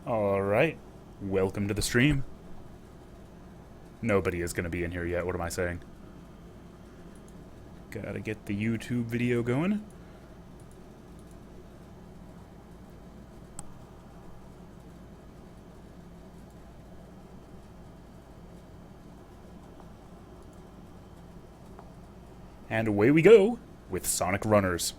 Alright, welcome to the stream. Nobody is going to be in here yet, what am I saying? Gotta get the YouTube video going. And away we go with Sonic Runners.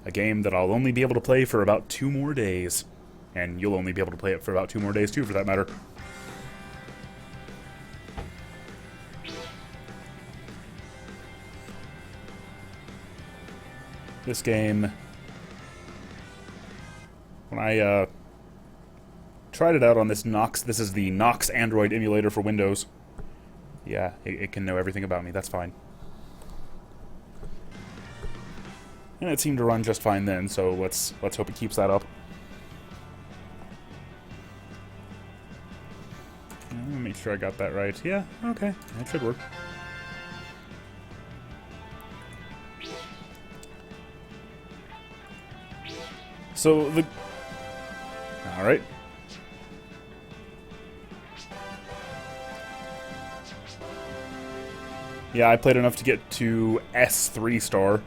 A game that I'll only be able to play for about 2 more days. And you'll only be able to play it for about 2 more days too, for that matter. This game, when I tried it out on this Nox, this is the Nox Android emulator for Windows. Yeah, it can know everything about me, that's fine. And it seemed to run just fine then, so let's hope it keeps that up. Let me make sure I got that right. Yeah, okay, that should work. So the... Alright. Yeah, I played enough to get to S3 star.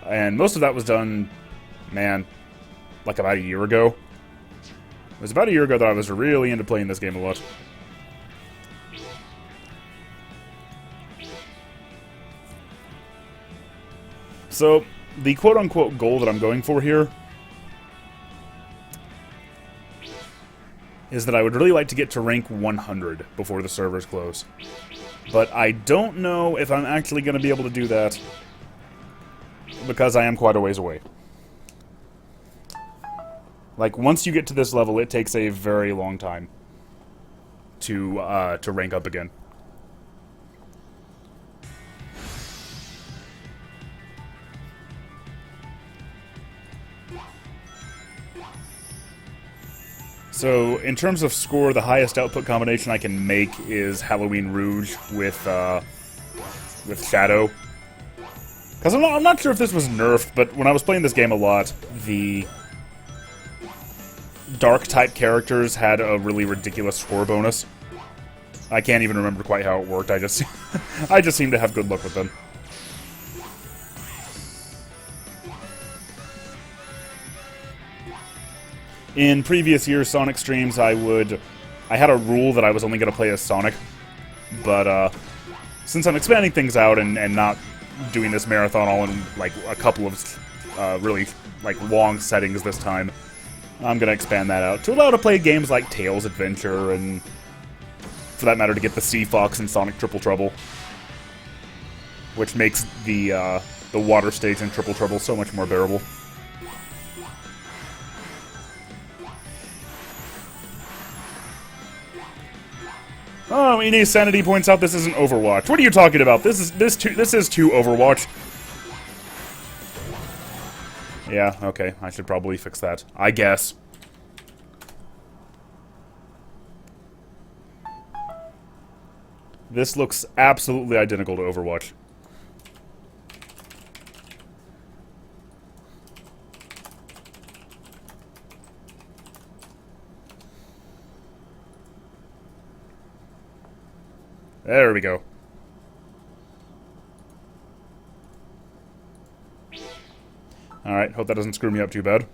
And most of that was done, man, like about a year ago. It was about a year ago that I was really into playing this game a lot. So, the quote-unquote goal that I'm going for here is that I would really like to get to rank 100 before the servers close. But I don't know if I'm actually going to be able to do that, because I am quite a ways away. Like, once you get to this level, it takes a very long time to rank up again. So, in terms of score, the highest output combination I can make is Halloween Rouge with Shadow. Because I'm not sure if this was nerfed, but when I was playing this game a lot, the Dark-type characters had a really ridiculous score bonus. I can't even remember quite how it worked, I just seem to have good luck with them. In previous years' Sonic streams, I had a rule that I was only going to play as Sonic, but since I'm expanding things out and not doing this marathon all in like a couple of really like long settings this time, I'm going to expand that out to allow to play games like Tails Adventure and, for that matter, to get the Sea Fox and Sonic Triple Trouble, which makes the water stage in Triple Trouble so much more bearable. Oh, Ine Sanity points out this isn't Overwatch. What are you talking about? This is too Overwatch. Yeah, okay. I should probably fix that. I guess. This looks absolutely identical to Overwatch. There we go. Alright, hope that doesn't screw me up too bad.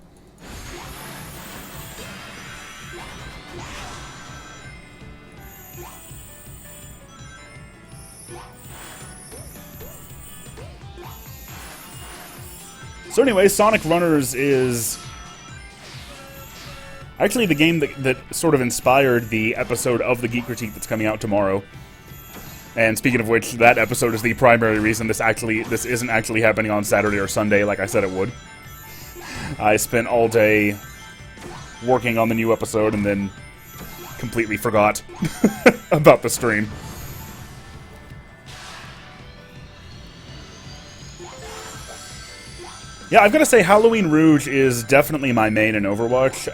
So anyway, Sonic Runners is actually the game that sort of inspired the episode of the Geek Critique that's coming out tomorrow. And speaking of which, that episode is the primary reason this isn't actually happening on Saturday or Sunday like I said it would. I spent all day working on the new episode and then completely forgot about the stream. Yeah, I've got to say, Halloween Rouge is definitely my main in Overwatch.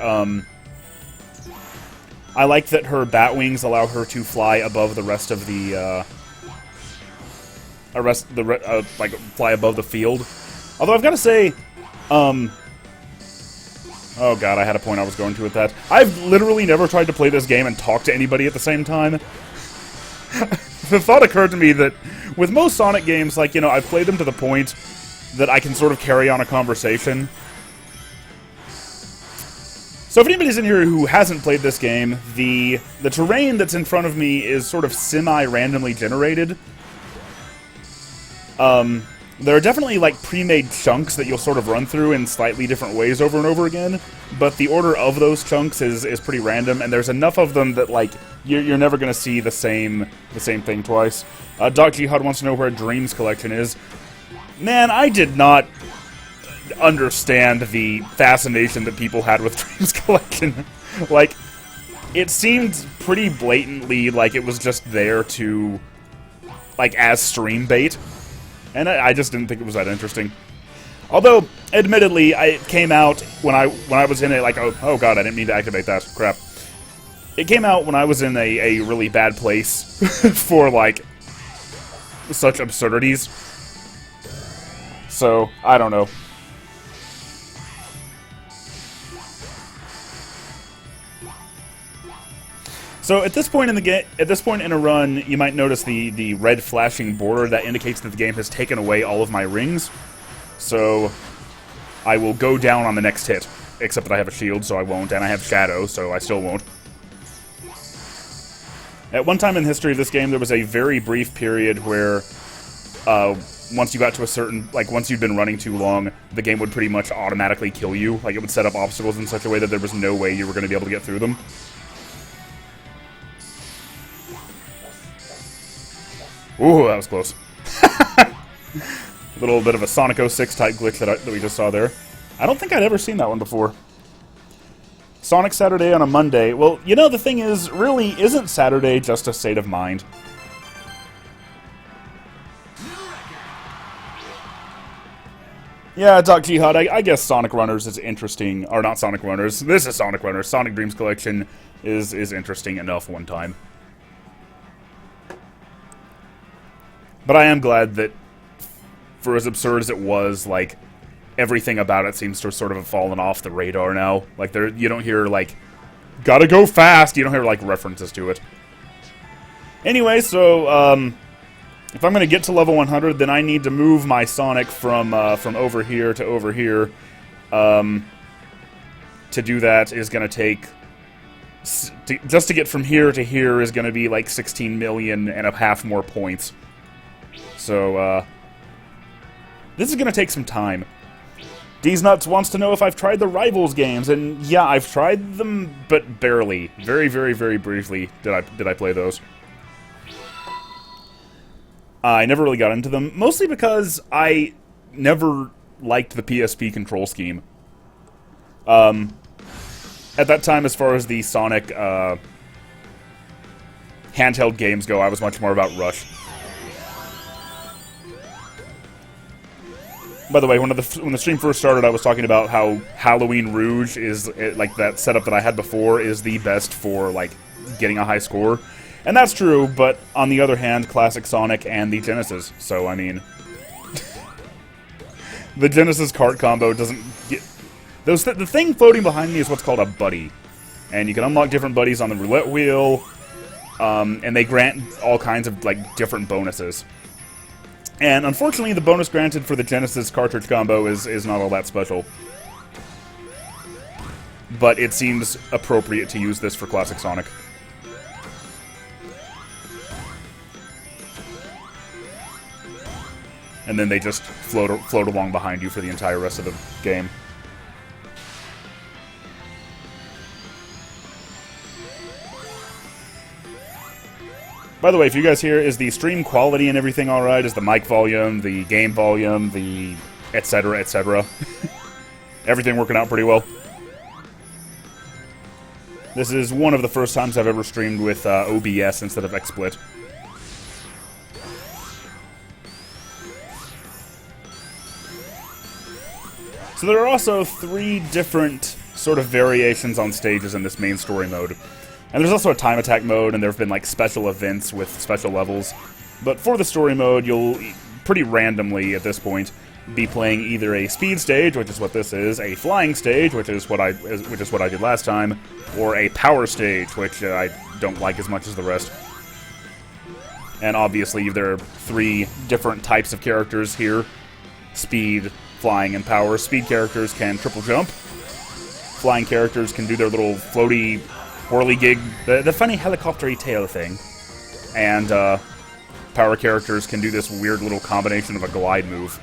I like that her bat wings allow her to fly above the rest of the, like, fly above the field. Although I've got to say, Oh god, I had a point I was going to with that. I've literally never tried to play this game and talk to anybody at the same time. The thought occurred to me that with most Sonic games, like, you know, I've played them to the point that I can sort of carry on a conversation. So if anybody's in here who hasn't played this game, the terrain that's in front of me is sort of semi-randomly generated. There are definitely, like, pre-made chunks that you'll sort of run through in slightly different ways over and over again, but the order of those chunks is pretty random, and there's enough of them that, like, you're never going to see the same thing twice. Doc Jihad wants to know where Dreams Collection is. Man, I did not understand the fascination that people had with Dreams Collection. Like, it seemed pretty blatantly like it was just there to, like, as stream bait. And I just didn't think it was that interesting. Although, admittedly, it came out when I was in it, like, oh god, I didn't mean to activate that. Crap. It came out when I was in a really bad place for, like, such absurdities. So, I don't know. So at this point in a run, you might notice the red flashing border that indicates that the game has taken away all of my rings. So I will go down on the next hit, except that I have a shield, so I won't, and I have shadow, so I still won't. At one time in the history of this game, there was a very brief period where once you got to a certain, like, once you'd been running too long, the game would pretty much automatically kill you. Like, it would set up obstacles in such a way that there was no way you were going to be able to get through them. Ooh, that was close. A little bit of a Sonic 06 type glitch that we just saw there. I don't think I'd ever seen that one before. Sonic Saturday on a Monday. Well, you know, the thing is, really, isn't Saturday just a state of mind? Yeah, Doc Jihad, I guess Sonic Runners is interesting. Or not Sonic Runners. This is Sonic Runners. Sonic Dreams Collection is interesting enough one time. But I am glad that, for as absurd as it was, like, everything about it seems to sort of have fallen off the radar now. Like, you don't hear, like, gotta go fast! You don't hear, like, references to it. Anyway, so, if I'm gonna get to level 100, then I need to move my Sonic from over here to over here. To do that is gonna take... just to get from here to here is gonna be, like, 16 million and a half more points. So, this is going to take some time. D's Nuts wants to know if I've tried the Rivals games, and yeah, I've tried them, but barely. Very, very, very briefly did I play those. I never really got into them, mostly because I never liked the PSP control scheme. At that time, as far as the Sonic, handheld games go, I was much more about Rush. By the way, when the stream first started, I was talking about how Halloween Rouge is, like, that setup that I had before is the best for, like, getting a high score. And that's true, but on the other hand, Classic Sonic and the Genesis. So, I mean... the Genesis cart combo doesn't get... the thing floating behind me is what's called a buddy. And you can unlock different buddies on the roulette wheel, and they grant all kinds of, like, different bonuses. And unfortunately, the bonus granted for the Genesis cartridge combo is not all that special. But it seems appropriate to use this for Classic Sonic. And then they just float along behind you for the entire rest of the game. By the way, if you guys hear, is the stream quality and everything alright? Is the mic volume, the game volume, the etc., etc.? Everything working out pretty well? This is one of the first times I've ever streamed with OBS instead of XSplit. So there are also 3 different sort of variations on stages in this main story mode. And there's also a time attack mode, and there have been, like, special events with special levels. But for the story mode, you'll, pretty randomly at this point, be playing either a speed stage, which is what this is, a flying stage, which is what I did last time, or a power stage, which I don't like as much as the rest. And obviously there are 3 different types of characters here: speed, flying, and power. Speed characters can triple jump. Flying characters can do their little floaty, whirly-gig, the funny helicopter-y tail thing. And power characters can do this weird little combination of a glide move.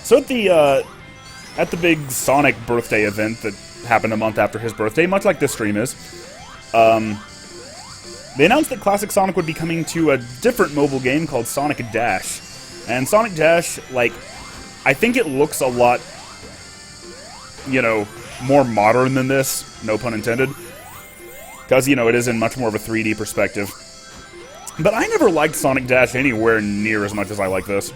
So at the big Sonic birthday event that happened a month after his birthday, much like this stream is, they announced that Classic Sonic would be coming to a different mobile game called Sonic Dash. And Sonic Dash, like, I think it looks a lot, you know, more modern than this, no pun intended. Because, you know, it is in much more of a 3D perspective. But I never liked Sonic Dash anywhere near as much as I like this.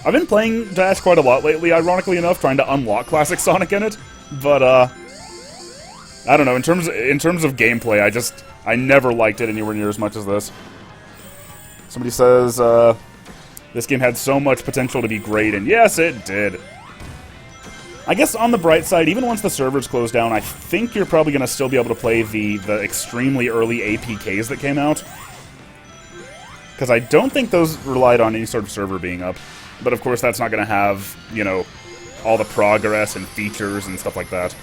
I've been playing Dash quite a lot lately, ironically enough, trying to unlock Classic Sonic in it. But, I don't know, in terms of gameplay, I never liked it anywhere near as much as this. Somebody says, this game had so much potential to be great, and yes, it did. I guess on the bright side, even once the servers close down, I think you're probably going to still be able to play the extremely early APKs that came out. Because I don't think those relied on any sort of server being up. But of course, that's not going to have, you know, all the progress and features and stuff like that.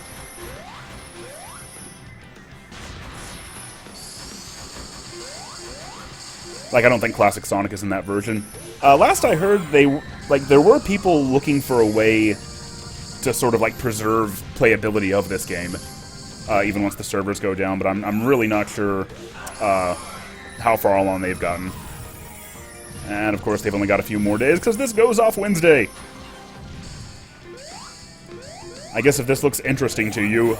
Like, I don't think Classic Sonic is in that version. Last I heard, there were people looking for a way to sort of, like, preserve playability of this game, even once the servers go down, but I'm really not sure how far along they've gotten. And, of course, they've only got a few more days, because this goes off Wednesday! I guess if this looks interesting to you,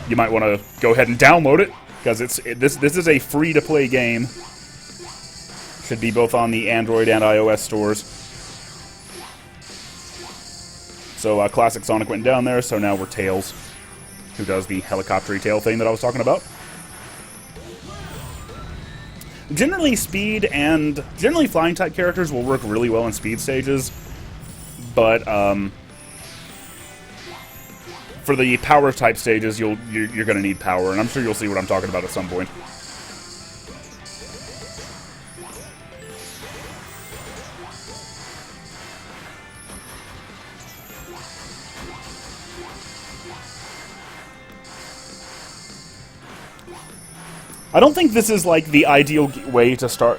you might want to go ahead and download it, because this is a free-to-play game. Should be both on the Android and iOS stores. So Classic Sonic went down there, so now we're Tails, who does the helicopter-y tail thing that I was talking about. Generally, speed and generally flying-type characters will work really well in speed stages, but for the power-type stages, you're going to need power, and I'm sure you'll see what I'm talking about at some point. I don't think this is, like, the ideal way to start...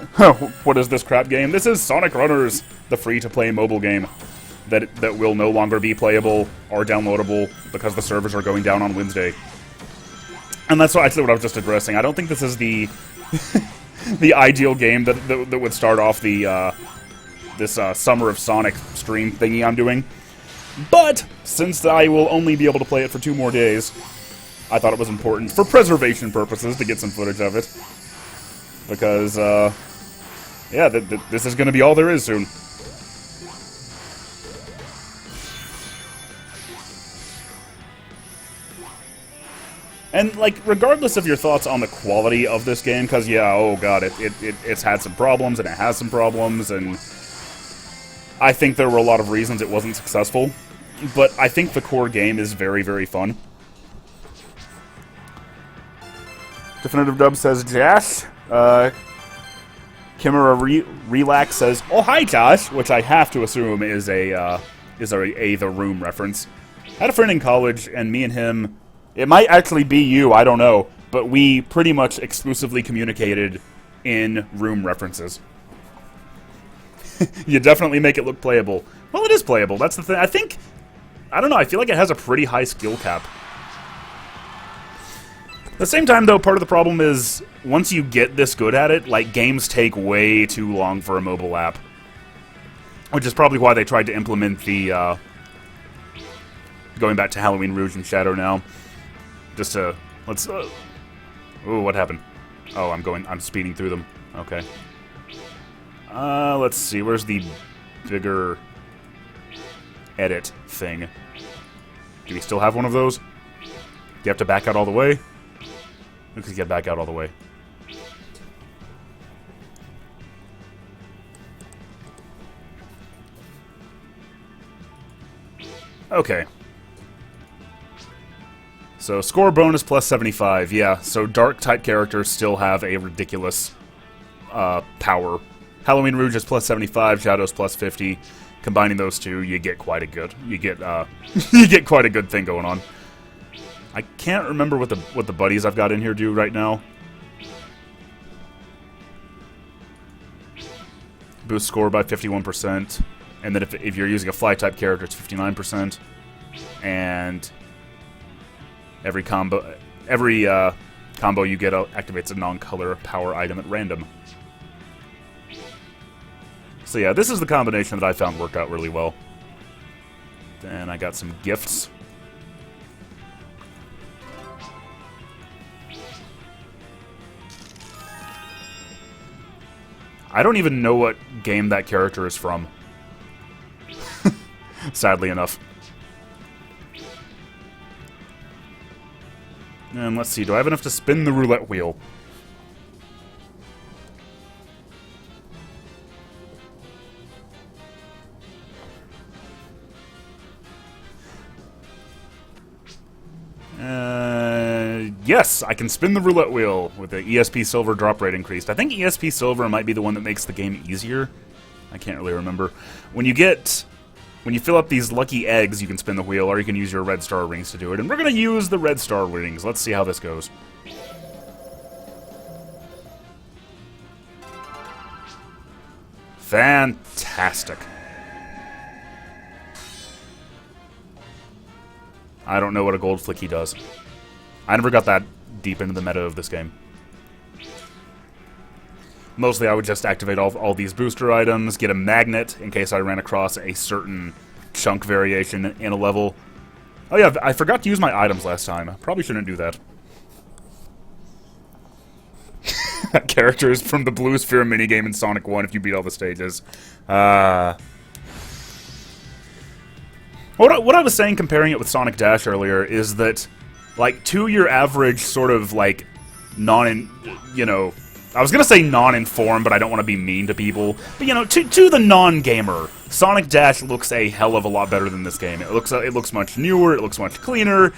What is this crap game? This is Sonic Runners, the free-to-play mobile game that will no longer be playable or downloadable because the servers are going down on Wednesday. And that's actually what I was just addressing. I don't think this is the the ideal game that would start off the this Summer of Sonic stream thingy I'm doing. But, since I will only be able to play it for 2 more days... I thought it was important, for preservation purposes, to get some footage of it. Because, yeah, this is going to be all there is soon. And, like, regardless of your thoughts on the quality of this game, because, yeah, oh god, it's had some problems, and it has some problems, and I think there were a lot of reasons it wasn't successful. But I think the core game is very, very fun. Definitive Dub says, Josh. Kimura Relax says, oh, hi, Josh, which I have to assume is a The Room reference. I had a friend in college, and me and him, it might actually be you, I don't know, but we pretty much exclusively communicated in Room references. You definitely make it look playable. Well, it is playable, that's the thing. I don't know, I feel like it has a pretty high skill cap. At the same time, though, part of the problem is, once you get this good at it, like, games take way too long for a mobile app. Which is probably why they tried to implement the, going back to Halloween Rouge and Shadow now. Just to, let's, ooh, what happened? Oh, I'm speeding through them. Okay. Let's see, where's the bigger edit thing? Do we still have one of those? Do you have to back out all the way? We could get back out all the way. Okay. So, score bonus plus 75, yeah. So, dark-type characters still have a ridiculous power. Halloween Rouge is plus 75, Shadow's plus 50. Combining those two, you get quite a good... You get, you get quite a good thing going on. I can't remember what the buddies I've got in here do right now. Boost score by 51%. And then if you're using a fly-type character, it's 59%. And... Every combo you get activates a non-color power item at random. So yeah, this is the combination that I found worked out really well. Then I got some gifts. I don't even know what game that character is from. Sadly enough. And let's see, do I have enough to spin the roulette wheel? Yes, I can spin the roulette wheel with the ESP Silver drop rate increased. I think ESP Silver might be the one that makes the game easier. I can't really remember. When you fill up these lucky eggs, you can spin the wheel, or you can use your red star rings to do it. And we're going to use the red star rings. Let's see how this goes. Fantastic. I don't know what a gold flicky does. I never got that deep into the meta of this game. Mostly I would just activate all these booster items, get a magnet in case I ran across a certain chunk variation in a level. Oh yeah, I forgot to use my items last time. Probably shouldn't do that. That character is from the Blue Sphere minigame in Sonic 1 if you beat all the stages. What I was saying comparing it with Sonic Dash earlier is that, like, to your average sort of, like, I was gonna say non-informed, but I don't want to be mean to people. But, you know, to the non-gamer, Sonic Dash looks a hell of a lot better than this game. It looks much newer, it looks much cleaner.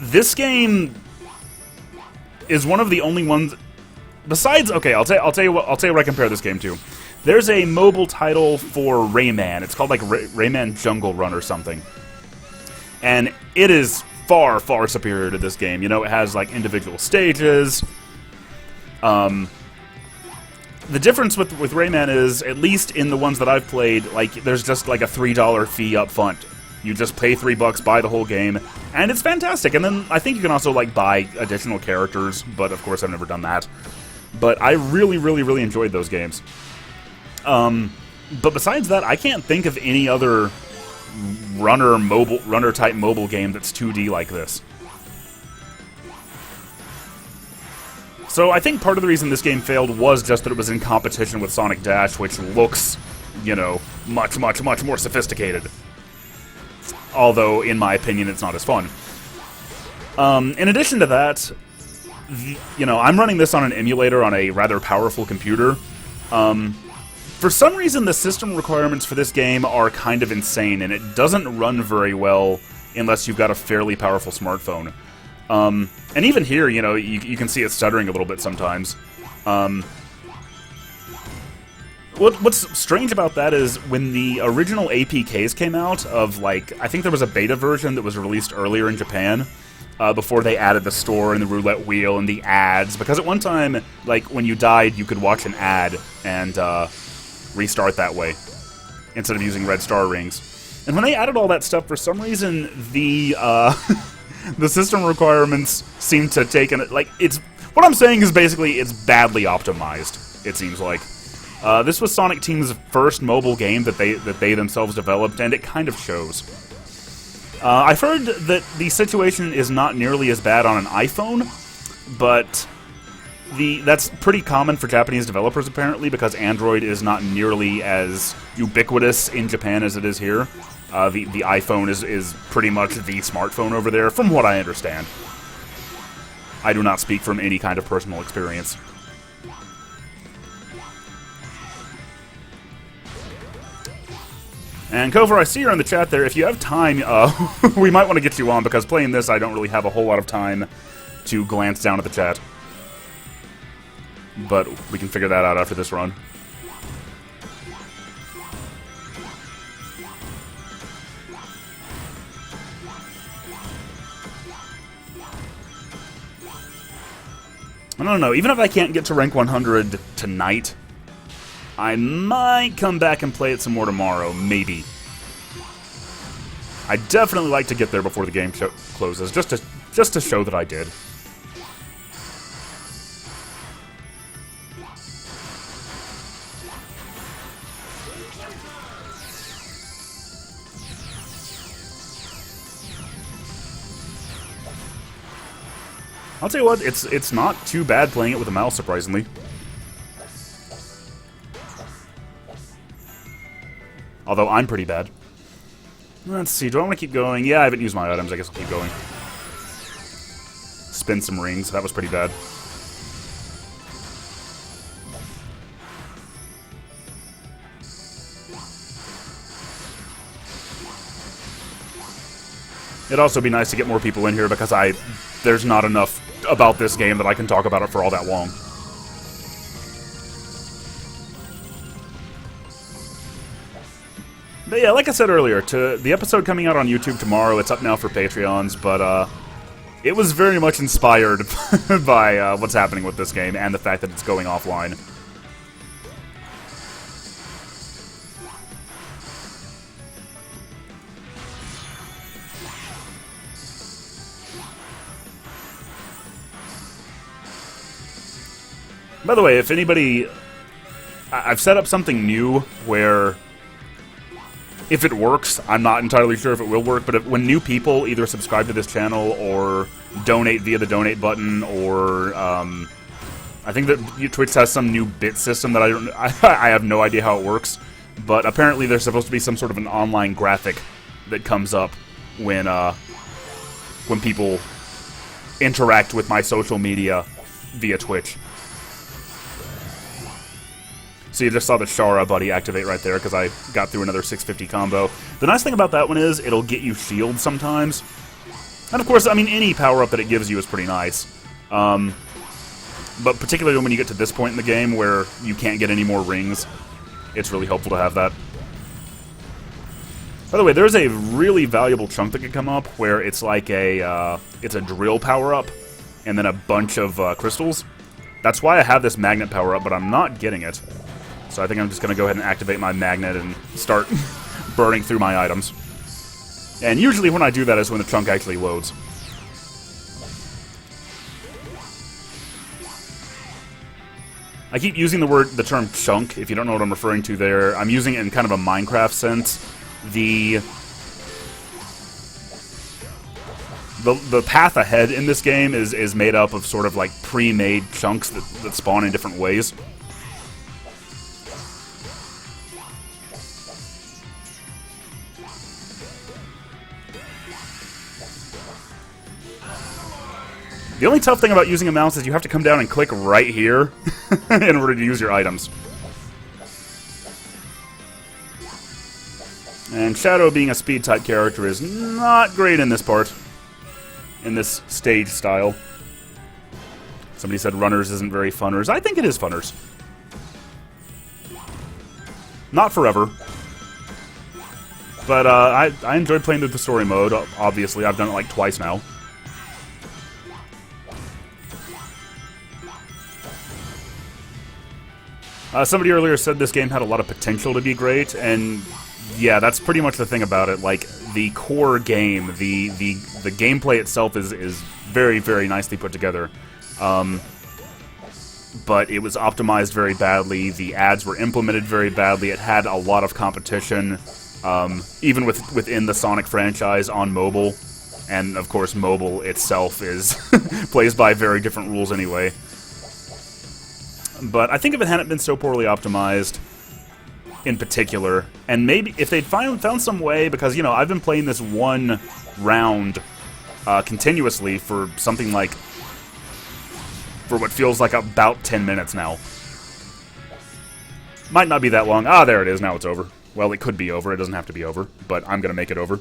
This game is one of the only ones... Besides, okay, I'll tell you what I compare this game to. There's a mobile title for Rayman. It's called, like, Rayman Jungle Run or something. And it is far, far superior to this game. You know, it has, like, individual stages. The difference with Rayman is, at least in the ones that I've played, like, there's just, like, a $3 fee up front. You just pay $3, buy the whole game, and it's fantastic. And then I think you can also, like, buy additional characters, but of course I've never done that. But I really, really, really enjoyed those games. But besides that, I can't think of any other runner-type mobile game that's 2D like this. So I think part of the reason this game failed was just that it was in competition with Sonic Dash, which looks, you know, much, much, much more sophisticated. Although, in my opinion, it's not as fun. In addition to that, you know, I'm running this on an emulator on a rather powerful computer. For some reason, the system requirements for this game are kind of insane, and it doesn't run very well unless you've got a fairly powerful smartphone. And even here, you know, you can see it stuttering a little bit sometimes. What's strange about that is when the original APKs came out of, like, I think there was a beta version that was released earlier in Japan, before they added the store and the roulette wheel and the ads, because at one time, like, when you died, you could watch an ad and, restart that way, instead of using red star rings. And when they added all that stuff, for some reason, the the system requirements seem to take an, like, it's, what I'm saying is basically it's badly optimized, it seems like. This was Sonic Team's first mobile game that they themselves developed, and it kind of shows. I've heard that the situation is not nearly as bad on an iPhone, but that's pretty common for Japanese developers, apparently, because Android is not nearly as ubiquitous in Japan as it is here. The iPhone is pretty much the smartphone over there, from what I understand. I do not speak from any kind of personal experience. And Kovar, I see you're in the chat there. If you have time, we might want to get you on, because playing this, I don't really have a whole lot of time to glance down at the chat. But we can figure that out after this run. I don't know, even if I can't get to rank 100 tonight, I might come back and play it some more tomorrow, maybe. I'd definitely like to get there before the game closes, just to show that I did. I'll tell you what, it's not too bad playing it with a mouse, surprisingly. Although I'm pretty bad. Let's see, do I want to keep going? Yeah, I haven't used my items, I guess I'll keep going. Spin some rings, that was pretty bad. It'd also be nice to get more people in here, because there's not enough about this game that I can talk about it for all that long. But yeah, like I said earlier, the episode coming out on YouTube tomorrow, it's up now for Patreons, but it was very much inspired by what's happening with this game and the fact that it's going offline. By the way, if anybody... I've set up something new where... if it works, I'm not entirely sure if it will work, but when new people either subscribe to this channel or donate via the donate button, or I think that Twitch has some new bit system that I have no idea how it works, but apparently there's supposed to be some sort of an online graphic that comes up when people interact with my social media via Twitch. So you just saw the Shara buddy activate right there because I got through another 650 combo. The nice thing about that one is it'll get you shield sometimes. And of course, I mean, any power-up that it gives you is pretty nice. But particularly when you get to this point in the game where you can't get any more rings, it's really helpful to have that. By the way, there's a really valuable chunk that can come up where it's like it's a drill power-up and then a bunch of crystals. That's why I have this magnet power-up, but I'm not getting it. So I think I'm just going to go ahead and activate my magnet and start burning through my items. And usually when I do that is when the chunk actually loads. I keep using the term chunk, if you don't know what I'm referring to there. I'm using it in kind of a Minecraft sense. The path ahead in this game is made up of sort of like pre-made chunks that spawn in different ways. The only tough thing about using a mouse is you have to come down and click right here in order to use your items. And Shadow, being a speed-type character, is not great in this part. In this stage style. Somebody said Runners isn't very funners. I think it is funners. Not forever. But I enjoyed playing through the story mode, obviously. I've done it like twice now. Somebody earlier said this game had a lot of potential to be great, and yeah, that's pretty much the thing about it. Like, the core game, the gameplay itself is very, very nicely put together. But it was optimized very badly, the ads were implemented very badly, it had a lot of competition, even within the Sonic franchise on mobile, and of course mobile itself is plays by very different rules anyway. But I think if it hadn't been so poorly optimized, in particular, and maybe if they'd found some way, because, you know, I've been playing this one round continuously for something like, for what feels like about 10 minutes now. Might not be that long. Ah, there it is, now it's over. Well, it could be over. It doesn't have to be over, but I'm going to make it over.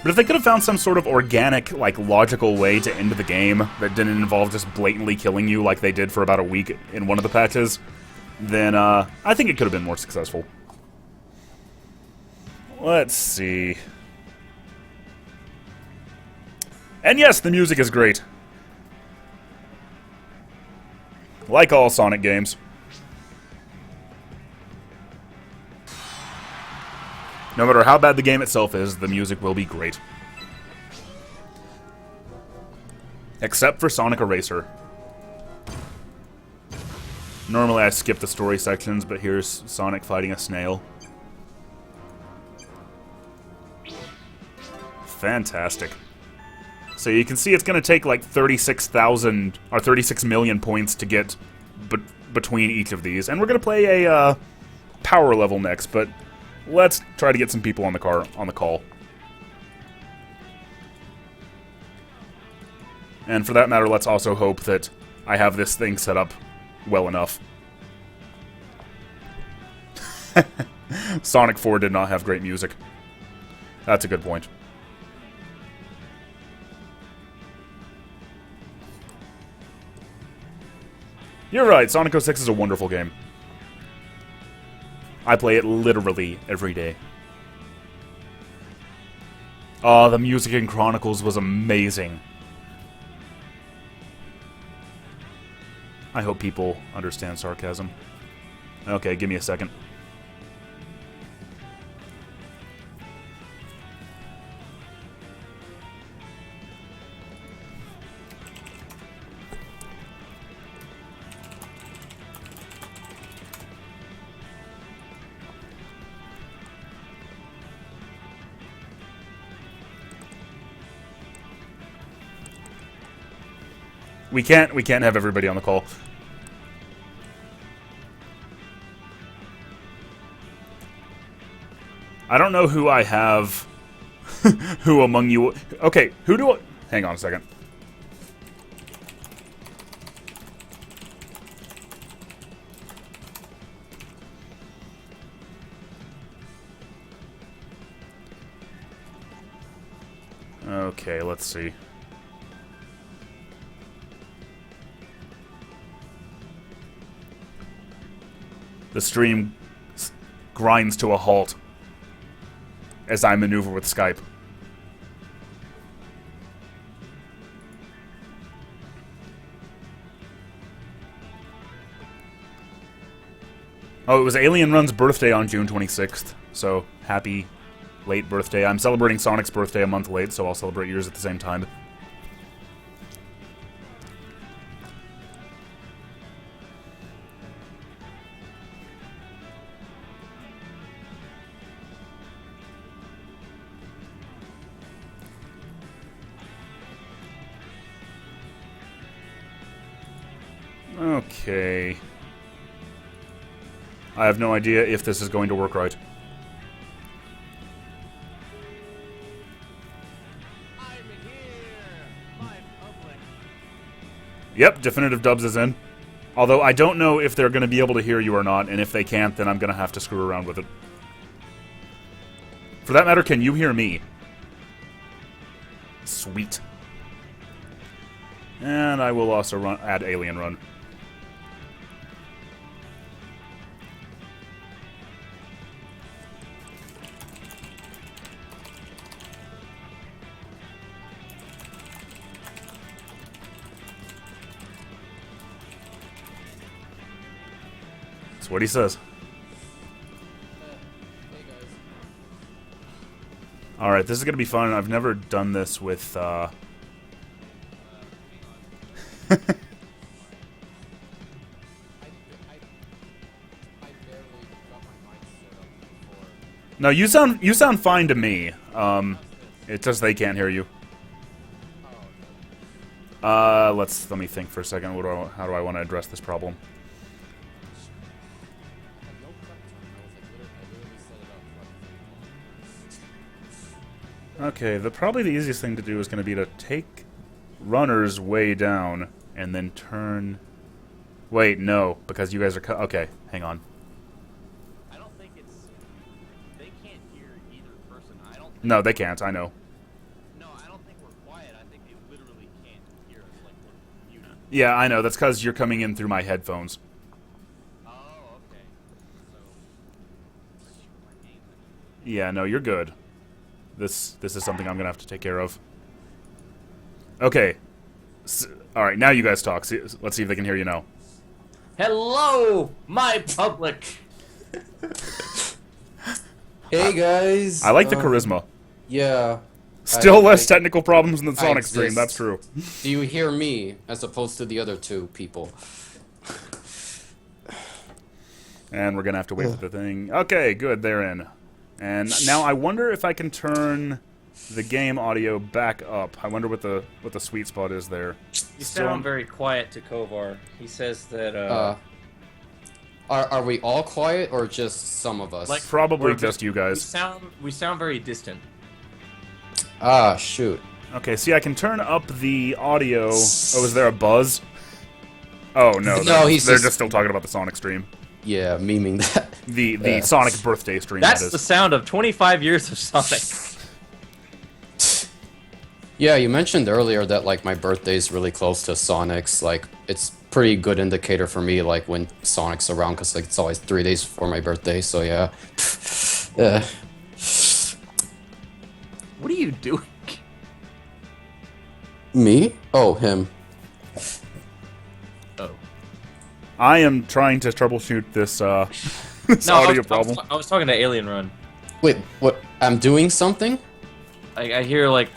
But if they could have found some sort of organic, like, logical way to end the game that didn't involve just blatantly killing you like they did for about a week in one of the patches, then, I think it could have been more successful. Let's see. And yes, the music is great. Like all Sonic games. No matter how bad the game itself is, the music will be great. Except for Sonic Eraser. Normally I skip the story sections, but here's Sonic fighting a snail. Fantastic. So you can see it's going to take like 36,000 or 36 million points to get between each of these. And we're going to play a power level next, but let's try to get some people on the call. And for that matter, let's also hope that I have this thing set up well enough. Sonic 4 did not have great music. That's a good point. You're right, Sonic 06 is a wonderful game. I play it literally every day. Oh, the music in Chronicles was amazing. I hope people understand sarcasm. Okay, give me a second. We can't have everybody on the call. I don't know who I have. Who among you... Okay, who do I... Hang on a second. Okay, let's see. The stream grinds to a halt as I maneuver with Skype. Oh, it was Alien Run's birthday on June 26th, so happy late birthday. I'm celebrating Sonic's birthday a month late, so I'll celebrate yours at the same time. Okay. I have no idea if this is going to work right. Yep, Definitive Dubs is in. Although I don't know if they're going to be able to hear you or not, and if they can't, then I'm going to have to screw around with it. For that matter, can you hear me? Sweet. And I will also add Alien Run. That's what he says. Hey guys. Alright, this is going to be fun. I've never done this with, I barely got my mic set up before. No, you sound fine to me. It's just they can't hear you. Oh, Let me think for a second. How do I want to address this problem? I had no prep time. I literally set it up like 3 months. Okay, probably the easiest thing to do is going to be to take runners way down and then turn... Wait, no, because you guys are... Okay, hang on. I don't think it's. They can't hear either person. I don't. Think, No, they can't, I know. No, I don't think we're quiet. I think they literally can't hear us. Like we're muted. Yeah, I know, that's because you're coming in through my headphones. Oh, okay. So. Let's shoot my game then. Yeah, no, you're good. This is something I'm gonna have to take care of. Okay. Alright, now you guys talk. Let's see if they can hear you now. Hello, my public. Hey guys. I like the charisma. Yeah. Still less I- technical problems than the I Sonic stream, exist. that's true. Do you hear me as opposed to the other two people? And we're gonna have to wait for the thing. Okay, good, they're in. And now I wonder if I can turn the game audio back up. I wonder what the sweet spot is there. You Still- sound very quiet to Kovar. He says that Are we all quiet or just some of us? Like- Probably we're just you we guys. sound very distant. Ah, shoot. Okay, see, I can turn up the audio. Oh, is there a buzz? Oh no, No, they're, he's they're just- just still talking about the Sonic stream. Yeah, memeing that. The Yeah. Sonic birthday stream. That's that the is. sound of 25 years of Sonic. Yeah, you mentioned earlier that like my birthday's really close to Sonic's. Like, it's pretty good indicator for me, like when Sonic's around, because like it's always 3 days before my birthday. So yeah. What are you doing? Me? Oh, him. Oh. I am trying to troubleshoot this this audio problem. I was talking to Alien Run. Wait, what? I'm doing something? I hear like.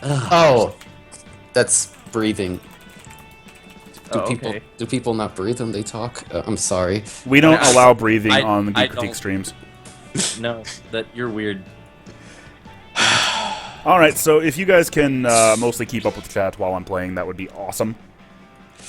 Oh, that's breathing. Oh, okay. Do people not breathe when they talk? I'm sorry. We don't allow breathing I- on the I Geek Critique don't- streams. No, that you're weird. Alright, so if you guys can mostly keep up with the chat while I'm playing, that would be awesome.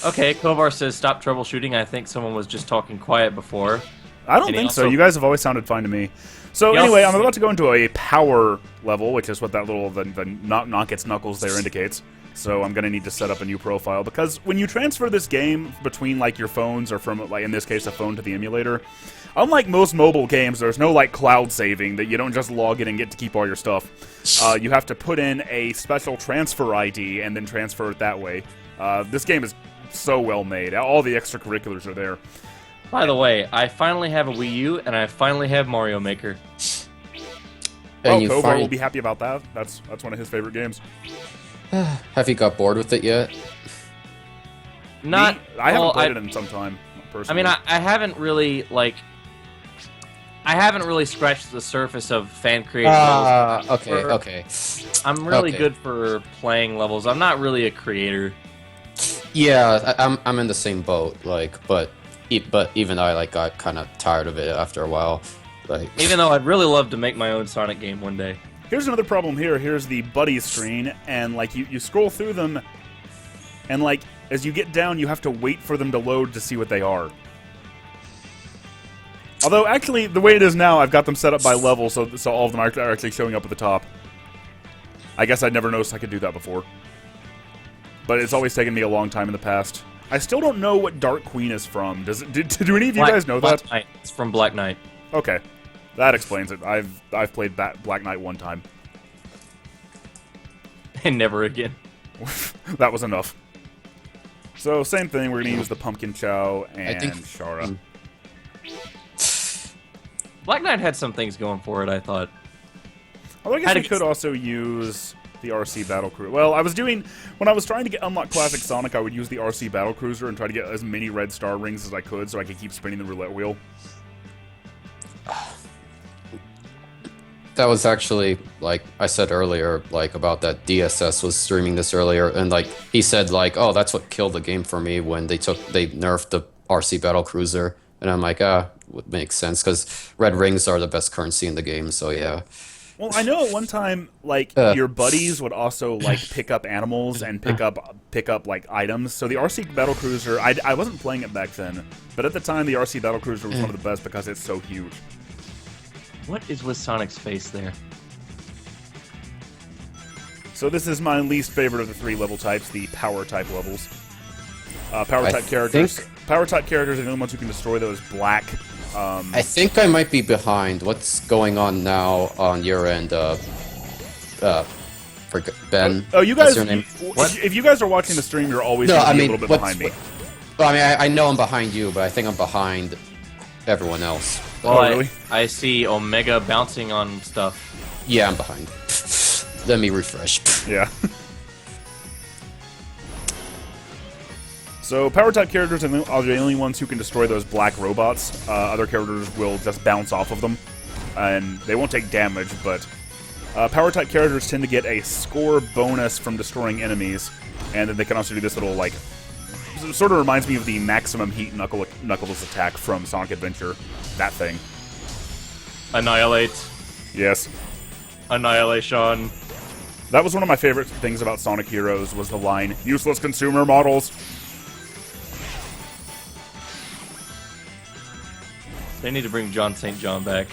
Okay, Kovar says stop troubleshooting. I think someone was just talking quiet before. I don't And he think so. also- You guys have always sounded fine to me. So He anyway, also- I'm about to go into a power level, which is what that little the knock its knuckles there indicates. So I'm gonna need to set up a new profile because when you transfer this game between like your phones or from like in this case a phone to the emulator, unlike most mobile games, there's no like cloud saving that you don't just log in and get to keep all your stuff. You have to put in a special transfer ID and then transfer it that way. This game is so well made. All the extracurriculars are there. By the way, I finally have a Wii U and I finally have Mario Maker. Well, you Kovar find- will be happy about that. That's one of his favorite games. Have you got bored with it yet? Not. Me? I haven't well, played it in some time. I Personally. mean, I haven't really like. I haven't really scratched the surface of fan created levels. Okay, For- okay. I'm really okay. good for playing levels. I'm not really a creator. Yeah, I'm in the same boat. Like, but even I like got kind of tired of it after a while. Like, Even though I'd really love to make my own Sonic game one day. Here's another problem here. Here's the buddies screen, and like you scroll through them, and like as you get down, you have to wait for them to load to see what they are. Although actually, the way it is now, I've got them set up by level, so all of them are actually showing up at the top. I guess I'd never noticed I could do that before, but it's always taken me a long time in the past. I still don't know what Dark Queen is from. Do any of you guys know that? Black Knight. It's from Black Knight. Okay, that explains it. I've played Black Knight one time. And never again. That was enough. So same thing. We're gonna use the pumpkin chow I and think- Shara. Black Knight had some things going for it, I thought. Although I guess Had we to could get- also use the RC Battle Cruiser. Well, when I was trying to get unlock classic Sonic, I would use the RC Battle Cruiser and try to get as many red star rings as I could, so I could keep spinning the roulette wheel. that was actually like I said earlier, like about that DSS was streaming this earlier, and like he said, like, oh, that's what killed the game for me when they nerfed the RC Battle Cruiser, and I'm like, would make sense because red rings are the best currency in the game. So yeah. Well, I know at one time, like your buddies would also like pick up animals and pick up like items. So the RC Battle Cruiser, I wasn't playing it back then, but at the time the RC Battle Cruiser was one of the best because it's so huge. What is with Sonic's face there? So this is my least favorite of the three level types, the power type levels. Power I type characters. think- Power type characters are the only ones who can destroy those black. I think I might be behind. What's going on now on your end? Ben. Oh, you What's guys. your name? If you guys are watching the stream, you're always No, going to I be mean, a little bit what's- behind me. Well, I mean, I know I'm behind you, but I think I'm behind everyone else. Well, Oh, really? I see Omega bouncing on stuff. Yeah, I'm behind. Let me refresh. Yeah. So, power type characters are the only ones who can destroy those black robots. Other characters will just bounce off of them, and they won't take damage, but power type characters tend to get a score bonus from destroying enemies, and then they can also do this little, like, sort of reminds me of the maximum heat Knuckles attack from Sonic Adventure. That thing. Annihilate. Yes. Annihilation. That was one of my favorite things about Sonic Heroes, was the line, "Useless consumer models." They need to bring John St. John back.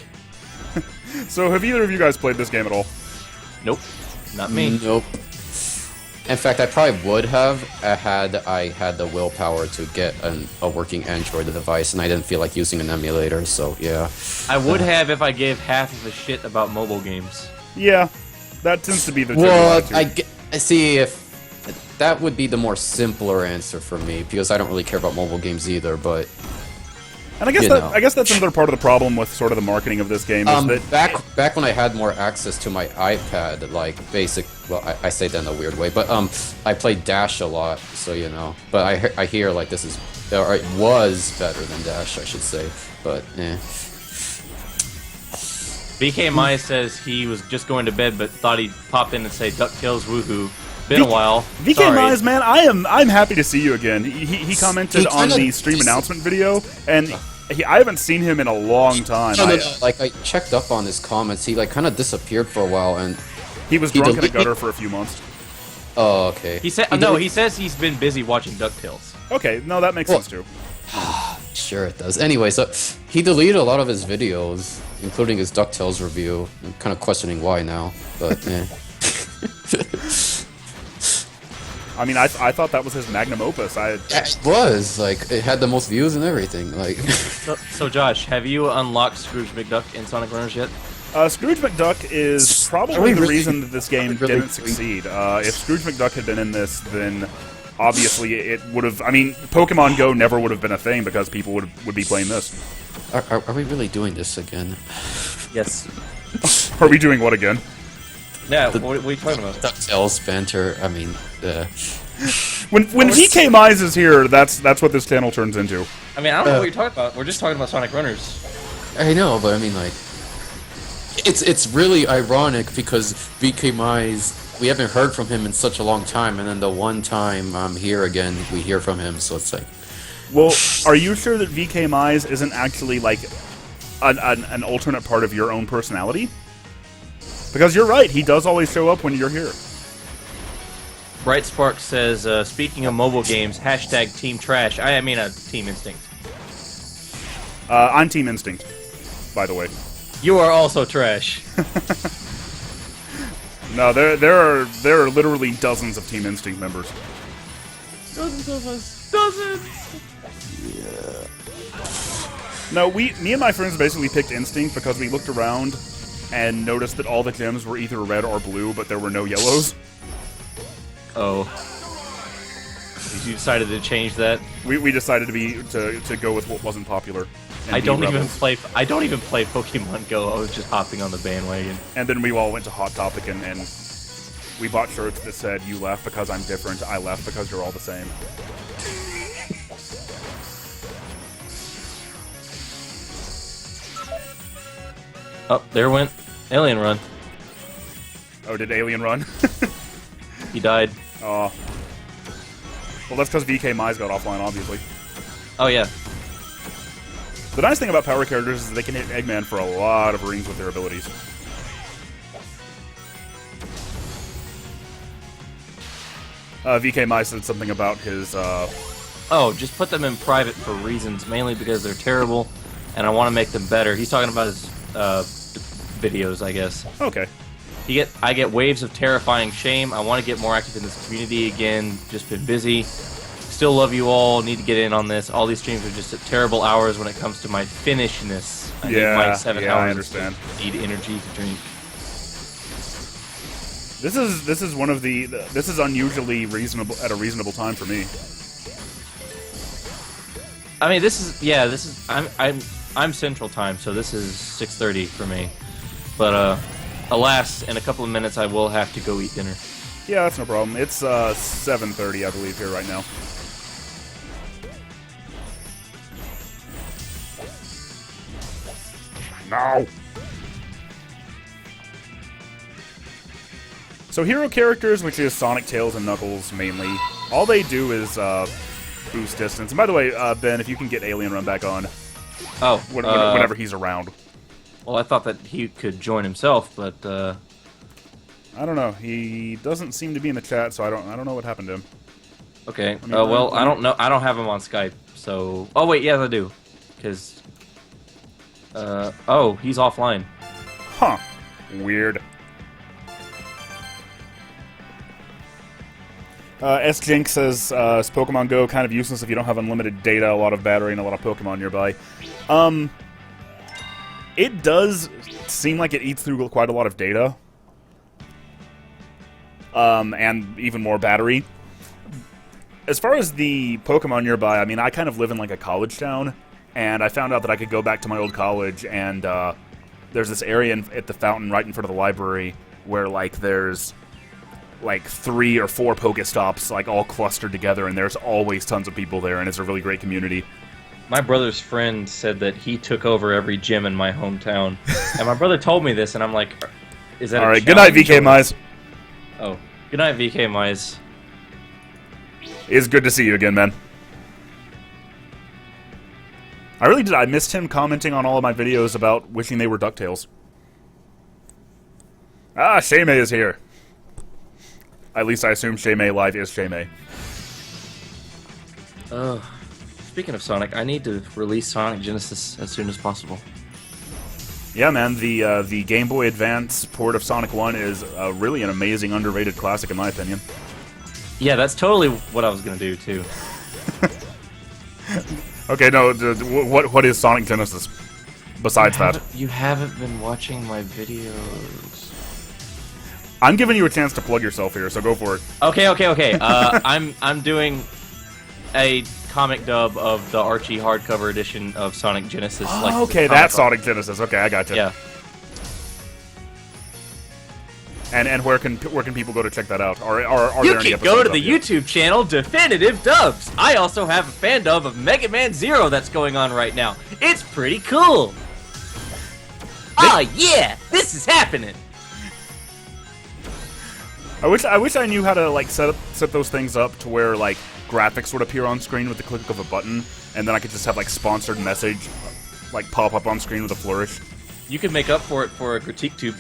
So, have either of you guys played this game at all? Nope. Not me. Nope. In fact, I probably would have had I had the willpower to get a working Android device, and I didn't feel like using an emulator. So yeah. I would have if I gave half of a shit about mobile games. Yeah, that tends to be the general Well, attitude. I see if that would be the more simpler answer for me because I don't really care about mobile games either. But And I guess you that know. I guess that's another part of the problem with sort of the marketing of this game is that back when I had more access to my iPad, like basic. Well, I say that in a weird way, but I played Dash a lot, so you know. But I hear like this is, or it was better than Dash, I should say. But BK Mai says he was just going to bed, but thought he'd pop in and say DuckTales woohoo. Been a while. VK Sorry. Mize, man, I'm happy to see you again. He commented He on kinda- the stream announcement video, and I haven't seen him in a long time. like I checked up on his comments. He like kind of disappeared for a while, and He was he drunk in a deleted- gutter for a few months. oh okay. He said he says he's been busy watching DuckTales. Okay, no, that makes Well- sense too. Sure it does. Anyway, so he deleted a lot of his videos, including his DuckTales review. I'm kind of questioning why now, but I mean, I thought that was his magnum opus. it was like it had the most views and everything. Like, So Josh, have you unlocked Scrooge McDuck in Sonic Runners yet? Scrooge McDuck is Are probably we the really- reason that this game are we really didn't doing- succeed. If Scrooge McDuck had been in this, then obviously it would have. I mean, Pokemon Go never would have been a thing because people would be playing this. are we really doing this again? Yes. Are we doing what again? Yeah. What are you talking about? DuckTales banter. I mean, When VK Mize is here, that's what this channel turns into. I mean, I don't know what you're talking about. We're just talking about Sonic Runners. I know, but I mean, like, it's really ironic because VK Mize, we haven't heard from him in such a long time, and then the one time I'm here again, we hear from him, so it's like, Well, are you sure that VK Mize isn't actually like an alternate part of your own personality? Because you're right, he does always show up when you're here. Bright Spark says, speaking of mobile games, hashtag Team Trash. I mean, Team Instinct. I'm Team Instinct, by the way. You are also trash. No, there are literally dozens of Team Instinct members. Dozens of us. Dozens! No, me and my friends basically picked Instinct because we looked around and noticed that all the gems were either red or blue, but there were no yellows. Oh. You decided to change that? We decided to go with what wasn't popular. and I be don't even rebels. play Pokemon Go. I was just hopping on the bandwagon. And then we all went to Hot Topic and we bought shirts that said, "You left because I'm different. I left because you're all the same." Oh, there went Alien Run. Oh, did Alien run? He died. Oh. Well, that's because VK Mize got offline, obviously. Oh yeah. The nice thing about power characters is they can hit Eggman for a lot of rings with their abilities. VK Mize said something about his, Oh, just put them in private for reasons, mainly because they're terrible, and I want to make them better. He's talking about his videos, I guess. Okay. I get waves of terrifying shame. I want to get more active in this community again. Just been busy. still love you all. Need to get in on this. All these streams are just at terrible hours when it comes to my finishness. I need my 7 hours. I understand. Need energy to drink. This is one of the this is unusually reasonable at a reasonable time for me. I mean, this is I'm Central Time, so this is 6:30 for me. But alas, in a couple of minutes I will have to go eat dinner. Yeah, that's no problem. It's 7:30, I believe, here right now. No. So hero characters, which is Sonic, Tails, and Knuckles mainly, all they do is boost distance. And by the way, Ben, if you can get Alien Run back on, whenever he's around. Well, I thought that he could join himself, but I don't know. He doesn't seem to be in the chat, so I don't know what happened to him. okay. Well, I don't know. I don't have him on Skype, so. Oh wait, yes I do, because. Oh, he's offline. Huh. Weird. S-Jink says, is Pokemon Go kind of useless if you don't have unlimited data, a lot of battery, and a lot of Pokemon nearby? It does seem like it eats through quite a lot of data. And even more battery. As far as the Pokemon nearby, I mean, I kind of live in like a college town, and I found out that I could go back to my old college, and there's this area at the fountain right in front of the library where, like, there's like 3 or 4 Pokestops, like, all clustered together, and there's always tons of people there, and it's a really great community. My brother's friend said that he took over every gym in my hometown, and my brother told me this, and I'm like, is that all right? Good night, VK Mize. Oh, good night, VK Mize. It's good to see you again, man. I really did. I missed him commenting on all of my videos about wishing they were DuckTales. Ah, Shaymay is here. At least I assume Shaymay Live is Shaymay. Speaking of Sonic, I need to release Sonic Genesis as soon as possible. Yeah, man, the Game Boy Advance port of Sonic 1 is really an amazing, underrated classic in my opinion. Yeah, that's totally what I was gonna do too. Okay, no, what is Sonic Genesis besides that? You haven't been watching my videos. I'm giving you a chance to plug yourself here, so go for it. Okay. I'm doing a comic dub of the Archie hardcover edition of Sonic Genesis. Oh, like okay, that's Sonic Genesis. Okay, I gotcha. Yeah. And where can people go to check that out? Are You there any can go to episodes the up yet? YouTube channel Definitive Dubs. I also have a fan dub of Mega Man Zero that's going on right now. It's pretty cool. Oh yeah, this is happening. I wish I knew how to like set those things up to where like graphics would appear on screen with the click of a button, and then I could just have like sponsored message like pop up on screen with a flourish. You can make up for it for a critique tube.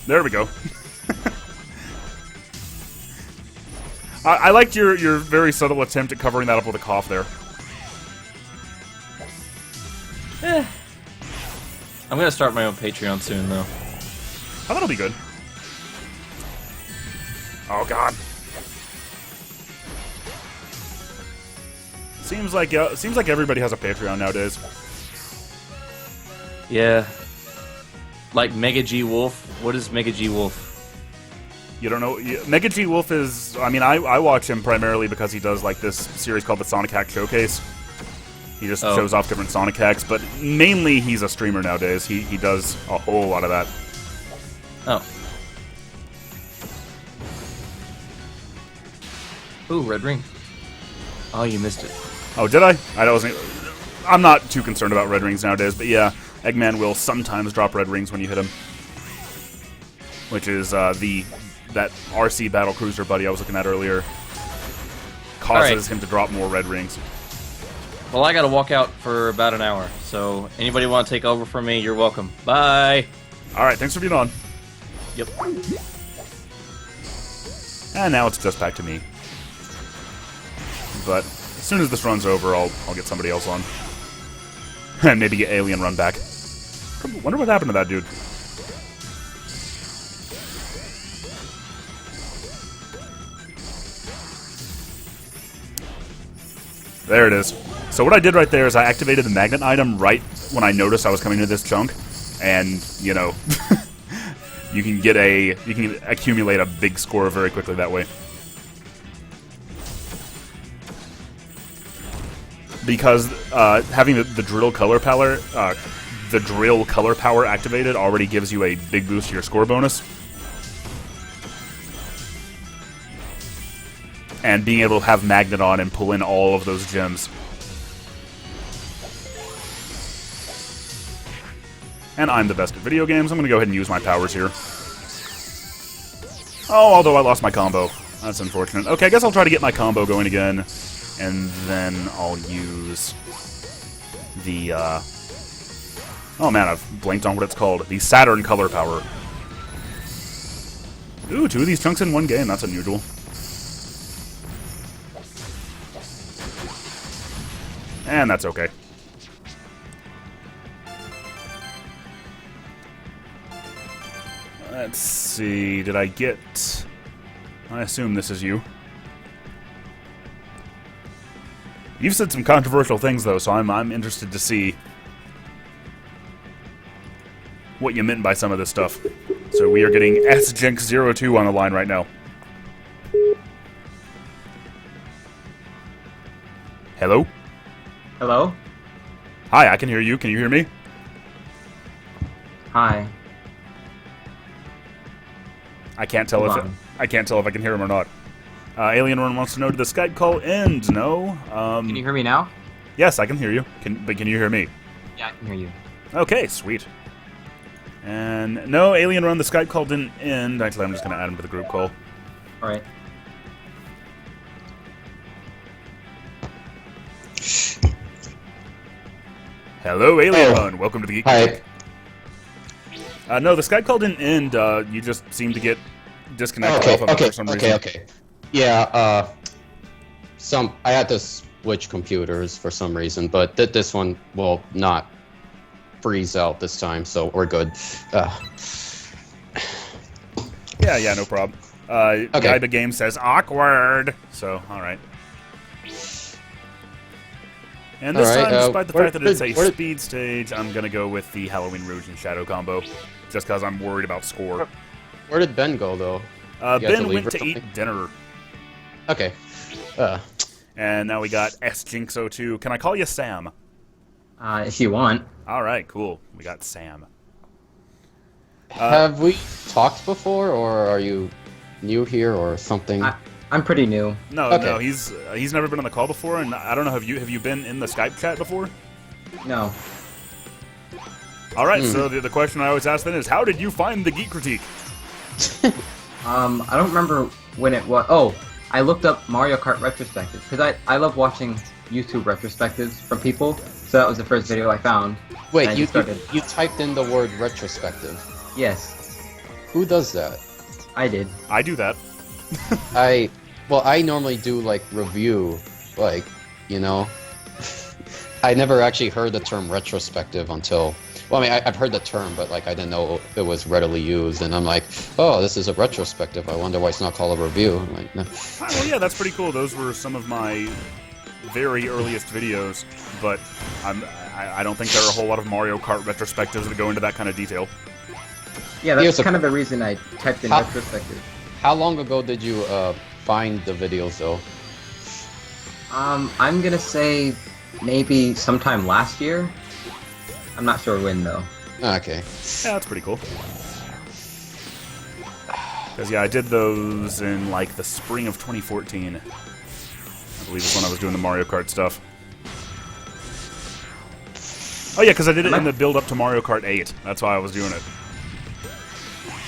There we go. I liked your very subtle attempt at covering that up with a cough there. I'm gonna start my own Patreon soon, though. Oh, that'll be good. Oh God. Seems like everybody has a Patreon nowadays. Yeah. Like Mega G Wolf. What is Mega G Wolf? You don't know? Mega G Wolf is... I mean, I watch him primarily because he does, like, this series called the Sonic Hack Showcase. He just shows off different Sonic hacks, but mainly he's a streamer nowadays. He does a whole lot of that. Oh. Ooh, red ring. Oh, you missed it. Oh, did I? I'm not too concerned about red rings nowadays, but yeah, Eggman will sometimes drop red rings when you hit him. Which is, that RC battle cruiser buddy I was looking at earlier causes him to drop more red rings. Well, I gotta walk out for about an hour, so anybody want to take over from me, you're welcome. Bye! Alright, thanks for being on. Yep. And now it's just back to me. But as soon as this runs over, I'll get somebody else on. And maybe get Alien Run back. Wonder what happened to that dude. There it is. So what I did right there is I activated the magnet item right when I noticed I was coming to this chunk, and you know, you can accumulate a big score very quickly that way. Because having the drill color power activated already gives you a big boost to your score bonus. And being able to have magnet on and pull in all of those gems. And I'm the best at video games. I'm going to go ahead and use my powers here. Oh, although I lost my combo. That's unfortunate. Okay, I guess I'll try to get my combo going again. And then I'll use the, oh man, I've blanked on what it's called. The Saturn Color Power. Ooh, 2 of these chunks in one game. That's unusual. And that's okay. Let's see, did I get... I assume this is you. You've said some controversial things, though, so I'm interested to see what you meant by some of this stuff. So we are getting SJinx02 on the line right now. Hello? Hello? Hi, I can hear you. Can you hear me? Hi. I can't tell Hold if on. I can't tell if I can hear him or not. Alien Run wants to know, did the Skype call end? No. Can you hear me now? Yes, I can hear you. But can you hear me? Yeah, I can hear you. Okay, sweet. And no, Alien Run, the Skype call didn't end. Actually, I'm just going to add him to the group call. Alright. Hello, Alien Oh. Run. Welcome to the Geek. Hi. No, the Skype call didn't end. You just seemed to get disconnected off of it for some reason. Okay. Yeah, I had to switch computers for some reason, but this one will not freeze out this time, so we're good. Yeah, no problem. Gaiba Game says awkward. So, alright. And this time, despite the fact that it's a speed stage, I'm gonna go with the Halloween Rouge and Shadow combo. Just because I'm worried about score. Where did Ben go, though? Ben went to eat dinner. Okay. And now we got SJinx02. Can I call you Sam? If you want. Alright, cool. We got Sam. Have we talked before, or are you new here, or something? I'm pretty new. No, he's never been on the call before, and I don't know, have you been in the Skype chat before? No. Alright, so the question I always ask then is, how did you find the Geek Critique? I don't remember when it was. Oh, I looked up Mario Kart retrospectives because I love watching YouTube retrospectives from people. So that was the first video I found. Wait, and you started. you typed in the word retrospective. Yes, Who does that? I did. I do that. I normally do like review, like, you know. I never actually heard the term retrospective until. Well, I mean, I've heard the term, but like I didn't know it was readily used, and I'm like, oh, this is a retrospective. I wonder why it's not called a review. I'm like, no. Well, yeah, that's pretty cool. Those were some of my very earliest videos, but I don't think there are a whole lot of Mario Kart retrospectives that go into that kind of detail. Yeah, that's Here's a- kind of the reason I typed in retrospective. How long ago did you find the videos, though? I'm gonna say maybe sometime last year. I'm not sure when though. Okay. Yeah, that's pretty cool. Because, yeah, I did those in, like, the spring of 2014. I believe it's when I was doing the Mario Kart stuff. Oh, yeah, because I did it in the build-up to Mario Kart 8. That's why I was doing it.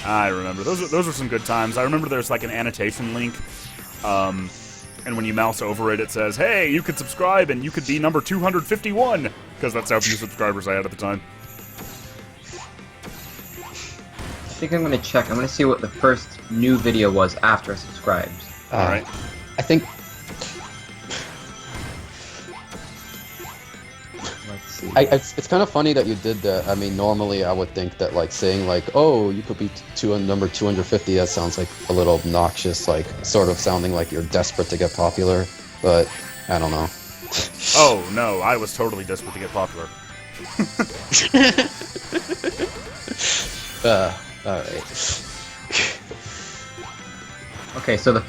I remember. Those were some good times. I remember there's, like, an annotation link. And when you mouse over it, it says, hey, you could subscribe and you could be number 251. Because that's how few subscribers I had at the time. I think I'm gonna check. I'm gonna see what the first new video was after I subscribed. Alright. I think Let's see. it's kind of funny that you did that. I mean, normally I would think that like saying like, oh, you could be number 250. That sounds like a little obnoxious, like sort of sounding like you're desperate to get popular. But I don't know. Oh no, I was totally desperate to get popular. Alright. Okay, so the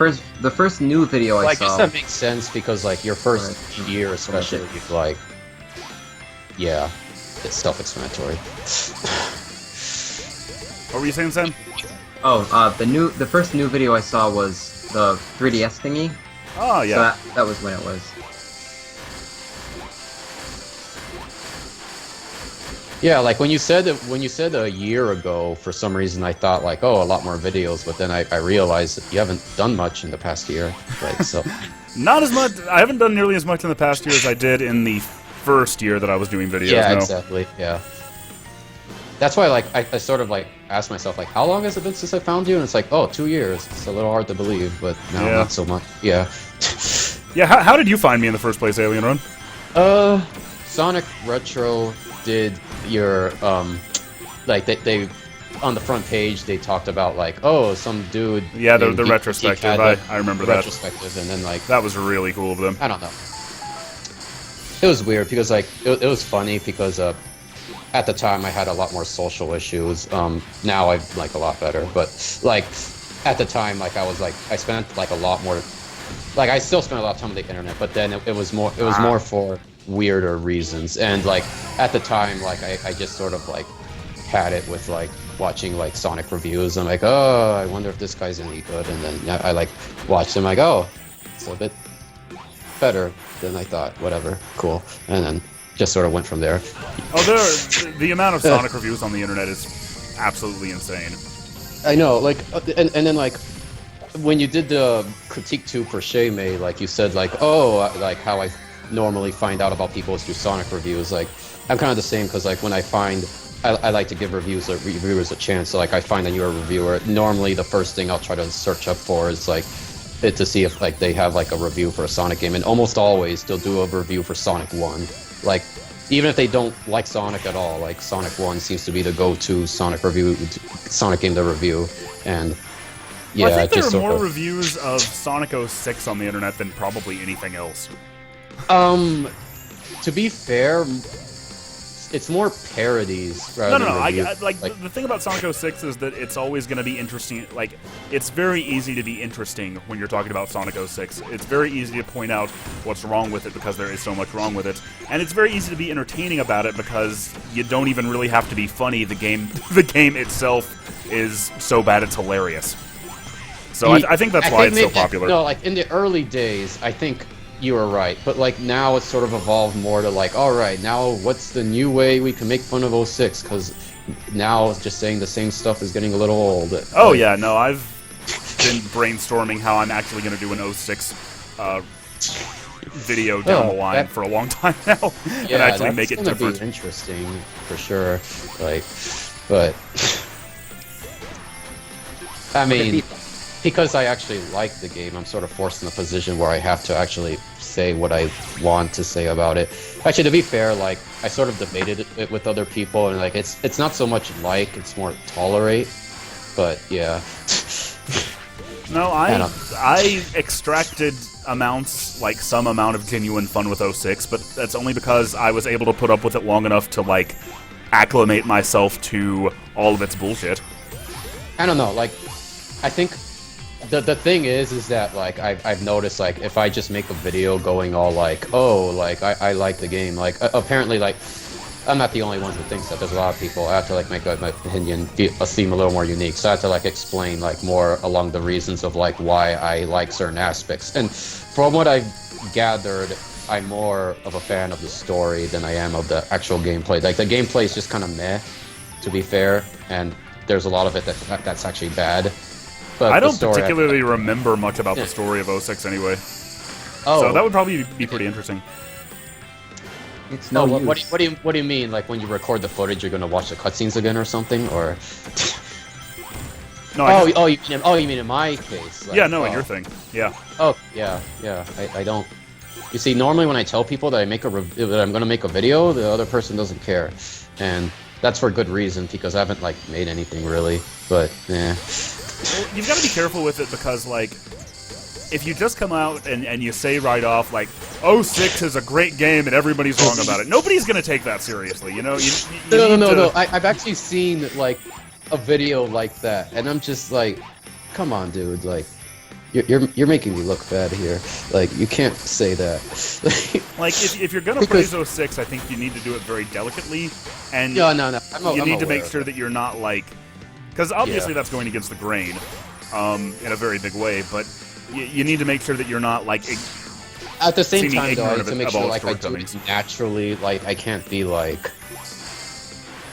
first new video I Well, I saw. guess that makes sense because, like, your first year, especially, like, yeah, it's self-explanatory. What were you saying, Sam? Oh, the first new video I saw was the 3DS thingy. Oh yeah. So that was when it was. Yeah, like when you said a year ago, for some reason I thought like, oh, a lot more videos, but then I realized that you haven't done much in the past year, like so. Not as much. I haven't done nearly as much in the past year as I did in the first year that I was doing videos. Yeah, no. exactly. Yeah. That's why, like, I sort of like asked myself, like, how long has it been since I found you? And it's like, oh, 2 years. It's a little hard to believe, but no, Yeah. not so much. Yeah. Yeah. How did you find me in the first place, Alien Run? Sonic Retro did your like they on the front page they talked about like, oh, some dude. Yeah, the named Geek retrospective. had, I like, remember the that. retrospective, and then like That was really cool of them. I don't know. It was weird because like it was funny because at the time I had a lot more social issues. Now I'm like a lot better, but like at the time like I spent like a lot more. Like I still spend a lot of time on the internet, but then it was more for weirder reasons. And like at the time, like I just sort of like had it with like watching like Sonic reviews. I'm like, oh, I wonder if this guy's any good. And then I like watched him, like, oh, it's a bit better than I thought. Whatever, cool. And then just sort of went from there. Oh, the amount of Sonic reviews on the internet is absolutely insane. I know, like, and then like when you did the critique to Crochet May, like you said, like, oh, like how I normally find out about people is through Sonic reviews. Like, I'm kind of the same because like when I find I like to give reviewers a chance. So like I find a newer reviewer, normally the first thing I'll try to search up for is like to see if like they have like a review for a Sonic game, and almost always they'll do a review for Sonic 1. Like even if they don't like Sonic at all, like Sonic 1 seems to be the go-to Sonic game to review. And yeah, Well, I think there just are sort more of, reviews of Sonic 06 on the internet than probably anything else. to be fair, it's more parodies rather No. than reviews. The thing about Sonic 06 is that it's always going to be interesting. Like, it's very easy to be interesting when you're talking about Sonic 06. It's very easy to point out what's wrong with it because there is so much wrong with it, and it's very easy to be entertaining about it because you don't even really have to be funny. The game itself is so bad it's hilarious. So I think that's why it's so popular. No, like in the early days, I think you were right, but like now it's sort of evolved more to like, all right, now what's the new way we can make fun of 06? Because now just saying the same stuff is getting a little old. Oh Like, yeah, no, I've been brainstorming how I'm actually going to do an 06 video down the line for a long time now, and actually make it that's gonna different. be interesting for sure. Like, but I mean, because I actually like the game, I'm sort of forced in a position where I have to actually say what I want to say about it. Actually, to be fair, like I sort of debated it with other people, and like it's not so much like, it's more tolerate. But yeah. No, I extracted some amount of genuine fun with 06, but that's only because I was able to put up with it long enough to like acclimate myself to all of its bullshit. I don't know, like I think the thing is that like I've noticed, like if I just make a video going all like, oh, like I like the game, like apparently like I'm not the only one who thinks that. There's a lot of people. I have to like make my opinion seem a little more unique, so I have to like explain like more along the reasons of like why I like certain aspects. And from what I've gathered, I'm more of a fan of the story than I am of the actual gameplay. Like the gameplay is just kind of meh, to be fair, and there's a lot of it that's actually bad. But I the don't story, particularly remember much about the story of 06 anyway. Oh, So that would probably be pretty interesting. It's no use. what do you mean? Like when you record the footage, you're gonna watch the cutscenes again or something, or? No, You mean in my case? Like, yeah, no, in your thing. Yeah. Oh, yeah. I don't. You see, normally when I tell people that that I'm gonna make a video, the other person doesn't care, and that's for good reason because I haven't like made anything really. But yeah. Well, you've got to be careful with it because, like, if you just come out and you say right off, like, "Oh, 6 is a great game and everybody's wrong about it," nobody's gonna take that seriously, you know? You No. I've actually seen, like, a video like that, and I'm just like, come on, dude, like, you're making me look bad here. Like, you can't say that. Like, if you're gonna praise 06, I think you need to do it very delicately, and No. you need to make aware sure of it. that you're not, like... Because obviously Yeah. that's going against the grain, in a very big way, but you need to make sure that you're not, like... At the same seeming time, though, I ignorant need to of make all sure, its like, I do it shortcomings. naturally. Like, I can't be like,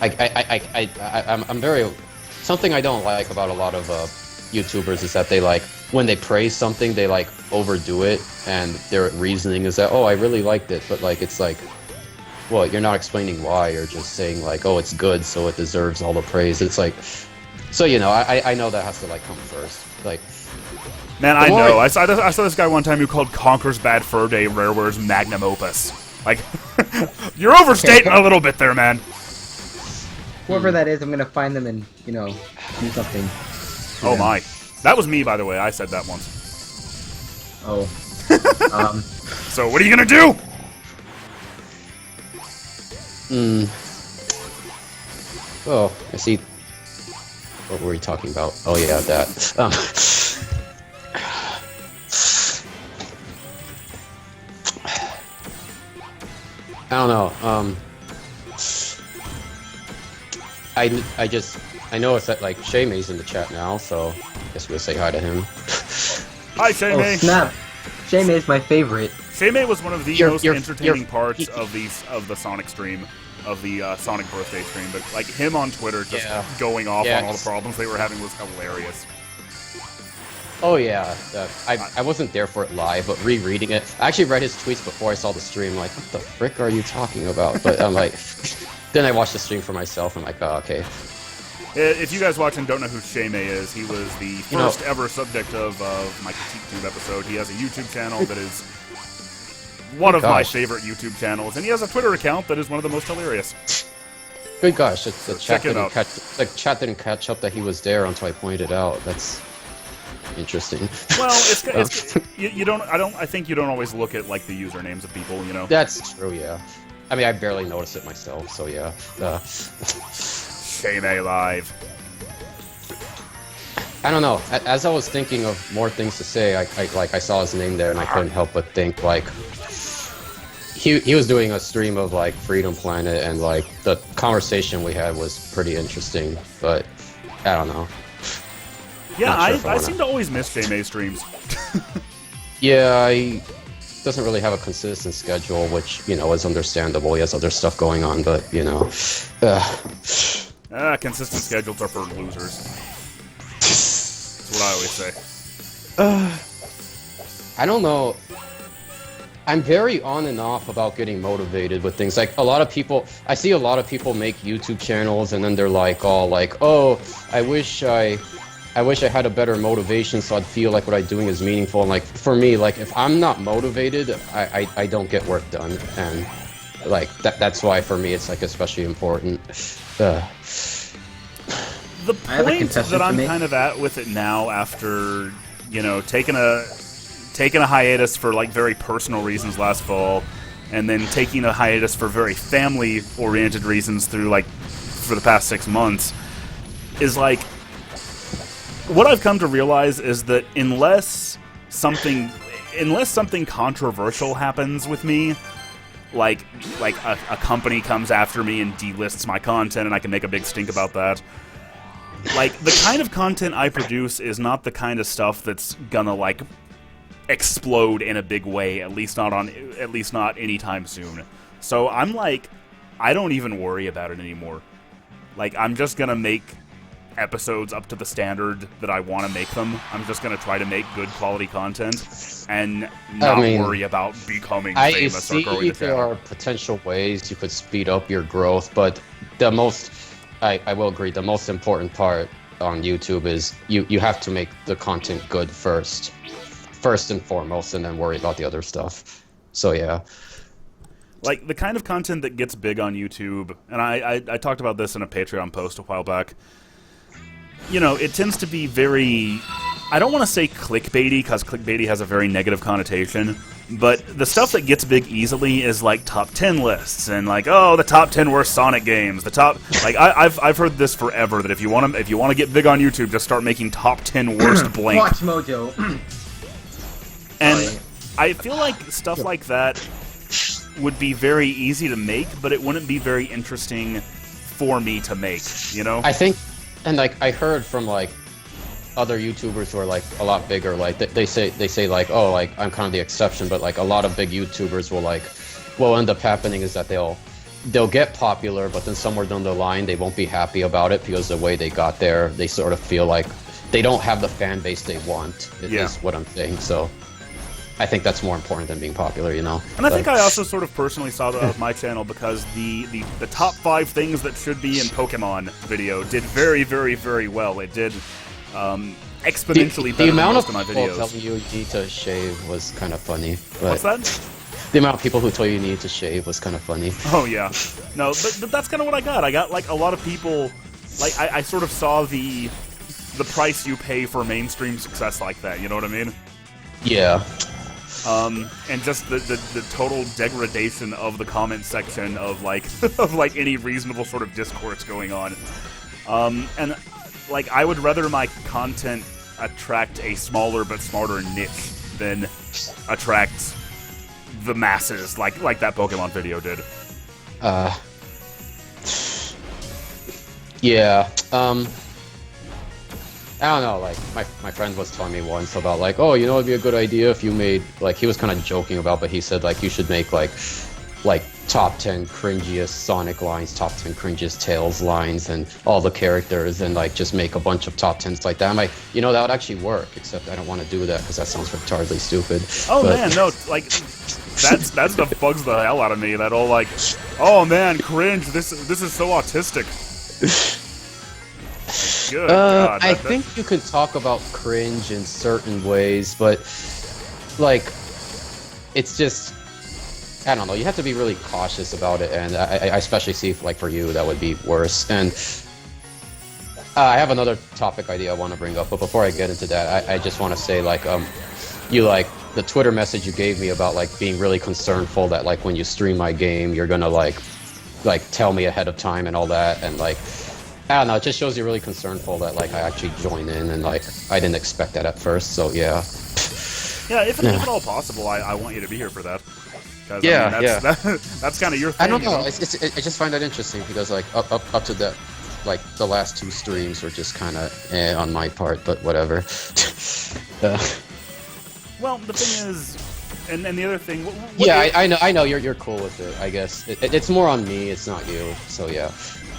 I'm very. Something I don't like about a lot of YouTubers is that they, like, when they praise something, they, like, overdo it, and their reasoning is that, oh, I really liked it, but, like, it's like, well, you're not explaining why. You're just saying, like, oh, it's good, so it deserves all the praise. It's like, so, you know, I know that has to, like, come first. Like, Man, I The more know. I saw this guy one time who called Conker's Bad Fur Day Rareware's magnum opus. Like, you're overstating a little bit there, man. Whoever that is, I'm gonna find them and, you know, do something. to Oh them. my. That was me, by the way. I said that once. Oh. So what are you gonna do? oh, I see. What were we talking about? Oh, yeah, that. I don't know. I know it's that, like, Shay May's in the chat now, so I guess we'll say hi to him. Hi, Shay Oh May. snap! Shame is my favorite. Shay May was one of the You're- most you're- entertaining you're- parts of the Sonic stream, of the Sonic birthday stream. But like him on Twitter just Yeah. going off Yeah, on all the it's- problems they were having was hilarious. Oh yeah, I wasn't there for it live, but rereading it, I actually read his tweets before I saw the stream. Like, what the frick are you talking about? But I'm like, then I watched the stream for myself. I'm like, oh, okay. If you guys watch and don't know who Shay May is, he was the You know- first ever subject of my CritiqueTube episode. He has a YouTube channel that is one of my Gosh. favorite YouTube channels, and he has a Twitter account that is one of the most hilarious. Good gosh, the check chat him didn't out. chat didn't catch up that he was there until I pointed out. That's interesting. Well, I think you don't always look at like the usernames of people, you know. That's true, yeah. I mean, I barely noticed it myself, so yeah. Shay May live. I don't know. As I was thinking of more things to say, I saw his name there, and I couldn't help but think, like, he was doing a stream of, like, Freedom Planet, and, like, the conversation we had was pretty interesting, but I don't know. Yeah, Not sure if I I wanna- seem to always miss Shay May streams. Yeah, he doesn't really have a consistent schedule, which, you know, is understandable. He has other stuff going on, but, you know. Consistent schedules are for losers. That's what I always say. I don't know. I'm very on and off about getting motivated with things. Like, a lot of people, I see a lot of people make YouTube channels, and then they're like, all like, oh, I wish I had a better motivation so I'd feel like what I'm doing is meaningful. And, like, for me, like, if I'm not motivated, I don't get work done. And, like, that's why, for me, it's, like, especially important. The I have a point confession that to I'm make. kind of at with it now, after, you know, taking a hiatus for like very personal reasons last fall, and then taking a hiatus for very family-oriented reasons through like for the past 6 months, is like what I've come to realize is that unless something controversial happens with me, like a company comes after me and delists my content and I can make a big stink about that. Like, the kind of content I produce is not the kind of stuff that's gonna, like, explode in a big way, at least not anytime soon. So I'm like, I don't even worry about it anymore. Like, I'm just gonna make episodes up to the standard that I want to make them. I'm just gonna try to make good quality content and not worry about becoming I famous or see growing the there channel. are potential ways you could speed up your growth, but I will agree, the most important part on YouTube is you have to make the content good first and foremost, and then worry about the other stuff. So yeah. Like, the kind of content that gets big on YouTube, and I talked about this in a Patreon post a while back, you know, it tends to be very I don't want to say clickbaity, because clickbaity has a very negative connotation, but the stuff that gets big easily is like top 10 lists and like, oh, the top 10 worst Sonic games. The top, like I've heard this forever, that if you want to get big on YouTube, just start making top 10 worst blank. Watch Mojo. And I feel like stuff like that would be very easy to make, but it wouldn't be very interesting for me to make, you know? I think, and like I heard from like other YouTubers who are like a lot bigger, like they say like, oh, like I'm kind of the exception, but like a lot of big YouTubers will like, what will end up happening is that they'll get popular, but then somewhere down the line they won't be happy about it because the way they got there, they sort of feel like they don't have the fan base they want. Is what I'm saying. So I think that's more important than being popular, you know. And I think I also sort of personally saw that with my channel, because the top 5 things that should be in Pokemon video did very, very, very well. It did exponentially better the amount than most of my people videos. telling you need to shave was kind of funny. But What's that? the amount of people who told you need to shave was kind of funny. Oh yeah, no, but that's kind of what I got. I got like a lot of people, like I sort of saw the price you pay for mainstream success like that. You know what I mean? Yeah. And just the total degradation of the comment section of like of like any reasonable sort of discourse going on. And like I would rather my content attract a smaller but smarter niche than attract the masses like that Pokemon video did. Yeah. I don't know, like, my friend was telling me once about, like, oh, you know, it'd be a good idea if you made, like, he was kind of joking about, but he said, like, you should make, like, top 10 cringiest Sonic lines, top 10 cringiest Tails lines, and all the characters, and, like, just make a bunch of top 10s like that. I'm like, you know, that would actually work, except I don't want to do that, because that sounds retardedly stupid. Oh, but... man, no, like, that stuff bugs the hell out of me, that whole, like, oh, man, cringe, this is so autistic. Good God, I think you can talk about cringe in certain ways, but like, it's just, I don't know. You have to be really cautious about it, and I especially see like for you that would be worse. And I have another topic idea I want to bring up, but before I get into that, I just want to say like, you like the Twitter message you gave me about like being really concernful that like when you stream my game, you're gonna like tell me ahead of time and all that, and like. I don't know, it just shows you're really concernful that, like, I actually join in, and, like, I didn't expect that at first, so, yeah. Yeah, if at all possible, I want you to be here for that. Yeah, I mean, that's kind of your thing. I don't know, you know? I just find that interesting, because, like, up to that, like, the last 2 streams were just kind of on my part, but whatever. Well, the thing is, and the other thing... Yeah, I know, you're cool with it, I guess. It's more on me, it's not you, so, yeah.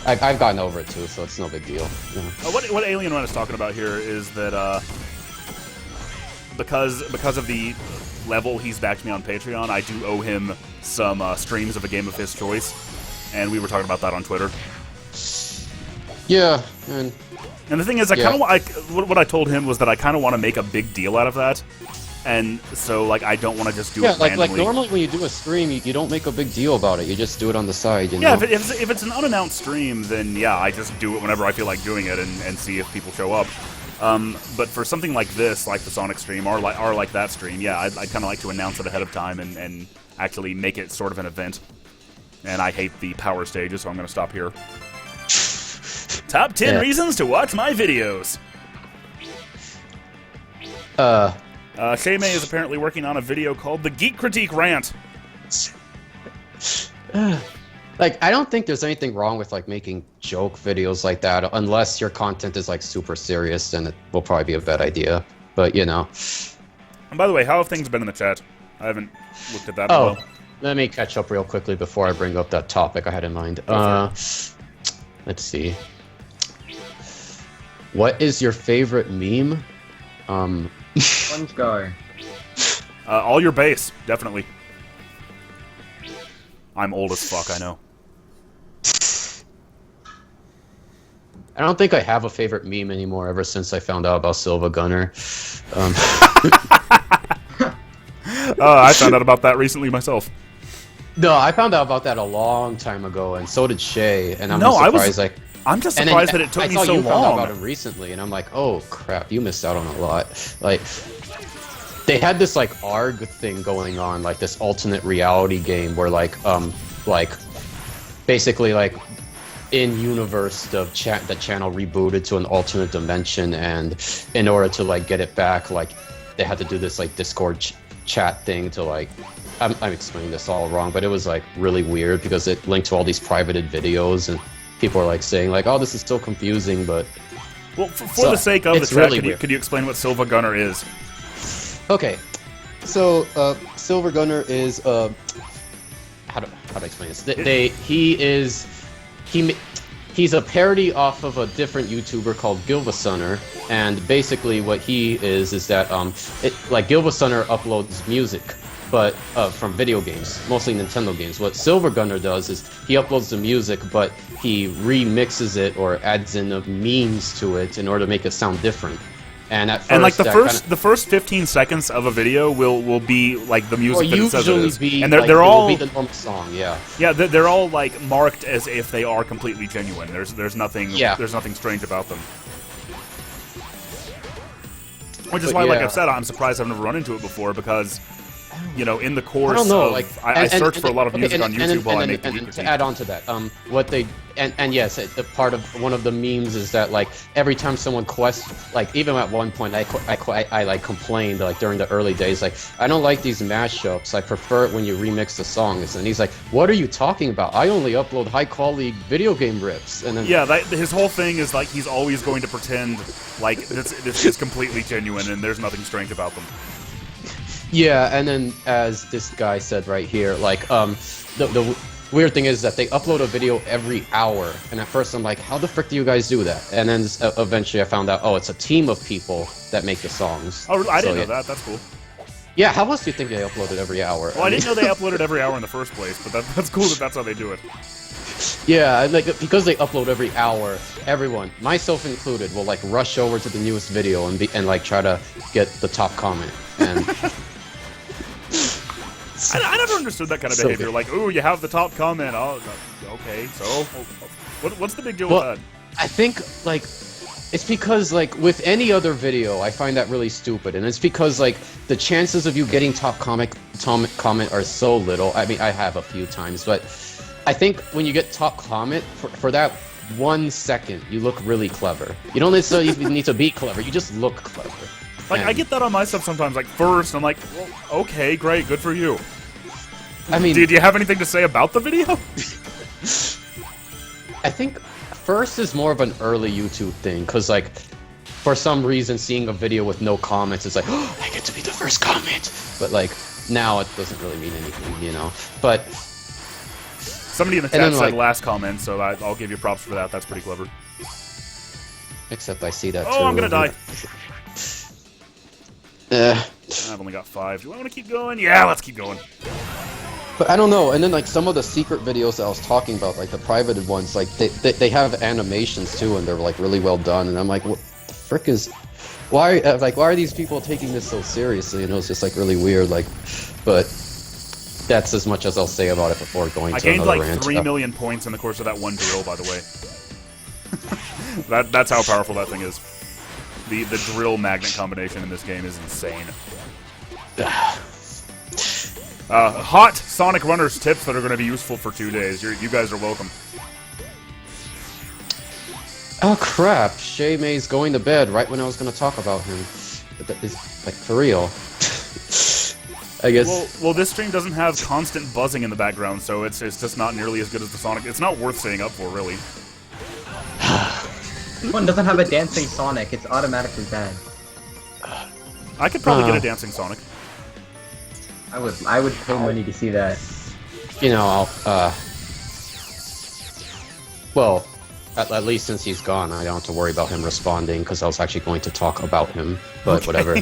I've gotten over it too, so it's no big deal. Yeah. What Alien Run is talking about here is that because of the level he's backed me on Patreon, I do owe him some streams of a game of his choice, and we were talking about that on Twitter. Yeah, and the thing is, I kind of what I told him was that I kind of want to make a big deal out of that. And so, like, I don't want to just do it randomly. Like normally when you do a stream, you don't make a big deal about it. You just do it on the side, you know? Yeah, if it's an unannounced stream, then yeah, I just do it whenever I feel like doing it and see if people show up. But for something like this, like the Sonic stream, or like that stream, yeah, I'd kind of like to announce it ahead of time and actually make it sort of an event. And I hate the power stages, so I'm going to stop here. Top 10 reasons to watch my videos. Shay May is apparently working on a video called The Geek Critique Rant. Like, I don't think there's anything wrong with, like, making joke videos like that, unless your content is, like, super serious, then it will probably be a bad idea. But, you know. And by the way, how have things been in the chat? I haven't looked at that well. Let me catch up real quickly before I bring up that topic I had in mind. Let's see. What is your favorite meme? Sponge guy. All your base, definitely. I'm old as fuck, I know. I don't think I have a favorite meme anymore ever since I found out about Silva Gunner. I found out about that recently myself. No, I found out about that a long time ago, and so did Shay, and I'm surprised, I'm just And then surprised that it took I me saw so you found out about long. it recently, and I'm like, oh crap, you missed out on a lot. Like, they had this like ARG thing going on, like this alternate reality game where like basically like in universe the channel rebooted to an alternate dimension, and in order to like get it back, like they had to do this like Discord chat thing to like. I'm explaining this all wrong, but it was like really weird because it linked to all these privated videos, and people are like saying like, "Oh, this is so confusing," but Well, for So, the sake of the it's chat, really could you, weird. could you explain what Silva Gunner is? okay. So Silver Gunner is how do I explain this? He's a parody off of a different YouTuber called Gilvasunner, and basically what he is that like Gilvasunner uploads music, but from video games, mostly Nintendo games. What Silver Gunner does is he uploads the music, but he remixes it or adds in memes to it in order to make it sound different. And at first, And like that the first 15 seconds of a video will be like the music that it says it usually is. be And like, they're it will all be the normal song, yeah. yeah, they're all like marked as if they are completely genuine. There's nothing Yeah. there's nothing strange about them. Which is But why, like yeah. I've said, I'm surprised I've never run into it before because, you know, in the I course don't know, of like I search for a lot of music on YouTube while I make the and Geek to critique. add on to that, what they and yes, the part of one of the memes is that like every time someone like even at one point I like complained like during the early days like I don't like these mashups. I prefer it when you remix the songs. And he's like, what are you talking about? I only upload high quality video game rips. And then Yeah, his whole thing is like he's always going to pretend like this is completely genuine and there's nothing strange about them. yeah, and then as this guy said right here, like the weird thing is that they upload a video every hour, and at first I'm like, how the frick do you guys do that? And then eventually I found out, oh, it's a team of people that make the songs. Oh, I didn't So, know that. That's cool. Yeah, how else do you think they upload it every hour? Well, I didn't know they uploaded every hour in the first place, but that's cool that that's how they do it. Yeah, like because they upload every hour, everyone, myself included, will like rush over to the newest video and like try to get the top comment. And I never understood that kind of So behavior. good. Like, ooh, you have the top comment. Oh, okay. So, what's the big deal Well, with that? I think like it's because like with any other video, I find that really stupid, and it's because like the chances of you getting top comment are so little. I mean, I have a few times, but I think when you get top comment for that 1 second, you look really clever. You don't necessarily even need to be clever. You just look clever. Like, I And, get that on my stuff sometimes. Like, first, I'm like, well, okay, great, good for you. I mean, Do you have anything to say about the video? I think first is more of an early YouTube thing, because like for some reason seeing a video with no comments is like, oh, I get to be the first comment. But like now it doesn't really mean anything, you know. But Somebody in the And chat then, said like- last comment, so I'll give you props for that. That's pretty clever. except I see that too. Oh, I'm gonna die. Eh. I've only got 5. Do I want to keep going? Yeah, let's keep going. But I don't know. And then like some of the secret videos that I was talking about, like the privated ones, like they have animations too, and they're like really well done. And I'm like, what the frick is? Why are these people taking this so seriously? And it was just like really weird. Like, but that's as much as I'll say about it before going I to gained another like rant. 3 million points in the course of that one drill, by the way. That's how powerful that thing is. The drill magnet combination in this game is insane. Hot Sonic Runners tips that are going to be useful for 2 days. You guys are welcome. Oh crap! Shay May's going to bed right when I was going to talk about him. That is like for real. I guess. Well, this stream doesn't have constant buzzing in the background, so it's just not nearly as good as the Sonic. It's not worth staying up for, really. This one doesn't have a dancing Sonic. It's automatically bad. I could probably get a dancing Sonic. I would pay money to see that. You know, well, at least since he's gone, I don't have to worry about him responding, because I was actually going to talk about him, but whatever.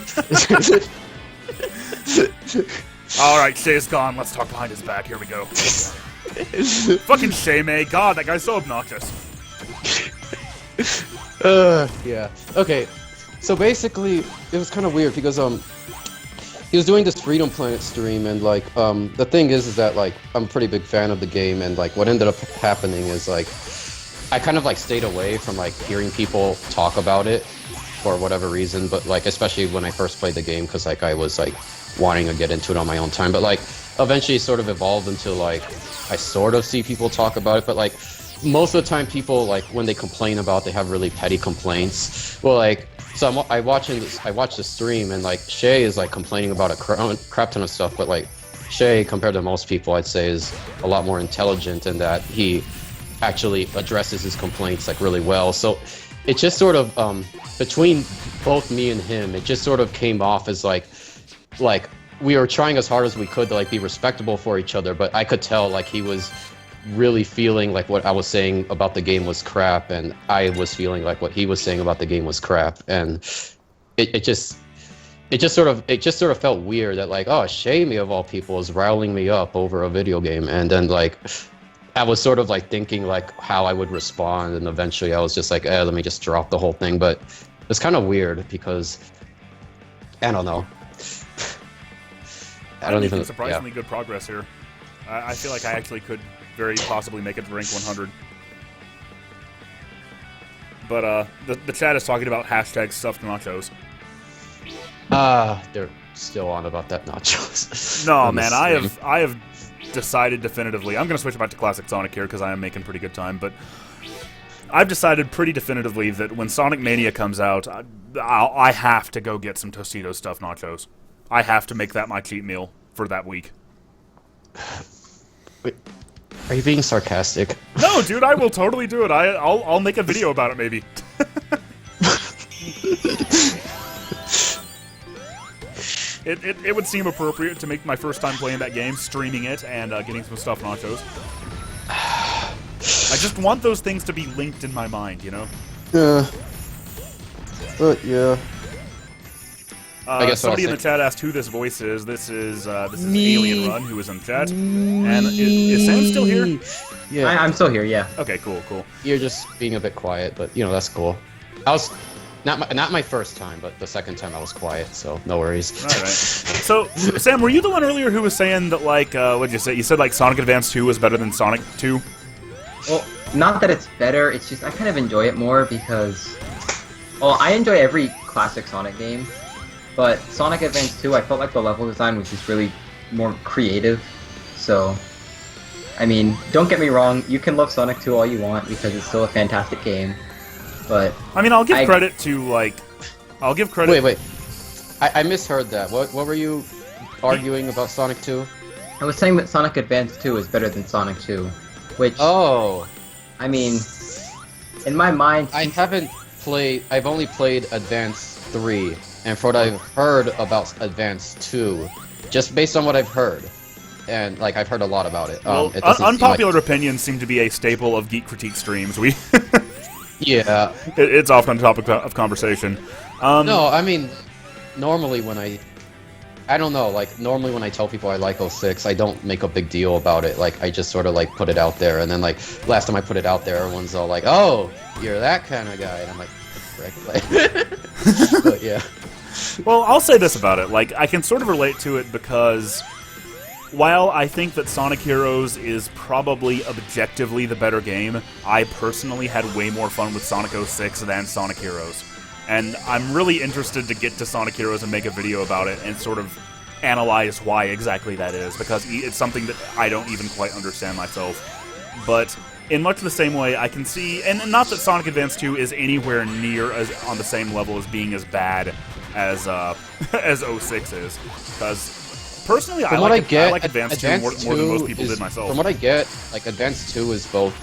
Alright, Shay's gone. Let's talk behind his back. Here we go. Fucking Shay May. God, that guy's so obnoxious. Yeah. Okay, so basically, it was kind of weird, because, he was doing this Freedom Planet stream, and, like, the thing is that, like, I'm a pretty big fan of the game, and, like, what ended up happening is, like, I kind of like stayed away from like hearing people talk about it for whatever reason, but like especially when I first played the game, because like I was like wanting to get into it on my own time, but like eventually it sort of evolved into like I sort of see people talk about it, but like most of the time people like when they complain about, they have really petty complaints. Well, like so I watched the stream, and like Shay is like complaining about a crap ton of stuff, but like Shay, compared to most people, I'd say is a lot more intelligent in that he actually addresses his complaints like really well. So it just sort of between both me and him, it just sort of came off as like we were trying as hard as we could to like be respectable for each other, but I could tell like he was really feeling like what I was saying about the game was crap, and I was feeling like what he was saying about the game was crap, and it just sort of felt weird that like, oh, Shay of all people is riling me up over a video game, and then like I was sort of like thinking like how I would respond, and eventually I was just like, let me just drop the whole thing. But it's kind of weird because I don't know. I don't even. Surprisingly good progress here. I feel like I actually could very possibly make it to rank 100. But the chat is talking about hashtag stuffed nachos. They're still on about that nachos. No, man, I have decided definitively. I'm gonna switch back to classic Sonic here because I am making pretty good time. But I've decided pretty definitively that when Sonic Mania comes out, I have to go get some Tostitos stuffed nachos. I have to make that my cheat meal for that week. Wait, are you being sarcastic? No, dude, I will totally do it. I'll make a video about it, maybe. It would seem appropriate to make my first time playing that game, streaming it, and getting some stuffed nachos. I just want those things to be linked in my mind, you know? Yeah. Yeah. I guess somebody in the chat asked who this voice is. This is Alien Run, who is in chat. And is Sam still here? Yeah. I'm still here, yeah. Okay, cool. You're just being a bit quiet, but you know that's cool. I was not my first time, but the second time I was quiet, so no worries. All right. So, Sam, were you the one earlier who was saying that like what'd you say? You said like Sonic Advance 2 was better than Sonic 2? Well, not that it's better, it's just I kind of enjoy it more because, well, I enjoy every classic Sonic game, but Sonic Advance 2, I felt like the level design was just really more creative. So, I mean, don't get me wrong, you can love Sonic 2 all you want because it's still a fantastic game, but I mean, I'll give credit to like, I'll give credit. Wait. I misheard that. What were you arguing about Sonic 2? I was saying that Sonic Advance 2 is better than Sonic 2, which, Oh. I mean, in my mind, I've only played Advance 3, and for what I've heard about Advance 2, just based on what I've heard, and like I've heard a lot about it. Well, it doesn't seem unpopular opinions seem to be a staple of Geek Critique streams. Yeah. It's often a topic of conversation. No, I mean, normally when I don't know, like, normally when I tell people I like 06, I don't make a big deal about it. Like, I just sort of, like, put it out there, and then, like, last time I put it out there, everyone's all like, oh, you're that kind of guy, and I'm like, frick, like, but, yeah. Well, I'll say this about it. Like, I can sort of relate to it because while I think that Sonic Heroes is probably objectively the better game, I personally had way more fun with Sonic 06 than Sonic Heroes. And I'm really interested to get to Sonic Heroes and make a video about it and sort of analyze why exactly that is, because it's something that I don't even quite understand myself. But in much the same way, I can see, and not that Sonic Advance 2 is anywhere near as on the same level as being as bad as as 06 is, because personally, I like Advance 2 more than most people did myself. From what I get, like, Advance 2 is both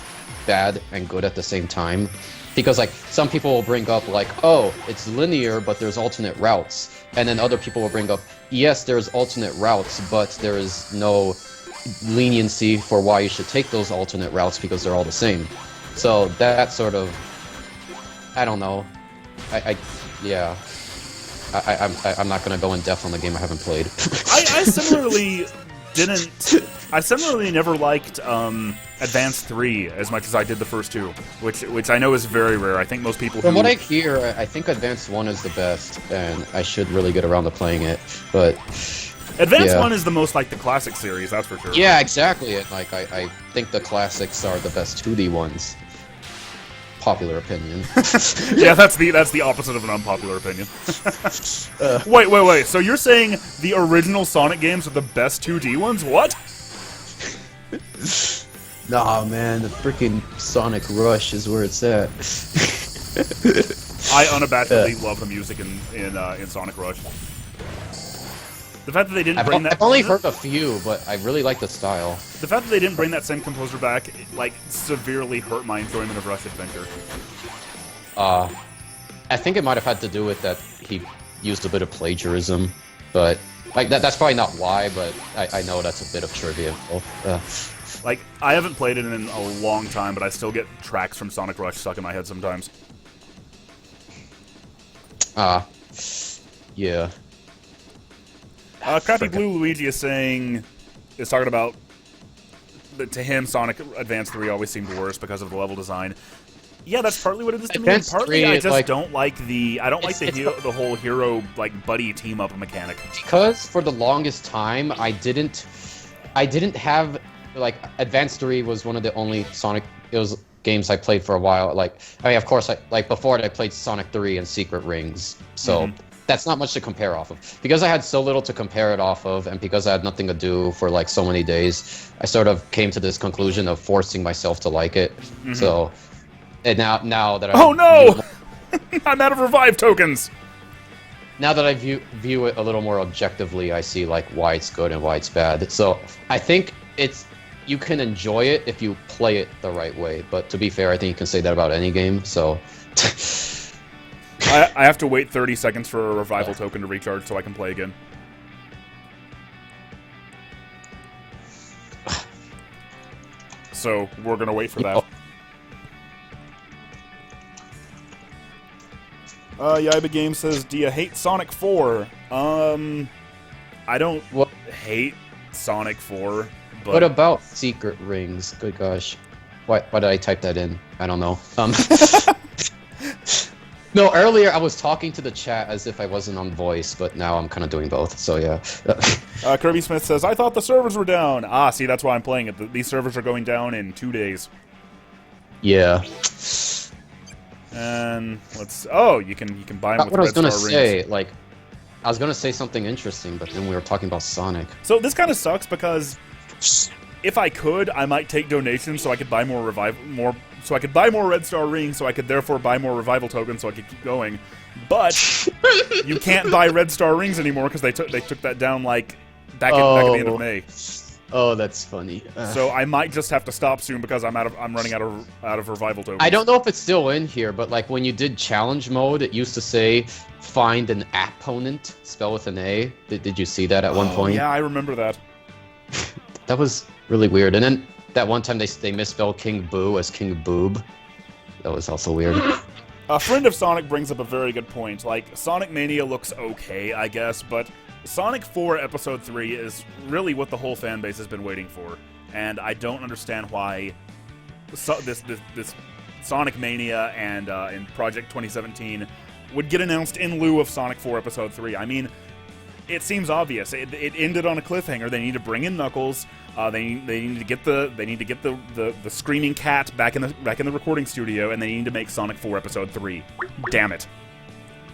bad and good at the same time. Because, like, some people will bring up, like, oh, it's linear, but there's alternate routes. And then other people will bring up, yes, there's alternate routes, but there is no leniency for why you should take those alternate routes because they're all the same. So that sort of, I don't know. I'm not going to go in depth on the game I haven't played. I similarly never liked Advance 3 as much as I did the first two, which I know is very rare. I think most people From what I hear, I think Advance 1 is the best, and I should really get around to playing it, but Advance 1 is the most like the classic series, that's for sure. Yeah, exactly. Like, I think the classics are the best 2D ones. popular opinion. Yeah, that's the opposite of an unpopular opinion. Wait. So you're saying the original Sonic games are the best 2D ones? What? Nah, man, the freaking Sonic Rush is where it's at. I unabashedly love the music in Sonic Rush. The fact that they didn't bring that... I've only heard a few, but I really like the style. The fact that they didn't bring that same composer back, like, severely hurt my enjoyment of Rush Adventure. I think it might have had to do with that he used a bit of plagiarism, but like that's probably not why, but I know that's a bit of trivia. Like, I haven't played it in a long time, but I still get tracks from Sonic Rush stuck in my head sometimes. Yeah. Crappy Blue Luigi is talking about that to him Sonic Advance 3 always seemed worse because of the level design. Yeah, that's partly what it is to me. And partly I just don't like the whole hero like buddy team up mechanic. Because for the longest time I didn't have like Advance 3 was one of the only Sonic games I played for a while. Like I mean, of course, before it I played Sonic 3 and Secret Rings, so. That's not much to compare off of. Because I had so little to compare it off of, and because I had nothing to do for like so many days, I sort of came to this conclusion of forcing myself to like it. So, and now that I I'm out of revive tokens. Now that I view it a little more objectively, I see like why it's good and why it's bad. So I think you can enjoy it if you play it the right way. But to be fair, I think you can say that about any game. So. I have to wait 30 seconds for a revival token to recharge so I can play again. So, we're gonna wait for that. Yiba Game says, do you hate Sonic 4? I don't hate Sonic 4, but... What about Secret Rings? Good gosh. Why did I type that in? I don't know. No, earlier I was talking to the chat as if I wasn't on voice, but now I'm kind of doing both, so yeah. Kirby Smith says, I thought the servers were down. Ah, see, that's why I'm playing it. These servers are going down in 2 days. Yeah. And let's... Oh, you can buy them with Red Star Rings. I was gonna say something interesting, but then we were talking about Sonic. So this kind of sucks because if I could, I might take donations so I could buy more so I could buy more Red Star Rings, so I could therefore buy more revival tokens, so I could keep going. But you can't buy Red Star Rings anymore because they took that down like back at the end of May. Oh, that's funny. So I might just have to stop soon because I'm running out of revival tokens. I don't know if it's still in here, but like when you did challenge mode, it used to say find an opponent, spell with an A. Did you see that at one point? Yeah, I remember that. That was really weird. And then that one time they misspelled King Boo as King Boob. That was also weird. A friend of Sonic brings up a very good point. Like, Sonic Mania looks okay, I guess, but Sonic 4 Episode 3 is really what the whole fan base has been waiting for. And I don't understand why this Sonic Mania and Project 2017 would get announced in lieu of Sonic 4 Episode 3. I mean, it seems obvious. It ended on a cliffhanger. They need to bring in Knuckles. They need to get the screaming cat back in the recording studio, and they need to make Sonic 4 Episode 3. Damn it.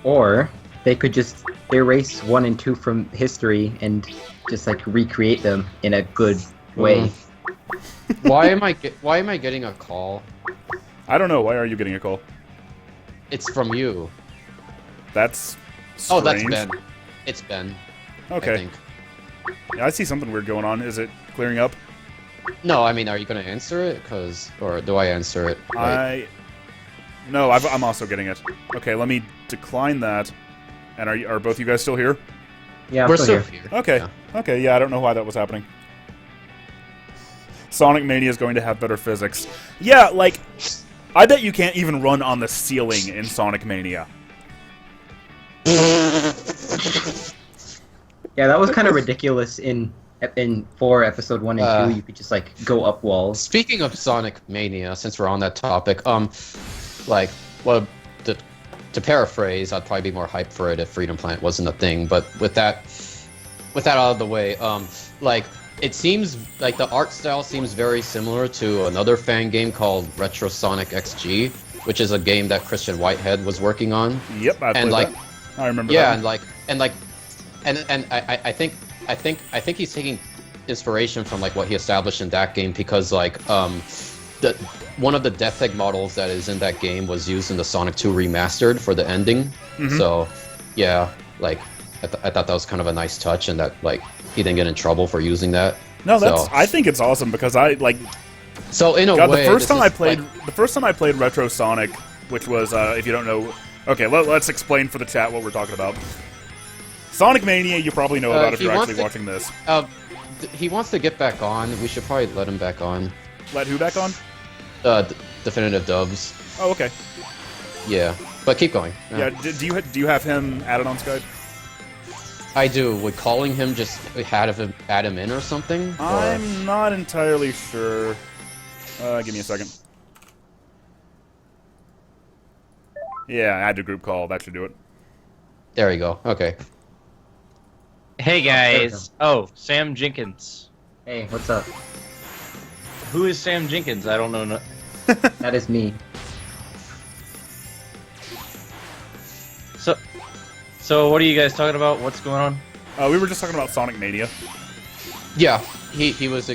Or they could just erase 1 and 2 from history and just like recreate them in a good way. Why am I getting a call? I don't know. Why are you getting a call? It's from you. That's strange. Oh, that's Ben. It's Ben. Okay. I think. Yeah, I see something weird going on. Is it clearing up? No, I mean, are you going to answer it? Or do I answer it? Right? No, I'm also getting it. Okay, let me decline that. And are both you guys still here? Yeah, we're still here. Okay. Yeah. Okay, yeah, I don't know why that was happening. Sonic Mania is going to have better physics. Yeah, like, I bet you can't even run on the ceiling in Sonic Mania. Yeah, that was kind of ridiculous in 4 Episode 1 and 2. You could just like go up walls. Speaking of Sonic Mania, since we're on that topic, to paraphrase, I'd probably be more hyped for it if Freedom Planet wasn't a thing. But with that out of the way, it seems like the art style seems very similar to another fan game called Retro Sonic XG, which is a game that Christian Whitehead was working on. Yep, I played And like, that. I remember yeah, that. and I think he's taking inspiration from like what he established in that game because like the one of the Death Egg models that is in that game was used in the Sonic 2 remastered for the ending. Mhm. So yeah, like I thought that was kind of a nice touch, and that like he didn't get in trouble for using that. No, that's. So, I think it's awesome because I like. so in a God, way, the first this time I is, played, like, the first time I played Retro Sonic, which was, if you don't know, okay, let's explain for the chat what we're talking about. Sonic Mania, you probably know about if he you're wants actually to- watching this. he wants to get back on. We should probably let him back on. Let who back on? Definitive Dubs. Oh, okay. Yeah, but keep going. Yeah. Do you have him added on Skype? I do. Would calling him just add him in or something? Or- I'm not entirely sure. Give me a second. Yeah, add to group call. That should do it. There you go. Okay. Hey there we guys. Oh, Sam Jenkins. Hey, what's up? Who is Sam Jenkins? I don't know. That is me. So what are you guys talking about? What's going on? We were just talking about Sonic Mania. Yeah, he was.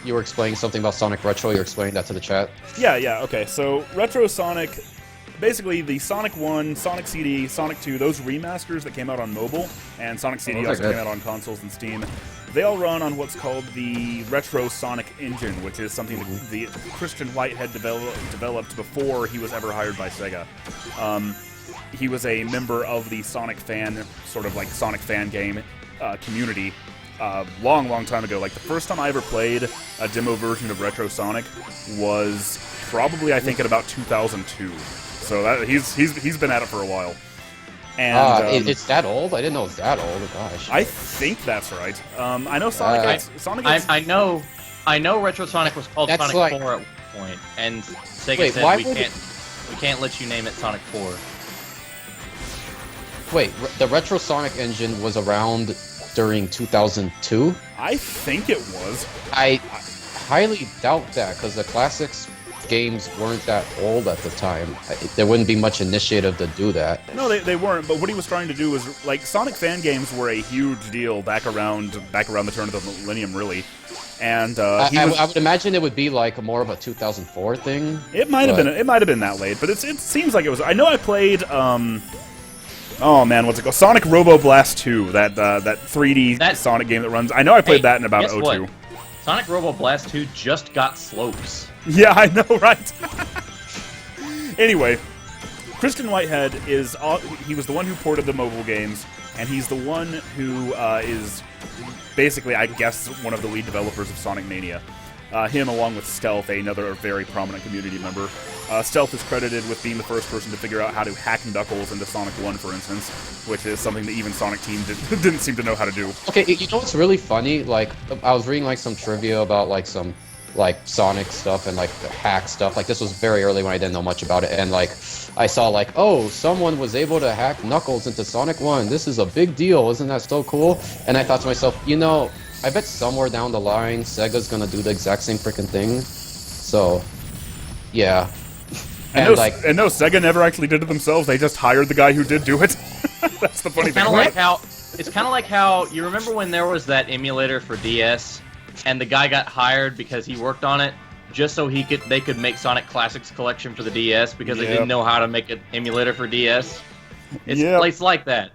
You were explaining something about Sonic Retro. You're explaining that to the chat. Yeah, okay. So, Retro Sonic, basically the Sonic 1, Sonic CD, Sonic 2, those remasters that came out on mobile, and Sonic CD Those are also good. came out on consoles and Steam, they all run on what's called the Retro Sonic engine, which is something that the Christian Whitehead developed before he was ever hired by Sega. He was a member of the Sonic fan, sort of like Sonic fan game community, long time ago. Like the first time I ever played a demo version of Retro Sonic was probably, I think, at about 2002. So that, he's been at it for a while. And It's that old? I didn't know it was that old. Gosh. I think that's right. I know Sonic. Sonic. I know Retro Sonic was called That's Sonic like- 4 at one point, and Sega Wait, said why we would can't let you name it Sonic 4. Wait, the Retro Sonic engine was around during 2002? I think it was. I highly doubt that because the classics games weren't that old at the time. There wouldn't be much initiative to do that. No, they weren't. But what he was trying to do was, like, Sonic fan games were a huge deal back around the turn of the millennium, really. And I would imagine it would be like more of a 2004 thing. it might have been that late, but it seems like it was. I know I played. Oh man, what's it called? Sonic Robo Blast 2, that 3D Sonic game that runs. I know I played that in about guess 02. what? Sonic Robo Blast 2 just got slopes. Yeah, I know, right? Anyway, Christian Whitehead he was the one who ported the mobile games, and he's the one who is basically, I guess, one of the lead developers of Sonic Mania. Him, along with Stealth, another very prominent community member. Stealth is credited with being the first person to figure out how to hack Knuckles into Sonic 1, for instance, which is something that even Sonic Team didn't seem to know how to do. Okay, you know what's really funny? Like, I was reading like some trivia about like some like Sonic stuff and like hack stuff. Like, this was very early when I didn't know much about it, and like I saw like, oh, someone was able to hack Knuckles into Sonic 1. This is a big deal. Isn't that so cool? And I thought to myself, you know, I bet somewhere down the line Sega's gonna do the exact same freaking thing. So, yeah. And no, Sega never actually did it themselves. They just hired the guy who did do it. That's the funny It's thing. kind of like how you remember when there was that emulator for DS, and the guy got hired because he worked on it just so they could make Sonic Classics Collection for the DS because they Yep. didn't know how to make an emulator for DS. Yep. It's like that.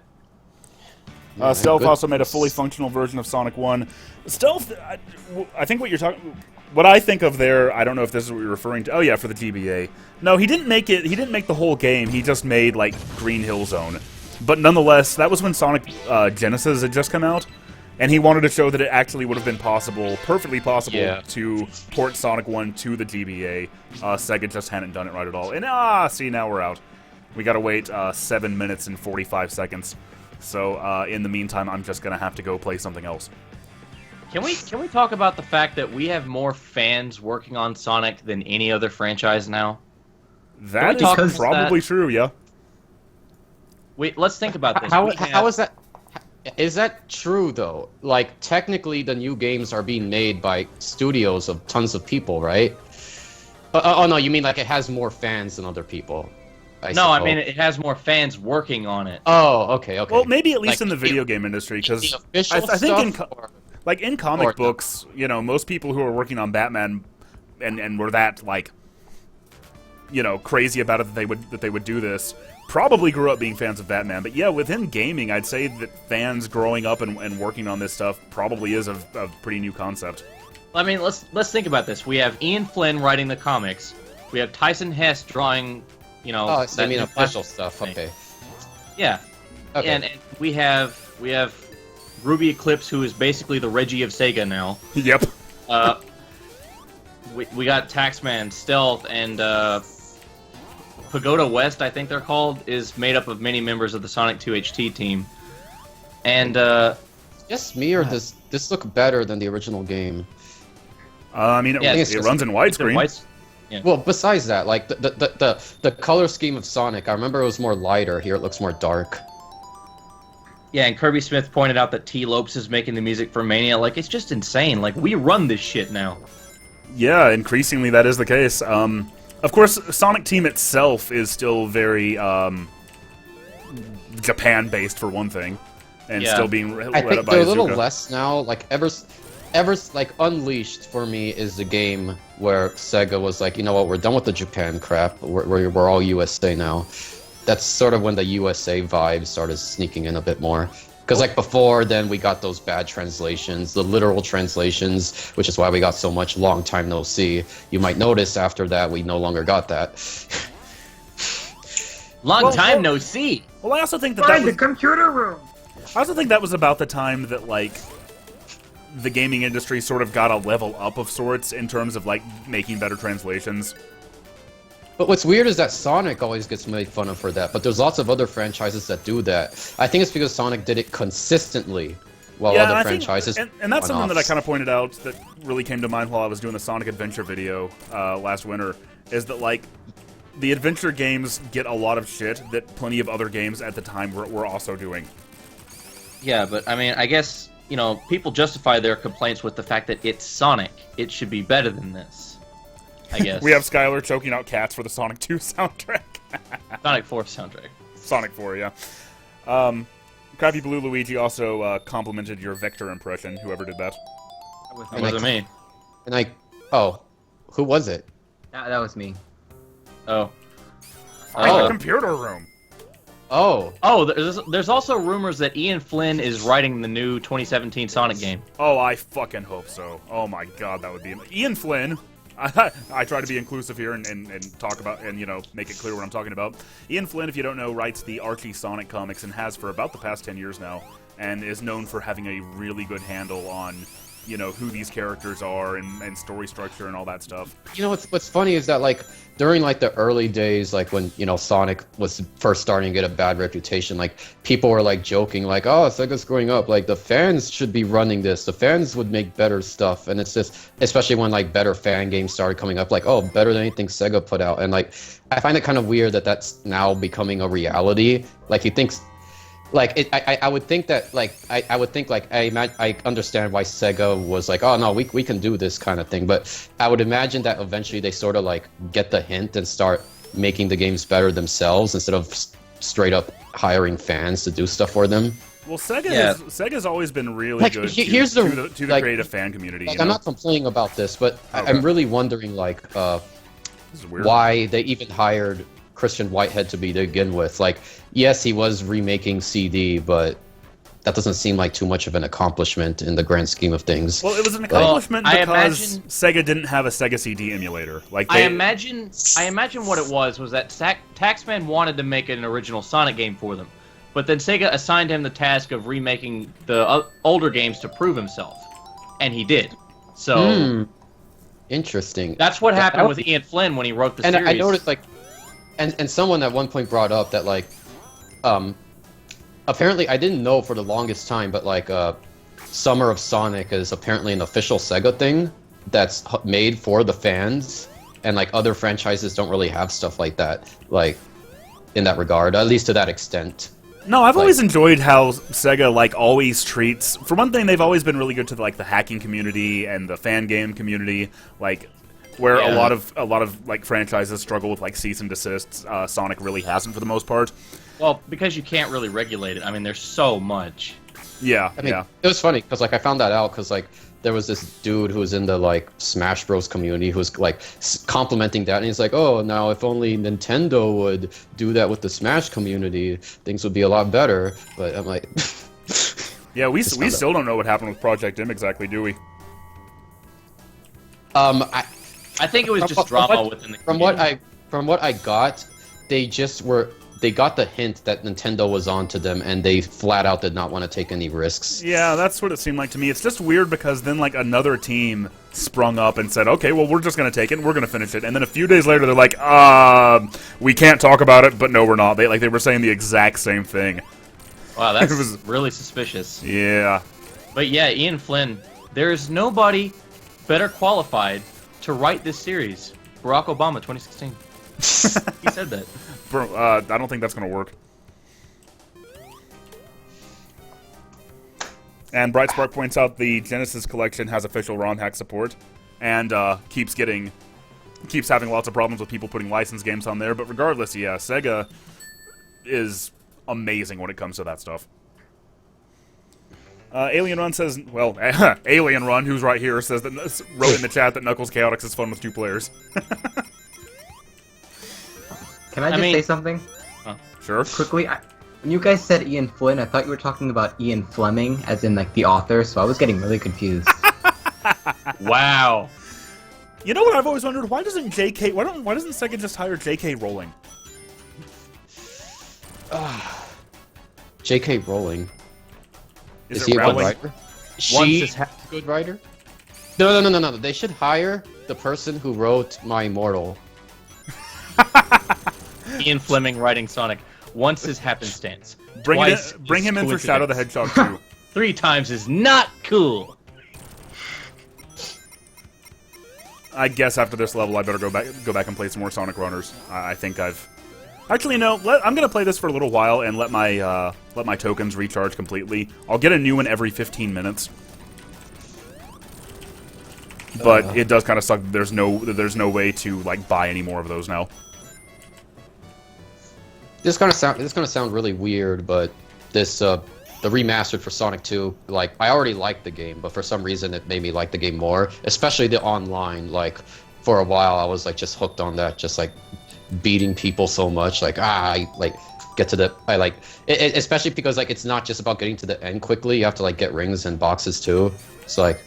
Stealth good. also made a fully functional version of Sonic 1. Stealth, I think what you're talking... What I think of there, I don't know if this is what you're referring to. Oh yeah, for the GBA. No, he didn't make it. He didn't make the whole game. He just made like Green Hill Zone. But nonetheless, that was when Sonic Genesis had just come out, and he wanted to show that it actually would have been possible, perfectly possible, Yeah. to port Sonic 1 to the GBA. Sega just hadn't done it right at all. And see, now we're out. We gotta wait 7 minutes and 45 seconds. So in the meantime, I'm just gonna have to go play something else. Can we talk about the fact that we have more fans working on Sonic than any other franchise now? That talk is about probably that? true, yeah. Wait, let's think about this. How is that? Is that true though? Like, technically, the new games are being made by studios of tons of people, right? Oh no, you mean like it has more fans than other people? No, I suppose. mean it has more fans working on it. Oh, okay. Well, maybe at least Like, in the video game industry, because the official I think stuff, like in comic or- books, you know, most people who are working on Batman and were that like, you know, crazy about it that they would do this, probably grew up being fans of Batman. But yeah, within gaming, I'd say that fans growing up and working on this stuff probably is a pretty new concept. I mean, let's think about this. We have Ian Flynn writing the comics. We have Tyson Hesse drawing, you know. Oh, so I that mean new official Flash stuff. thing. Okay. Yeah. Okay. And we have Ruby Eclipse, who is basically the Reggie of Sega now. Yep. We got Taxman, Stealth, and Pagoda West, I think they're called, is made up of many members of the Sonic 2 HT team. And Just me, or does this look better than the original game? I mean, Yeah, it runs in widescreen. Yeah. Well, besides that, like the color scheme of Sonic, I remember it was more lighter. Here it looks more dark. Yeah, and Kirby Smith pointed out that T. Lopes is making the music for Mania. Like, it's just insane. Like, we run this shit now. Yeah, increasingly that is the case. Of course, Sonic Team itself is still very Japan-based for one thing, and Yeah. still being I led think up by they're a little Iizuka. less now. Like like Unleashed for me is the game where Sega was like, you know what, we're done with the Japan crap. We're all USA now. That's sort of when the USA vibe started sneaking in a bit more. Because like before, then we got those bad translations, the literal translations, which is why we got so much long time no see. You might notice after that we no longer got that. Long time no see. Well, I also think that was, computer room. I also think that was about the time that like the gaming industry sort of got a level up of sorts in terms of like making better translations. But what's weird is that Sonic always gets made fun of for that, but there's lots of other franchises that do that. I think it's because Sonic did it consistently, while Yeah, other I think- franchises. and that's went something that off. I kind of pointed out that really came to mind while I was doing the Sonic Adventure video last winter, is that like the adventure games get a lot of shit that plenty of other games at the time were also doing. Yeah, but I mean, I guess, you know, people justify their complaints with the fact that it's Sonic. It should be better than this. I guess. We have Skylar choking out cats for the Sonic 2 soundtrack. Sonic 4 soundtrack. Sonic 4, yeah. Crappy Blue Luigi also complimented your Vector impression, whoever did that. What And does it mean? And oh, who was it? That was me. Oh. Find the Oh. computer room. Oh, Oh, there's also rumors that Ian Flynn is writing the new 2017 Sonic game. Oh, I fucking hope so. Oh my god, that would be... Ian Flynn... I try to be inclusive here and talk about, and, you know, make it clear what I'm talking about. Ian Flynn, if you don't know, writes the Archie Sonic comics and has for about the past 10 years now, and is known for having a really good handle on, you know, who these characters are and story structure and all that stuff. you know what's funny is that like during like the early days, like when Sonic was first starting to get a bad reputation, like people were like joking, like, oh, Sega's growing up, like the fans should be running this, the fans would make better stuff, and it's just, especially when like better fan games started coming up, like, oh, better than anything Sega put out, and like I find it kind of weird that that's now becoming a reality. Like he thinks. Like I would think that I would think like I understand why Sega was like, oh no, we can do this kind of thing, but I would imagine that eventually they sort of like get the hint and start making the games better themselves instead of straight up hiring fans to do stuff for them. Well, Yeah. Sega's always been really Like, good here's to the- the like- creative fan community. Like you I'm know? not complaining about this, but Okay. I'm really wondering like This is weird. why they even hired Christian Whitehead to begin with. Like, yes, he was remaking CD, but that doesn't seem like too much of an accomplishment in the grand scheme of things. Well, it was an accomplishment I because imagine- Sega didn't have a Sega CD emulator. Like I they, imagine what it was that Taxman wanted to make an original Sonic game for them, but then Sega assigned him the task of remaking the older games to prove himself, and he did. So Interesting. that's what That- happened that with was- Ian Flynn when he wrote the And series. I noticed like, and someone at one point brought up that like, apparently I didn't know for the longest time, but like, Summer of Sonic is apparently an official Sega thing that's made for the fans, and like other franchises don't really have stuff like that, like in that regard, at least to that extent. No, I've Like- always enjoyed how Sega like always treats. For one thing, they've always been really good to like the hacking community and the fan game community. Like Where Yeah. a lot of like franchises struggle with like cease and desists, Sonic really hasn't for the most part. Well, because you can't really regulate it. I mean, there's so much. Yeah, I mean, yeah. it was funny because like I found that out because like there was this dude who was in the like Smash Bros community who was like complimenting that, and he's like, "Oh, now if only Nintendo would do that with the Smash community, things would be a lot better." But I'm like, Yeah, we found still don't know what happened with Project M exactly, do we? I, I think it was just From drama what- within the from community. what I got, they got the hint that Nintendo was onto them, and they flat out did not want to take any risks. Yeah, that's what it seemed like to me. It's just weird because then like another team sprung up and said, "Okay, well we're just gonna take it, and we're gonna finish it." And then a few days later, they're like, we can't talk about it." But no, we're not. They were saying the exact same thing. Wow, that's it was- really suspicious. Yeah. But yeah, Ian Flynn, there is nobody better qualified to write this series. Barack Obama, 2016. He said that. Bro, I don't think that's gonna work. And Bright Spark points out the Genesis collection has official ROM hack support, and keeps having lots of problems with people putting licensed games on there. But regardless, yeah, Sega is amazing when it comes to that stuff. Alien Run says, well, Alien Run, who's right here, says that wrote in the chat that Knuckles Chaotix is fun with 2 players. Can I just mean- say something Sure. quickly? When you guys said Ian Flynn, I thought you were talking about Ian Fleming, as in like the author. So I was getting really confused. Wow. You know what I've always wondered? Why doesn't Sega just hire J.K. Rowling? J.K. Rowling. Is he it a good Rowling? writer? Once She this is a good writer? No. They should hire the person who wrote My Immortal. Ian Fleming writing Sonic. Once is happenstance. Bring Twice him is in for Shadow the coincidence. Hedgehog 2. 3 times is not cool. I guess after this level, I better go back and play some more Sonic Runners. I think I've actually no. I'm gonna play this for a little while and let my tokens recharge completely. I'll get a new one every 15 minutes. But it does kind of suck that there's no way to like buy any more of those now. This is gonna sound really weird, but this the remastered for Sonic 2, like I already liked the game, but for some reason it made me like the game more, especially the online. Like for a while I was like just hooked on that, just like beating people so much, like I like get to the especially because like it's not just about getting to the end quickly, you have to like get rings and boxes too. So like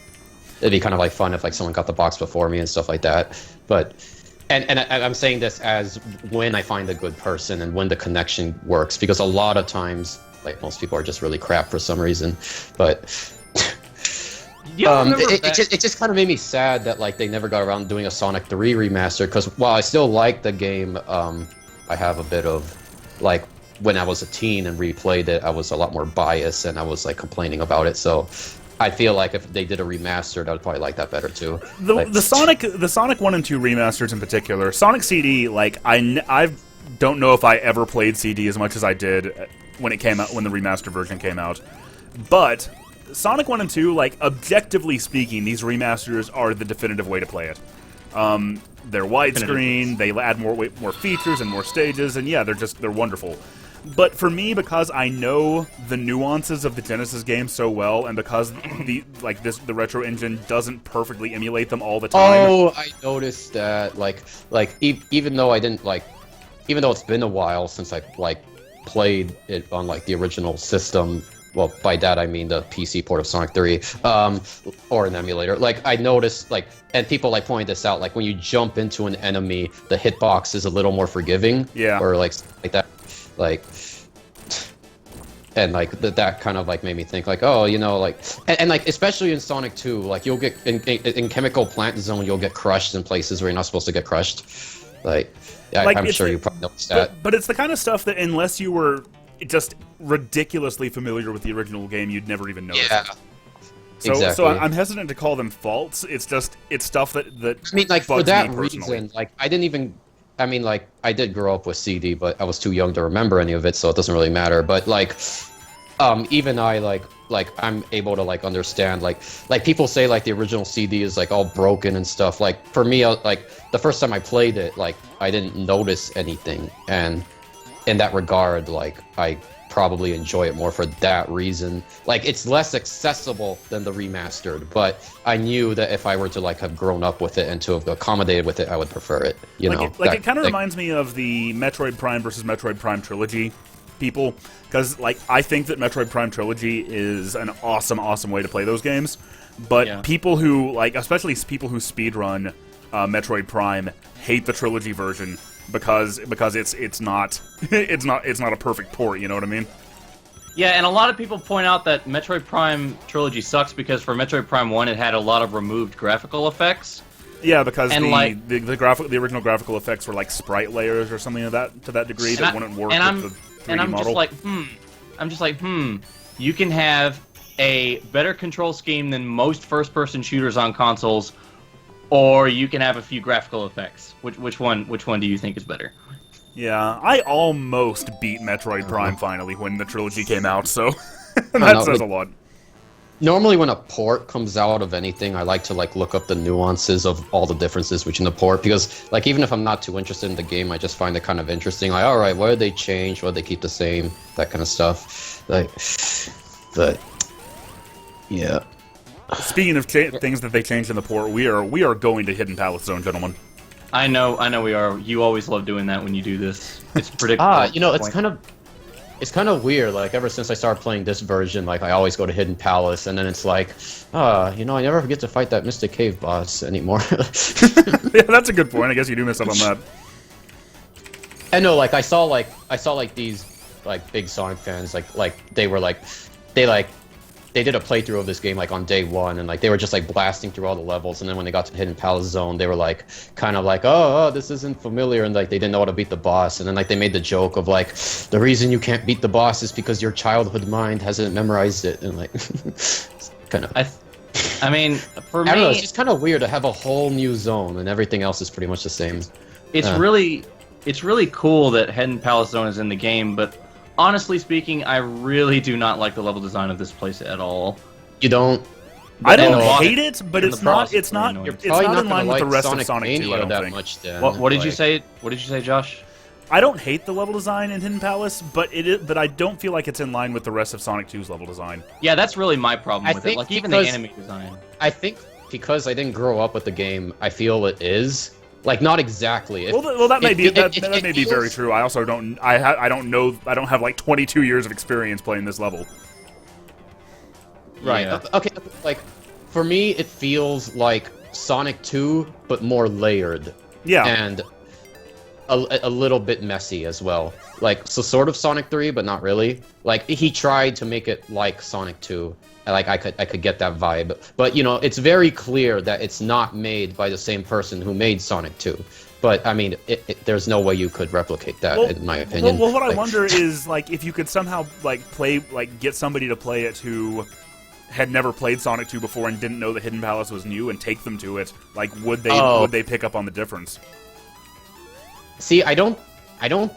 it'd be kind of like fun if like someone got the box before me and stuff like that. But I'm saying this as when I find a good person and when the connection works, because a lot of times like most people are just really crap for some reason. But You remember it back- just kind of made me sad that like they never got around to doing a Sonic 3 remaster, because while I still like the game, I have a bit of like when I was a teen and replayed it, I was a lot more biased and I was like complaining about it. So I feel like if they did a remastered, I'd probably like that better too. The Sonic 1 and 2 remasters in particular, Sonic CD, like I don't know if I ever played CD as much as I did when it came out, when the remastered version came out. But Sonic 1 and 2, like objectively speaking, these remasters are the definitive way to play it. They're widescreen, they add more features and more stages, and yeah, they're wonderful. But for me, because I know the nuances of the Genesis game so well, and because the retro engine doesn't perfectly emulate them all the time. Oh, I noticed that. Even though it's been a while since I played it on like the original system. Well, by that I mean the PC port of Sonic 3, or an emulator. Like I noticed, and people pointed this out. Like when you jump into an enemy, the hitbox is a little more forgiving. Yeah. Or like that. And that kind of made me think oh, and especially in Sonic 2, you'll get in Chemical Plant Zone, you'll get crushed in places where you're not supposed to get crushed. I'm sure you probably noticed that. But it's the kind of stuff that unless you were just ridiculously familiar with the original game, you'd never even notice. Yeah. So, Exactly. So I'm hesitant to call them faults. It's stuff that I mean, for bugs that me personally. reason, I did grow up with CD, but I was too young to remember any of it, so it doesn't really matter. But even I I'm able to like understand like people say like the original CD is like all broken and stuff. Like for me, like the first time I played it, like I didn't notice anything, and in that regard, like I probably enjoy it more for that reason. Like it's less accessible than the remastered, but I knew that if I were to like have grown up with it and to have accommodated with it, I would prefer it. You know, it kind of reminds me of the Metroid Prime versus Metroid Prime trilogy people, because like I think that Metroid Prime trilogy is an awesome way to play those games, but people who like, especially people who speedrun Metroid Prime, hate the trilogy version because it's not a perfect port. You know what I mean? Yeah, and a lot of people point out that Metroid Prime trilogy sucks because for Metroid Prime 1 it had a lot of removed graphical effects. Yeah, because and the original graphical effects were like sprite layers or something to that degree that wouldn't work with the 3D model. I'm just like, you can have a better control scheme than most first-person shooters on consoles, or you can have a few graphical effects. Which one do you think is better? Yeah, I almost beat Metroid Prime finally when the trilogy came out, so that says a lot. Normally when a port comes out of anything, I like to like look up the nuances of all the differences between the port, because like even if I'm not too interested in the game, I just find it kind of interesting. Like, all right, what did they change? What did they keep the same? That kind of stuff. Like, but yeah. Speaking of things that they changed in the port, we are going to Hidden Palace Zone, gentlemen. I know we are. You always love doing that when you do this. It's predictable. You know, it's kind of weird. Like ever since I started playing this version, like I always go to Hidden Palace, and then it's like, you know, I never get to fight that Mystic Cave boss anymore. Yeah, that's a good point. I guess you do miss out on that. I know, like I saw these like big Sonic fans, they did a playthrough of this game like on day one, and like they were just like blasting through all the levels, and then when they got to Hidden Palace Zone, they were like kind of like, oh, this isn't familiar, and like they didn't know how to beat the boss, and then like they made the joke of like, the reason you can't beat the boss is because your childhood mind hasn't memorized it, and like kind of. I mean, for me, I don't know, it's just kind of weird to have a whole new zone and everything else is pretty much the same. It's really cool that Hidden Palace Zone is in the game, but honestly speaking, I really do not like the level design of this place at all. You don't? I don't hate it, but it's not in line with the rest Sonic of Sonic 2, I don't think. much, then. What did you say? What did you say, Josh? I don't hate the level design in Hidden Palace, but I don't feel like it's in line with the rest of Sonic 2's level design. Yeah, that's really my problem with it. Like even the enemy design. I think because I didn't grow up with the game, I feel it is. Like not exactly. Well, that may be very true. I also don't. I don't know. I don't have like 22 years of experience playing this level. Right. Yeah. Okay. Like for me, it feels like Sonic 2, but more layered. Yeah. And a little bit messy as well. Like so, sort of Sonic 3, but not really. Like he tried to make it like Sonic 2. Like I could get that vibe, but you know it's very clear that it's not made by the same person who made Sonic 2. But I mean, there's no way you could replicate that, in my opinion. Well, what I wonder is like if you could somehow get somebody to play it who had never played Sonic 2 before and didn't know that Hidden Palace was new and take them to it. Like, would they pick up on the difference? See, I don't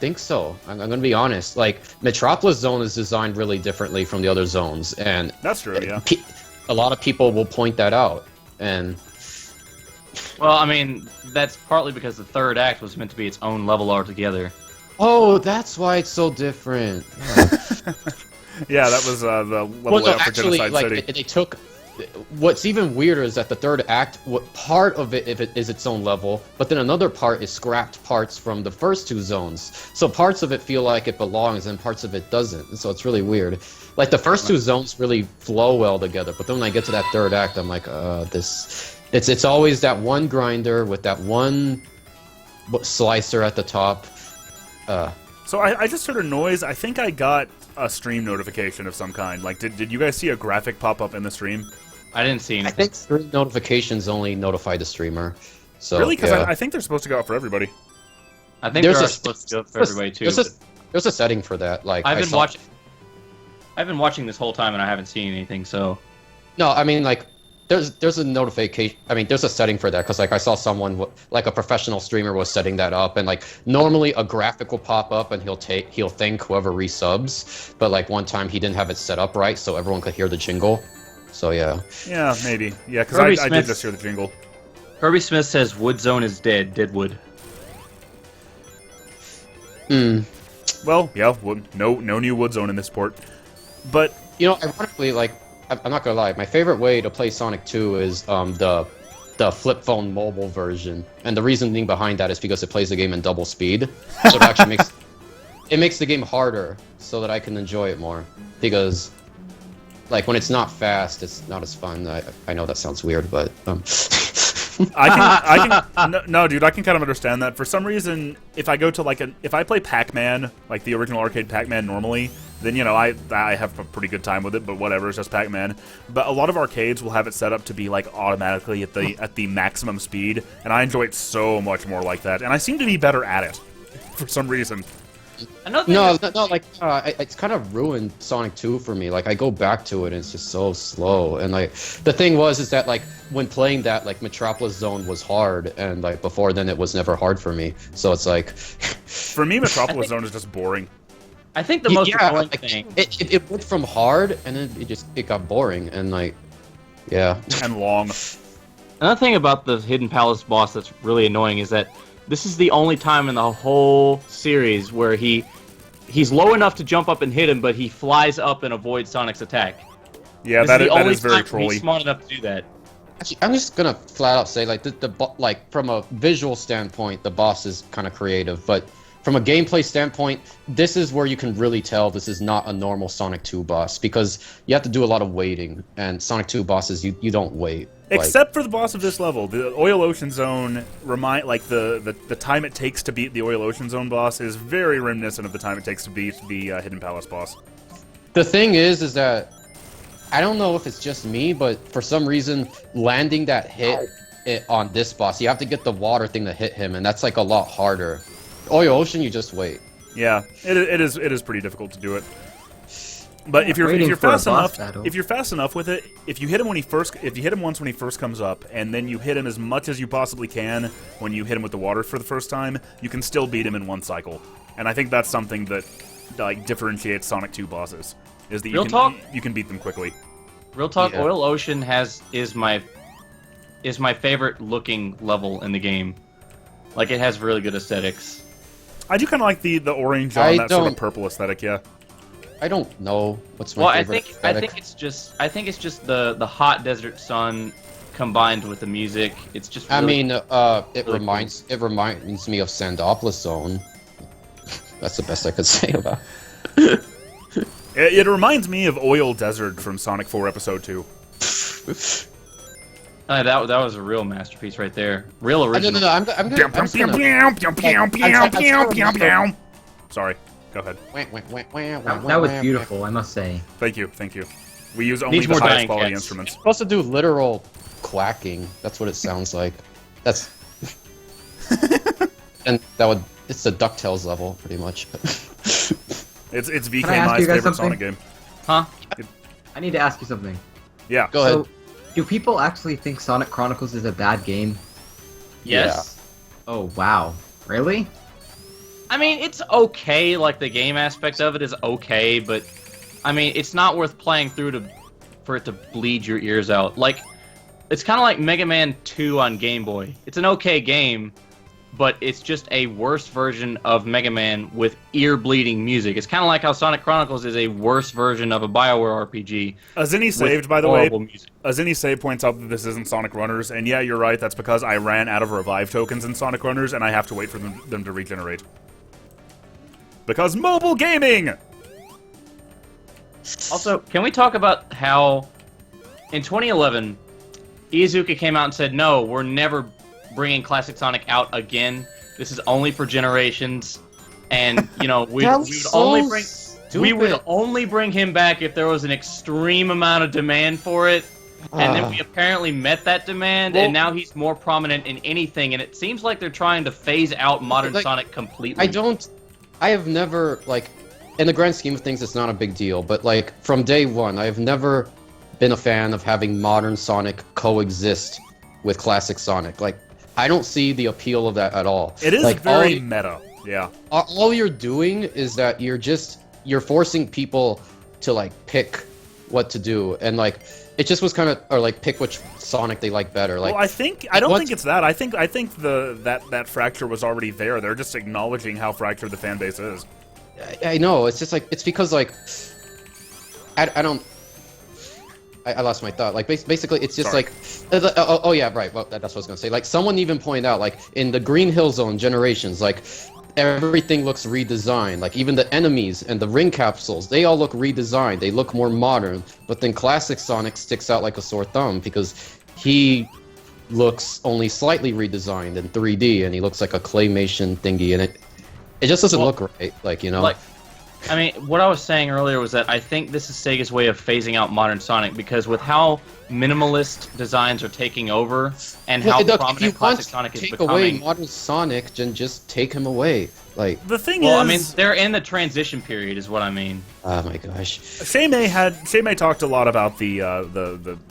think so. I'm gonna be honest. Like, Metropolis Zone is designed really differently from the other zones, and that's true. Yeah, a lot of people will point that out. And well, I mean, that's partly because the third act was meant to be its own level altogether. Oh, that's why it's so different. Yeah, that was the level layout for Genocide City. They took. What's even weirder is that the third act, part of it is its own level, but then another part is scrapped parts from the first two zones. So parts of it feel like it belongs, and parts of it doesn't. So it's really weird. Like the first two zones really flow well together, but then when I get to that third act, I'm like, it's always that one grinder with that one slicer at the top. So I just heard a noise. I think I got a stream notification of some kind. Like, did you guys see a graphic pop up in the stream? I didn't see anything. I think stream notifications only notify the streamer. So really, because yeah. I think they're supposed to go out for everybody. I think they're supposed to go for everybody too. There's a setting for that. Like I've been watching this whole time and I haven't seen anything. So no, I mean like there's a notification. I mean, there's a setting for that because like I saw someone like a professional streamer was setting that up, and like normally a graphic will pop up and he'll thank whoever resubs, but like one time he didn't have it set up right, so everyone could hear the jingle. So yeah. Yeah, maybe. Yeah, because Kirby I did Smith's- just hear the jingle. Kirby Smith says Wood Zone is dead. Deadwood. Hmm. Well, yeah, no new Wood Zone in this port. But You know, ironically, like I'm not gonna lie, my favorite way to play Sonic 2 is the flip phone mobile version, and the reasoning behind that is because it plays the game in double speed, so it actually makes the game harder so that I can enjoy it more. Because like when it's not fast, it's not as fun. I know that sounds weird, but I can no, dude, I can kind of understand that. For some reason, if I go to if I play Pac-Man, like the original arcade Pac-Man normally, then I have a pretty good time with it. But whatever, it's just Pac-Man. But a lot of arcades will have it set up to be like automatically at the maximum speed, and I enjoy it so much more like that. And I seem to be better at it for some reason. Another thing no, like it's kind of ruined Sonic 2 for me. Like I go back to it and it's just so slow. And like the thing is that like when playing that, like Metropolis Zone was hard, and like before then it was never hard for me. So it's like For me, Metropolis Zone is just boring. I think the most annoying like, thing. it went from hard and then it got boring and like yeah. And long. Another thing about the Hidden Palace boss that's really annoying is that this is the only time in the whole series where he's low enough to jump up and hit him, but he flies up and avoids Sonic's attack. Yeah, This that is very time trolly. he's smart enough to do that. Actually, I'm just gonna flat out say like like from a visual standpoint, the boss is kind of creative, but from a gameplay standpoint, this is where you can really tell this is not a normal Sonic 2 boss, because you have to do a lot of waiting, and Sonic 2 bosses you don't wait. Except for the boss of this level, the Oil Ocean Zone the time it takes to beat the Oil Ocean Zone boss is very reminiscent of the time it takes to beat the Hidden Palace boss. The thing is that I don't know if it's just me, but for some reason landing that hit on this boss, you have to get the water thing to hit him, and that's like a lot harder. Oil Ocean, you just wait. Yeah, it is pretty difficult to do it. But if you're Waiting for a fast boss enough, battle. if you're fast enough with it, if you hit him once when he first comes up, and then you hit him as much as you possibly can when you hit him with the water for the first time, you can still beat him in one cycle. And I think that's something that like differentiates Sonic 2 bosses, is that you can beat them quickly. Real talk, Yeah. Oil Ocean is my favorite looking level in the game. Like, it has really good aesthetics. I do kind of like the orange on that sort of purple aesthetic, yeah. I don't know what's my Well, favorite I think it's just the hot desert sun combined with the music. It's just really, I mean, it really reminds me of Sandopolis Zone. That's the best I could say about it. It reminds me of Oil Desert from Sonic 4 Episode 2. that was a real masterpiece right there. Real original. No, I'm gonna Sorry, go ahead. That was beautiful, I must say. Thank you. We use only Needs the more highest dying quality cats. instruments. supposed to do literal quacking. That's what it sounds like. That's and it's the DuckTales level pretty much. It's Can I ask VK you Mai's guys favorite something? Sonic game. Huh? I need to ask you something. Yeah. Go ahead. So, do people actually think Sonic Chronicles is a bad game? Yes. Oh, wow. Really? I mean, it's okay. Like, the game aspect of it is okay, but I mean, it's not worth playing through for it to bleed your ears out. Like, it's kind of like Mega Man 2 on Game Boy. It's an okay game, but it's just a worse version of Mega Man with ear-bleeding music. It's kind of like how Sonic Chronicles is a worse version of a BioWare RPG. Azini saved, with by the way. horrible music. Azini Save points out that this isn't Sonic Runners, and yeah, you're right, that's because I ran out of revive tokens in Sonic Runners, and I have to wait for them to regenerate. Because mobile gaming! Also, can we talk about how in 2011, Iizuka came out and said, no, we're never bringing Classic Sonic out again. This is only for generations. And, you know, we would only bring him back if there was an extreme amount of demand for it. And then we apparently met that demand, and now he's more prominent in anything. And it seems like they're trying to phase out modern Like, Sonic completely. I have never, like, in the grand scheme of things, it's not a big deal, but, like, from day one, I have never been a fan of having modern Sonic coexist with classic Sonic. Like, I don't see the appeal of that at all. It is like, very meta. Yeah. All you're doing is that you're forcing people to like pick what to do, and like it just was kind of, or like pick which Sonic they like better. Like, well, I don't think it's that. I think that fracture was already there. They're just acknowledging how fractured the fan base is. I know. It's just like it's because like I don't. I lost my thought. Like basically, it's just Sorry. like, oh yeah, right. Well, that's what I was gonna say. Like someone even pointed out, like in the Green Hill Zone Generations, like everything looks redesigned. Like even the enemies and the ring capsules, they all look redesigned. They look more modern. But then classic Sonic sticks out like a sore thumb because he looks only slightly redesigned in 3D, and he looks like a claymation thingy, and it just doesn't look right. Like, you know. Like, I mean, what I was saying earlier was that I think this is Sega's way of phasing out modern Sonic, because with how minimalist designs are taking over and how prominent classic Sonic is take becoming. away modern Sonic, then just take him away. Like, The thing Well, is, I mean, they're in the transition period, is what I mean. oh my gosh. Shay May talked a lot about the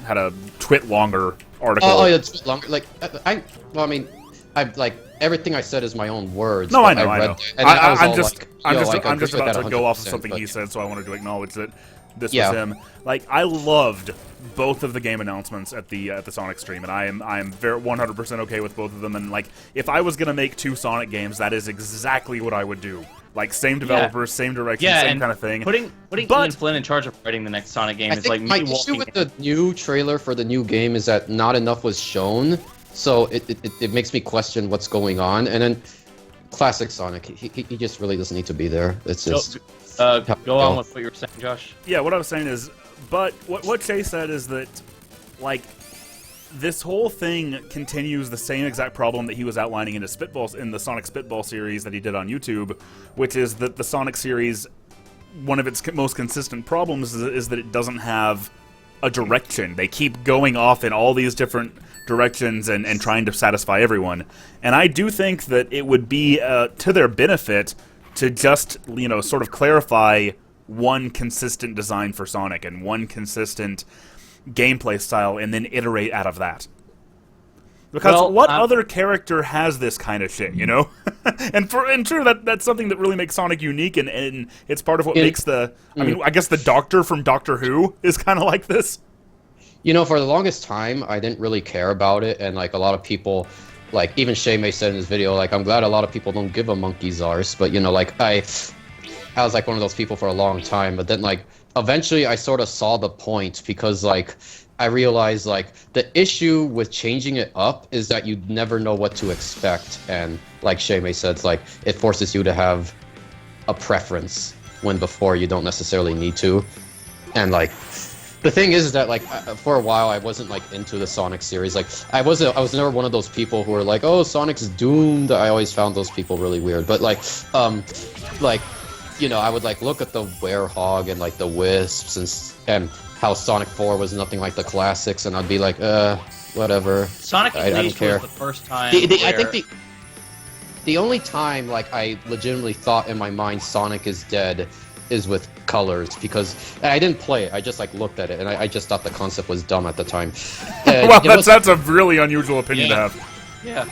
had a twit longer article. Oh, yeah, it's longer. Like, well, I mean, I like everything I said is my own words. No, but I know. read I know. that, and I was all like, I'm yo, just like, I agree with about that to go off of 100%, something but- he said, so I wanted to acknowledge that this Yeah. was him. Like, I loved both of the game announcements at the Sonic stream, and I am very 100% okay with both of them. And like, if I was gonna make 2 Sonic games, that is exactly what I would do. Like, same developers, same direction, Yeah, same and kind of thing. Putting But- Ian Flynn in charge of writing the next Sonic game I is like think my me issue walking. with the new trailer for the new game is that not enough was shown, so it makes me question what's going on. And then classic Sonic, he just really doesn't need to be there. It's just Go on with what you were saying, Josh. Yeah, what I was saying is, but what Shay said is that, like, this whole thing continues the same exact problem that he was outlining in the Sonic Spitball series that he did on YouTube, which is that the Sonic series, one of its most consistent problems is that it doesn't have a direction. They keep going off in all these different directions and trying to satisfy everyone. And I do think that it would be to their benefit to just, you know, sort of clarify one consistent design for Sonic and one consistent gameplay style, and then iterate out of that. Because what other character has this kind of shit, you know? and true, that's something that really makes Sonic unique, and it's part of what makes the... I mean, I guess the Doctor from Doctor Who is kind of like this. You know, for the longest time, I didn't really care about it, and like a lot of people, like even Shay May said in his video, like, I'm glad a lot of people don't give a monkey's arse, but you know, like I was like one of those people for a long time, but then like eventually I sort of saw the point, because like I realized like the issue with changing it up is that you never know what to expect, and like Shay May said, it's like it forces you to have a preference when before you don't necessarily need to. And like the thing is that like for a while I wasn't like into the Sonic series. Like I was never one of those people who were like, oh, Sonic's doomed. I always found those people really weird. But like you know, I would like look at the Werehog and like the Wisps and how Sonic 4 was nothing like the classics, and I'd be like, whatever. Sonic I don't Unleashed care. was the first time I where... think the only time like I legitimately thought in my mind Sonic is dead is with Colors, because I didn't play it. I just like looked at it, and I just thought the concept was dumb at the time. Well, that's a really unusual opinion to have. Yeah.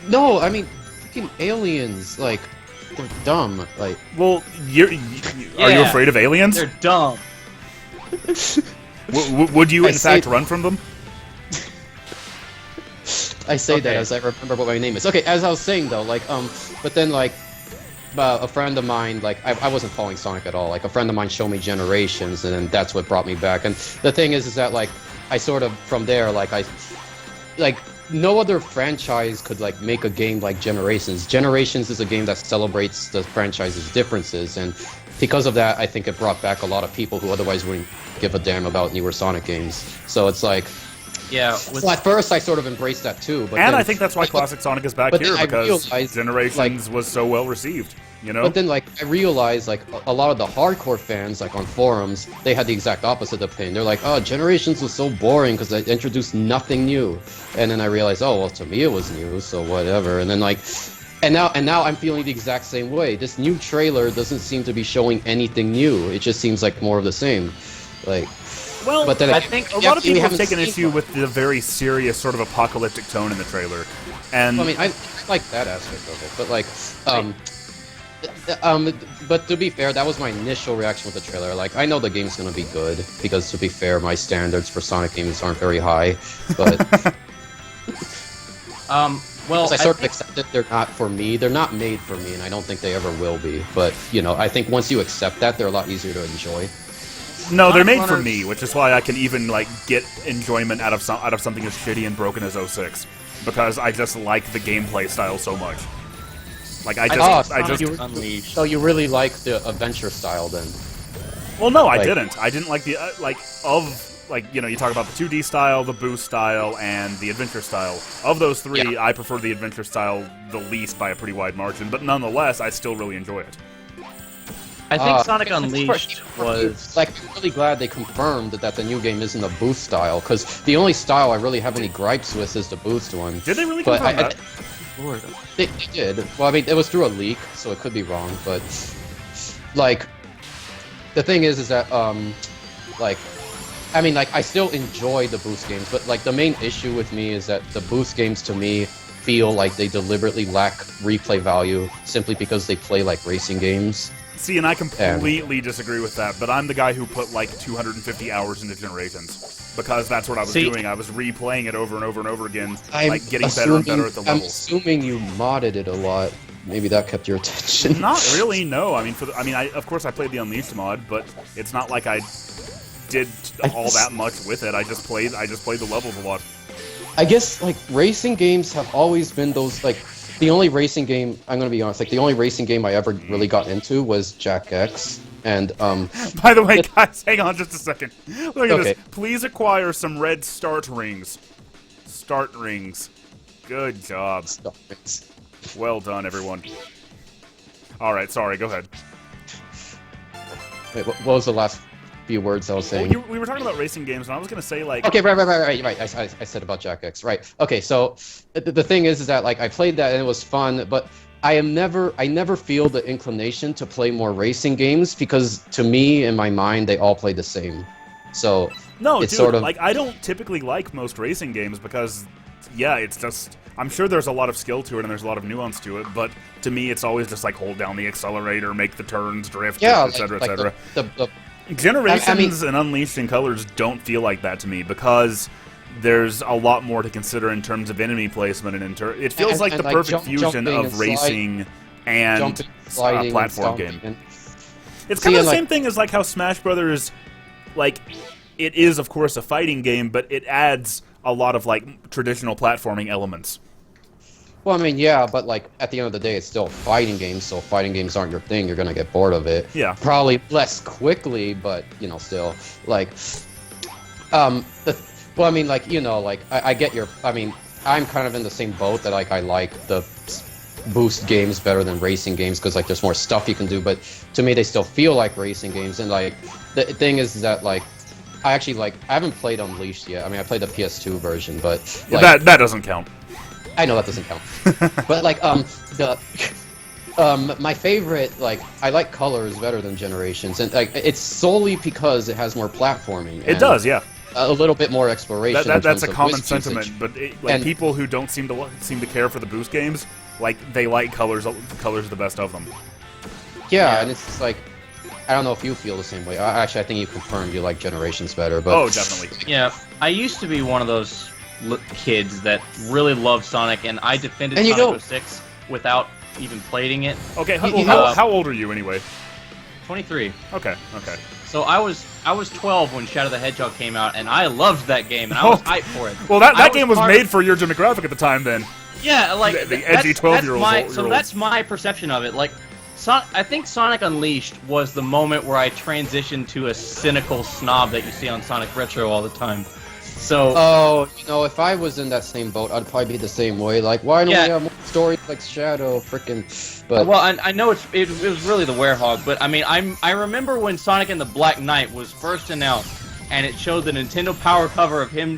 No, I mean, freaking aliens, like, they're dumb. Like, Well, are you Yeah. afraid of aliens? They're dumb. Would you, I in fact, say- run from them? I say that Okay. as I remember what my name is. Okay, as I was saying though, like, but then like, a friend of mine, like, I wasn't following Sonic at all. Like, a friend of mine showed me Generations, and then that's what brought me back. And the thing is that like, I sort of from there, like, no other franchise could like make a game like Generations. Generations is a game that celebrates the franchise's differences, and because of that, I think it brought back a lot of people who otherwise wouldn't give a damn about newer Sonic games. So it's like, Yeah. so at first I sort of embraced that too. But And then, I think that's why Classic Sonic is back but here, then I because realized, Generations was so well received, you know? But then, like, I realized, like, a lot of the hardcore fans, like, on forums, they had the exact opposite opinion. They're like, oh, Generations was so boring because they introduced nothing new. And then I realized, oh, well, to me it was new, so whatever. And then, like, and now I'm feeling the exact same way. This new trailer doesn't seem to be showing anything new. It just seems like more of the same. Like, Well, But then I again, think a lot of people have haven't taken seen issue one. with the very serious sort of apocalyptic tone in the trailer, and I mean, I like that aspect of it, but like, but to be fair, that was my initial reaction with the trailer. Like, I know the game's gonna be good because, to be fair, my standards for Sonic games aren't very high. But well, I I sort of think- accepted they're not for me. They're not made for me, and I don't think they ever will be. But you know, I think once you accept that, they're a lot easier to enjoy. no, they're made for Runners- me, which is why I can even like get enjoyment out of something as shitty and broken as 06, because I just like the gameplay style so much. Like I just, Unleashed. So you really like the adventure style, then? well, no, I like- didn't. I didn't like the you talk about the 2D style, the boost style, and the adventure style. Of those three, I prefer the adventure style the least by a pretty wide margin, but nonetheless, I still really enjoy it. I think Sonic it's Unleashed was like, I'm really glad they confirmed that the new game isn't a boost style, because the only style I really have any gripes with is the boost one. Did they really But confirm that? They did. Well, I mean, it was through a leak, so it could be wrong, but like, the thing is that like, I mean, like, I still enjoy the boost games, but like the main issue with me is that the boost games to me feel like they deliberately lack replay value simply because they play like racing games. See, and I completely disagree with that, but I'm the guy who put like 250 hours into Generations, because that's what I was See- doing. I was replaying it over and over and over again, I'm like getting better and better at the I'm levels. assuming you modded it a lot. Maybe that kept your attention. Not really, no. I mean, of course I played the Unleashed mod, but it's not like I did all that much with it. I just played the levels a lot. I guess like racing games have always been those like the only racing game I'm gonna be honest, like the only racing game I ever really got into was Jack X. And By the way, guys, hang on just a second. Look at Okay. this. Please acquire some red start rings. Start rings. Good job. stop it. Well done, everyone. Alright, sorry, go ahead. Wait, what was the last few words I was Well, saying? we were talking about racing games, and I was going to say, like... Okay, right. I said about Jack X, right? Okay, so the thing is that like I played that and it was fun, but I never feel the inclination to play more racing games because to me in my mind they all play the same. So No, it's dude, sort of like, I don't typically like most racing games because, yeah, it's just... I'm sure there's a lot of skill to it and there's a lot of nuance to it, but to me it's always just like hold down the accelerator, make the turns, drift, yeah, etc., like etc. the Generations and Unleashed in Colors don't feel like that to me because there's a lot more to consider in terms of enemy placement and it feels like the perfect fusion jumping of and racing and jumping, sliding, platform and game. stomping. It's kind of and, the like- same thing as like how Smash Brothers, like, it is of course a fighting game, but it adds a lot of like traditional platforming elements. Well, I mean, yeah, but like at the end of the day, it's still a fighting game, so fighting games aren't your thing. You're gonna get bored of it. Yeah. Probably less quickly, but you know, still like, well, I mean, like like I get your. I mean, I'm kind of in the same boat that like I like the boost games better than racing games because like there's more stuff you can do. But to me, they still feel like racing games, and like the thing is that like. I actually I haven't played Unleashed yet. I mean, I played the PS2 version, but like, That doesn't count. I know that doesn't count. But like my favorite like I like Colors better than Generations, and like it's solely because it has more platforming. It does, yeah. A little bit more exploration. in That's terms a of common wrist usage. sentiment, but And- people who don't seem to care for the boost games, like they like Colors the best of them. Yeah, and it's just like I don't know if you feel the same way. Actually, I think you confirmed you like Generations better. But Oh, definitely. Yeah, I used to be one of those kids that really loved Sonic, and I defended And you Sonic don't- 06 without even playing it. Okay, You know- how old are you anyway? 23. Okay. So I was 12 when Shadow the Hedgehog came out, and I loved that game, and I was Oh. hyped for it. Well, that I game was part made of- for your demographic at the time, then. Yeah, like The edgy 12-year-olds. So that's my perception of it. Like, I think Sonic Unleashed was the moment where I transitioned to a cynical snob that you see on Sonic Retro all the time. So oh, if I was in that same boat, I'd probably be the same way. Like, why don't Yeah. we have more stories like Shadow, frickin'? But well, I know it was really the Werehog, but I mean, I remember when Sonic and the Black Knight was first announced, and it showed the Nintendo Power cover of him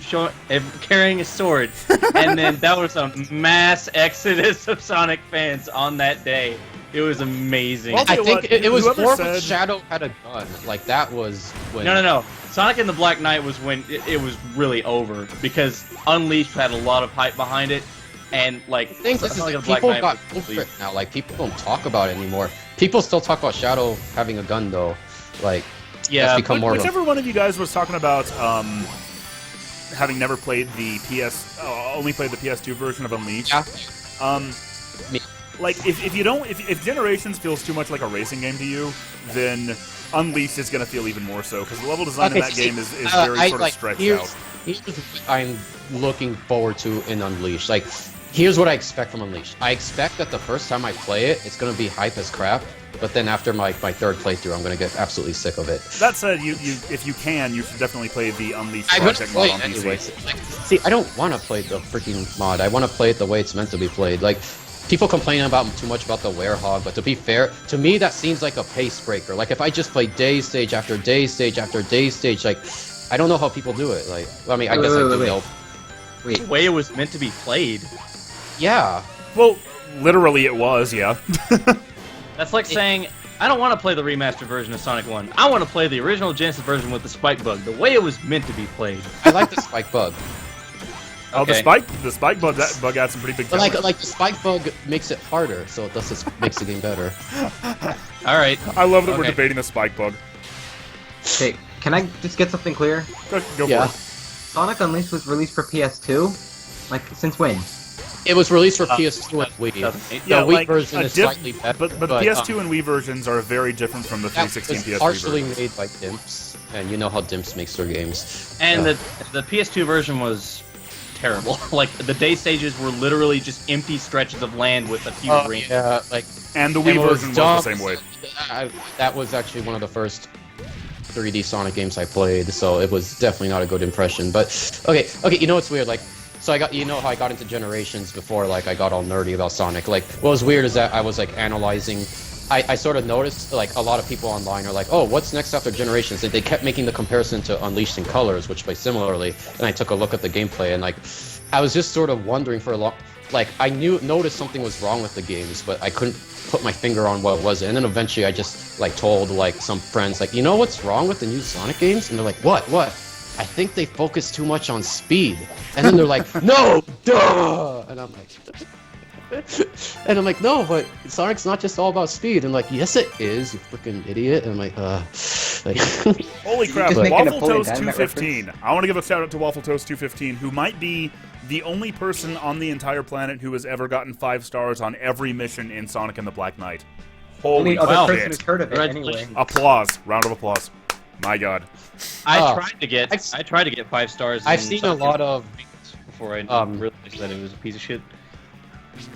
carrying a sword, and then that was a mass exodus of Sonic fans on that day. It was amazing. Well, I tell you think what, it was whoever more said- when Shadow had a gun. Like that was when. No. Sonic and the Black Knight was when it was really over because Unleashed had a lot of hype behind it, and like Things is Sonic and the Black people Knight got was over it now. Like people don't talk about it anymore. People still talk about Shadow having a gun though. Like yeah, that's become more of a Whichever one of you guys was talking about having never played the only played the PS2 version of Unleashed. yeah. Me. Like if Generations feels too much like a racing game to you, then Unleashed is going to feel even more so because the level design in that game is very sort of stretched out. Here's what I'm looking forward to in Unleashed. Like, here's what I expect from Unleashed. I expect that the first time I play it, it's going to be hype as crap. But then after my third playthrough, I'm going to get absolutely sick of it. That said, if you can, you should definitely play the Unleashed I'm going to Project play mod on it PC. anyways. Like, see, I don't want to play the freaking mod. I want to play it the way it's meant to be played. Like, people complain about too much about the Werehog, but to be fair, to me that seems like a pace breaker. Like, if I just play day stage after day stage after day stage, like, I don't know how people do it. Like, I mean, I guess I do know. Wait, the way it was meant to be played. Yeah. Well, literally it was, yeah. That's like saying, I don't want to play the remastered version of Sonic 1. I want to play the original Genesis version with the spike bug, the way it was meant to be played. I like the spike bug. Oh, Okay. the spike bug had some pretty big But challenges. like the spike bug makes it harder, so it thus it makes the game better. All right. I love that we're Okay. debating the spike bug. okay, can I just get something clear? Go Yeah. for it. Sonic Unleashed was released for PS2? Like, since when? It was released for PS2 and Wii. 2008. Yeah, the Wii like, version a is diff- slightly better, but the PS2 and Wii versions are very different from the that 360 was and PS3 partially versions. made by Dimps, and you know how Dimps makes their games. And Yeah. the PS2 version was terrible. Like the day stages were literally just empty stretches of land with a few rings. yeah, like And the and Wii what version was dumb- the same way. that was actually one of the first 3D Sonic games I played, so it was definitely not a good impression. But okay, you know what's weird? Like, so I got, you know how I got into Generations before, like I got all nerdy about Sonic. Like, what was weird is that I was like analyzing. I sort of noticed like a lot of people online are like, oh, what's next after Generations? And they kept making the comparison to Unleashed in Colors, which play similarly. And I took a look at the gameplay and like, I was just sort of wondering for a long, like I noticed something was wrong with the games, but I couldn't put my finger on what it was. And then eventually I just like told like some friends like, you know what's wrong with the new Sonic games? And they're like, what? I think they focus too much on speed. And then they're like, no, duh. And I'm like, no, but Sonic's not just all about speed. And like, yes, it is, you freaking idiot. And I'm like, Holy crap, just making a Waffle Napoleon Toast Dynamite 215. I want to give a shout out to Waffle Toast 215, who might be the only person on the entire planet who has ever gotten 5 stars on every mission in Sonic and the Black Knight. Holy Only other wow. person shit. who's heard of it anyway. Congratulations. Applause. Round of applause. My god. I Oh. tried to get I've- I tried to get 5 stars. I've in seen a Sonic lot of, before I realized that it was a piece of shit.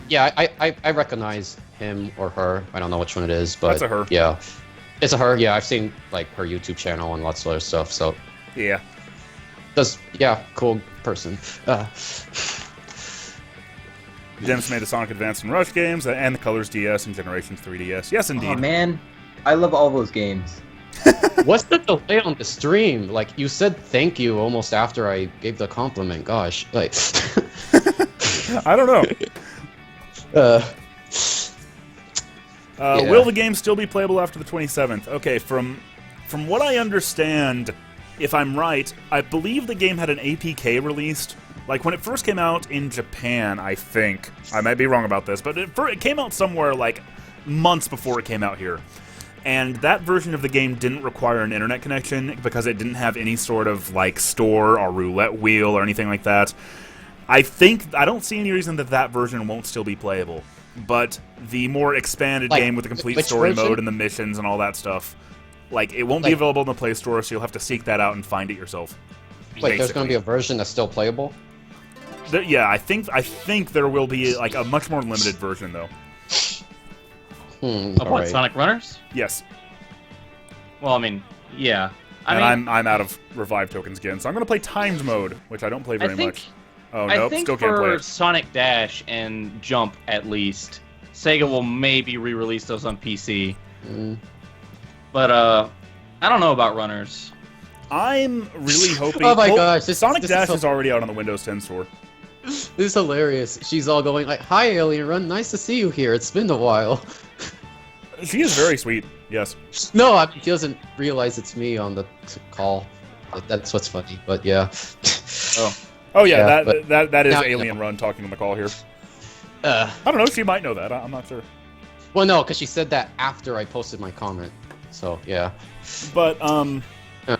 yeah, I recognize him or her. I don't know which one it is, but That's a her. Yeah, it's a her. Yeah, I've seen like her YouTube channel and lots of other stuff. So, Yeah. cool person. Dimps made the Sonic Advance and Rush games, and the Colors DS and Generations 3DS. Yes, indeed. Oh man, I love all those games. What's the delay on the stream? Like, you said thank you almost after I gave the compliment. Gosh, like, I don't know. Yeah. Will the game still be playable after the 27th? Okay, from what I understand, if I'm right, I believe the game had an APK released. Like, when it first came out in Japan, I think. I might be wrong about this, but it came out somewhere, like, months before it came out here. And that version of the game didn't require an internet connection because it didn't have any sort of, like, store or roulette wheel or anything like that. I don't see any reason that version won't still be playable. But the more expanded Like, game with the complete which story version? mode and the missions and all that stuff, like, it won't be Like- available in the Play Store, so you'll have to seek that out and find it yourself. wait, there's going to be basically. a version that's still playable? Yeah, I think there will be, like, a much more limited version, though. Of what, Alright. Sonic Runners? Yes. Well, I mean, yeah. And I'm out of revive tokens again, so I'm going to play timed mode, which I don't play very much. Oh, I nope, think still can't play for it. Sonic Dash and Jump, at least, Sega will maybe re-release those on PC. Mm. But I don't know about Runners. I'm really hoping... Oh my well, gosh, Sonic this Dash is is already out on the Windows 10 store. This is hilarious. She's all going like, "Hi, Alien Run. Nice to see you here. It's been a while." She is very sweet, yes. No, I mean, she doesn't realize it's me on the call. That's what's funny. But yeah. Oh yeah, Yeah, that is now- Alien Run talking on the call here. Uh, I don't know. She might know that. I'm not sure. well, no, because she said that after I posted my comment. So yeah. But Uh.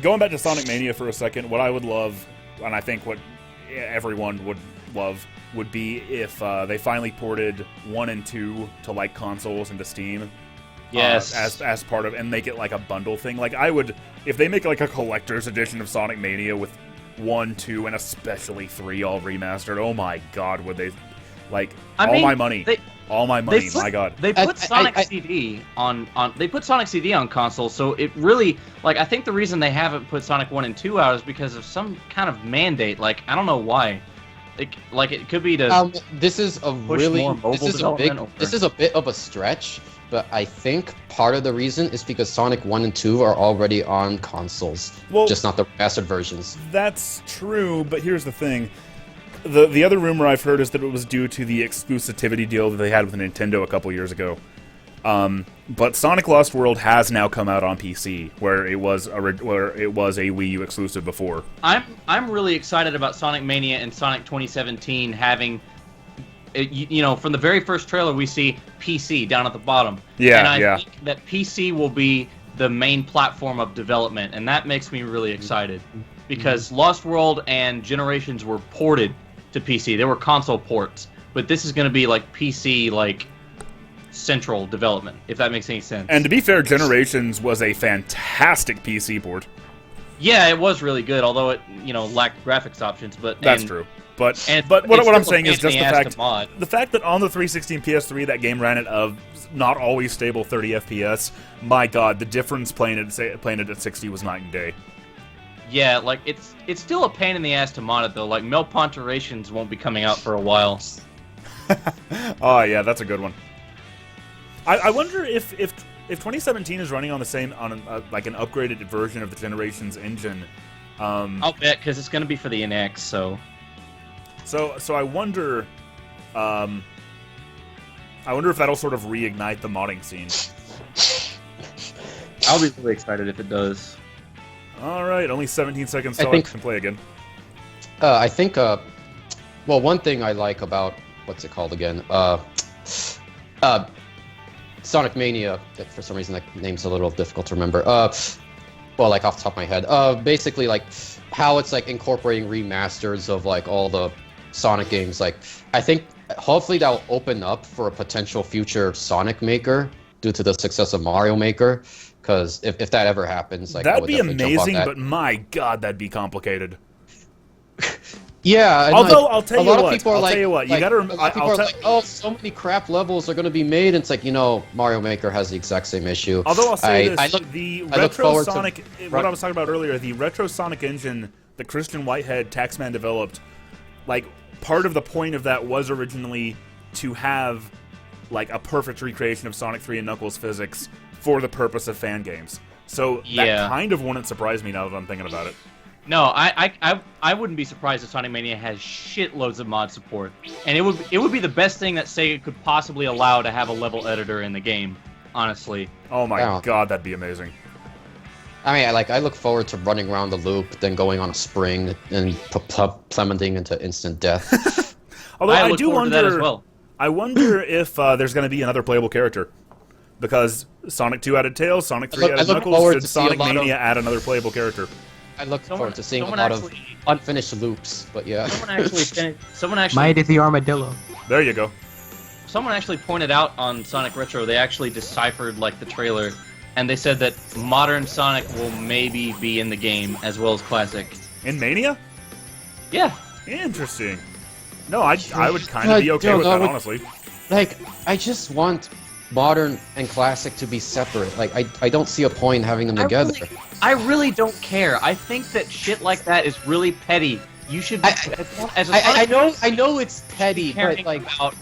going back to Sonic Mania for a second, what I would love, and I think what everyone would love, would be if they finally ported 1 and 2 to like consoles and to Steam. Yes. As part of, and make it like a bundle thing. Like I would, if they make like a collector's edition of Sonic Mania with 1, 2, and especially 3 all remastered. Oh my God, would they? Like my money. All my money. My God. They put Sonic CD on they put Sonic CD on console, so it really, like, I think the reason they haven't put Sonic 1 and 2 out is because of some kind of mandate. Like, I don't know why. It could be to This is a push really more mobile this is a big development. this is a bit of a stretch, but I think part of the reason is because Sonic 1 and 2 are already on consoles, Well, just not the remastered versions. That's true, but here's the thing. The other rumor I've heard is that it was due to the exclusivity deal that they had with Nintendo a couple years ago. But Sonic Lost World has now come out on PC, where it was a Wii U exclusive before. I'm really excited about Sonic Mania and Sonic 2017 having, from the very first trailer we see PC down at the bottom. Yeah, and I yeah. think that PC will be the main platform of development, and that makes me really excited. Because Lost World and Generations were ported to PC. They were console ports. But this is going to be like PC, like, central development, if that makes any sense. And to be fair, Generations was a fantastic PC port. Yeah, it was really good, although it, lacked graphics options. But That's true. But And what it's I'm still saying a is pain just in the the ass fact to mod. that on the 360 and PS3 that game ran at a not always stable 30 FPS. My God, the difference playing it at 60 was night and day. Yeah, like, it's still a pain in the ass to mod it, though. Like, Melponterations won't be coming out for a while. Oh yeah, that's a good one. I wonder if 2017 is running on the same like an upgraded version of the Generations engine. I'll bet, because it's going to be for the NX, so... So I wonder if that'll sort of reignite the modding scene. I'll be really excited if it does. All right, only 17 seconds till I think- can play again. I think well, one thing I like about what's it called again? Sonic Mania. For some reason, that name's a little difficult to remember. Well, like off the top of my head, basically like how it's like incorporating remasters of like all the Sonic games. Like, I think hopefully that will open up for a potential future Sonic Maker due to the success of Mario Maker. Because if that ever happens, like I That'd would be definitely jump on amazing, that. but my God, that'd be complicated. Yeah, and Although, like, I'll tell a you lot what, of people are I'll like, tell you what, you like, gotta a lot of people I'll are tell- like, oh, so many crap levels are going to be made. And it's like, Mario Maker has the exact same issue. Although I'll say this, I look the I look Retro forward to- Sonic, what I was talking about earlier, the Retro Sonic engine that Christian Whitehead, Taxman, developed, like, part of the point of that was originally to have, like, a perfect recreation of Sonic 3 and Knuckles physics for the purpose of fan games. So that Yeah. kind of wouldn't surprise me now that I'm thinking about it. No, I wouldn't be surprised if Sonic Mania has shitloads of mod support, and it would be the best thing that Sega could possibly allow to have a level editor in the game. Honestly, Oh my Yeah. God, that'd be amazing. I mean, I look forward to running around the loop, then going on a spring and plummeting into instant death. Although I I look do forward to wonder, that as well. I wonder if there's going to be another playable character. Because Sonic 2 added Tails, Sonic 3 I added look Knuckles, forward should to see a Sonic lot of- Mania add another playable character? I look forward to seeing a someone lot actually- of unfinished loops, but yeah. Someone actually Mighty the Armadillo. There you go. Someone actually pointed out on Sonic Retro, they actually deciphered, like, the trailer, and they said that modern Sonic will maybe be in the game, as well as classic. In Mania? Yeah. Interesting. No, I would kind I of be okay don't with know that, what- honestly. Like, I just want modern and classic to be separate. Like, I don't see a point in having them together. I really don't care. I think that shit like that is really petty. You should be, as a I Sonic know it's petty, caring but like, about,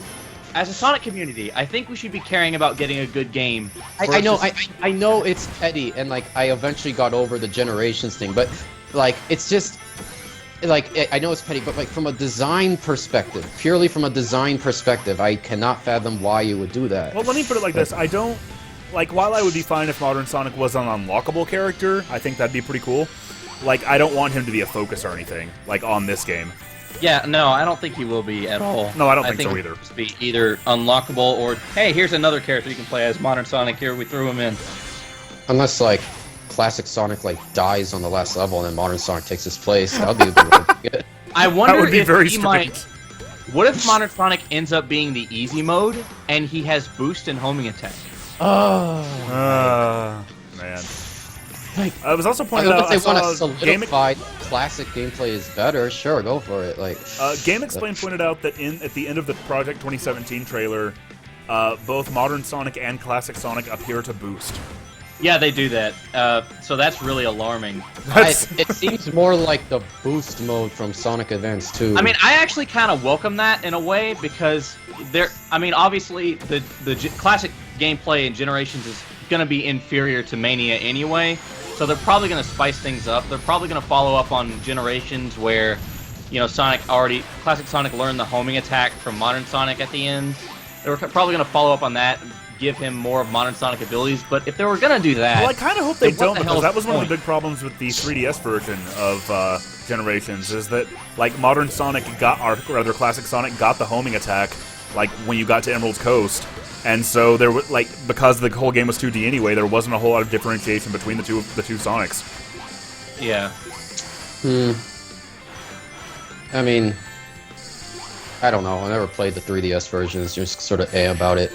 as a Sonic community, I think we should be caring about getting a good game. I know, versus- I know it's petty, and like, I eventually got over the Generations thing, but like, it's just, like, I know it's petty, but like, from a design perspective, purely from a design perspective, I cannot fathom why you would do that. Well, let me put it like this. I don't... Like, while I would be fine if Modern Sonic was an unlockable character, I think that'd be pretty cool. like, I don't want him to be a focus or anything, like, on this game. Yeah, no, I don't think he will be at all. No, I don't think so he'll either. just be either unlockable or, hey, here's another character you can play as Modern Sonic. Here, we threw him in. Unless, like, classic Sonic, like, dies on the last level and then Modern Sonic takes his place. That would be really good. I wonder That would be if very he strange. might... What if Modern Sonic ends up being the easy mode, and he has boost and homing attack? Man. Like, I was also I pointed mean, out, if they I want to saw Game, solidify classic gameplay is better, sure, go for it. Like, Game Explain pointed out that at the end of the Project 2017 trailer, both Modern Sonic and Classic Sonic appear to boost. Yeah, they do that. So that's really alarming. it seems more like the boost mode from Sonic Advance 2. I mean, I actually kind of welcome that in a way because obviously the classic gameplay in Generations is going to be inferior to Mania anyway, so they're probably going to spice things up. They're probably going to follow up on Generations where, Classic Sonic learned the homing attack from Modern Sonic at the end. They were probably going to follow up on that and give him more of Modern Sonic abilities, but if they were going to do that... Well, I kind of hope they then what don't, the because hell's that was the one of the point? big problems with the 3DS version of Generations, is that, like, Modern Sonic Classic Sonic got the homing attack, like, when you got to Emerald's Coast, and so there was, like, because the whole game was 2D anyway, there wasn't a whole lot of differentiation between the two Sonics. Yeah. I mean, I don't know. I never played the 3DS version. It's just sort of about it.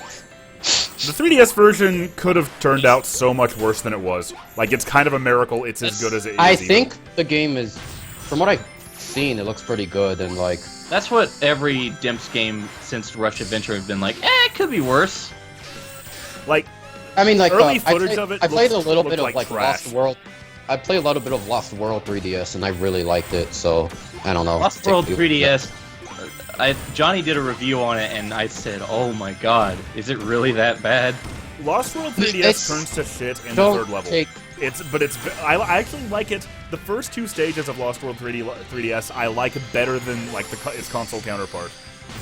The 3DS version could have turned out so much worse than it was. Like, it's kind of a miracle it's as good as it is. I even. think the game is, from what I've seen, it looks pretty good, and like... That's what every Dimps game since Rush Adventure have been like, it could be worse. Like, I mean, like, early footage of it I played a looked little bit of, like like, trash. Lost World. I played a little bit of Lost World 3DS, and I really liked it, so, I don't know. Lost World 3DS, Johnny did a review on it, and I said, oh my god, is it really that bad? Lost World 3DS It's- turns to shit in the Don't third level. take- I actually like it. The first two stages of Lost World 3DS I like better than like its console counterpart.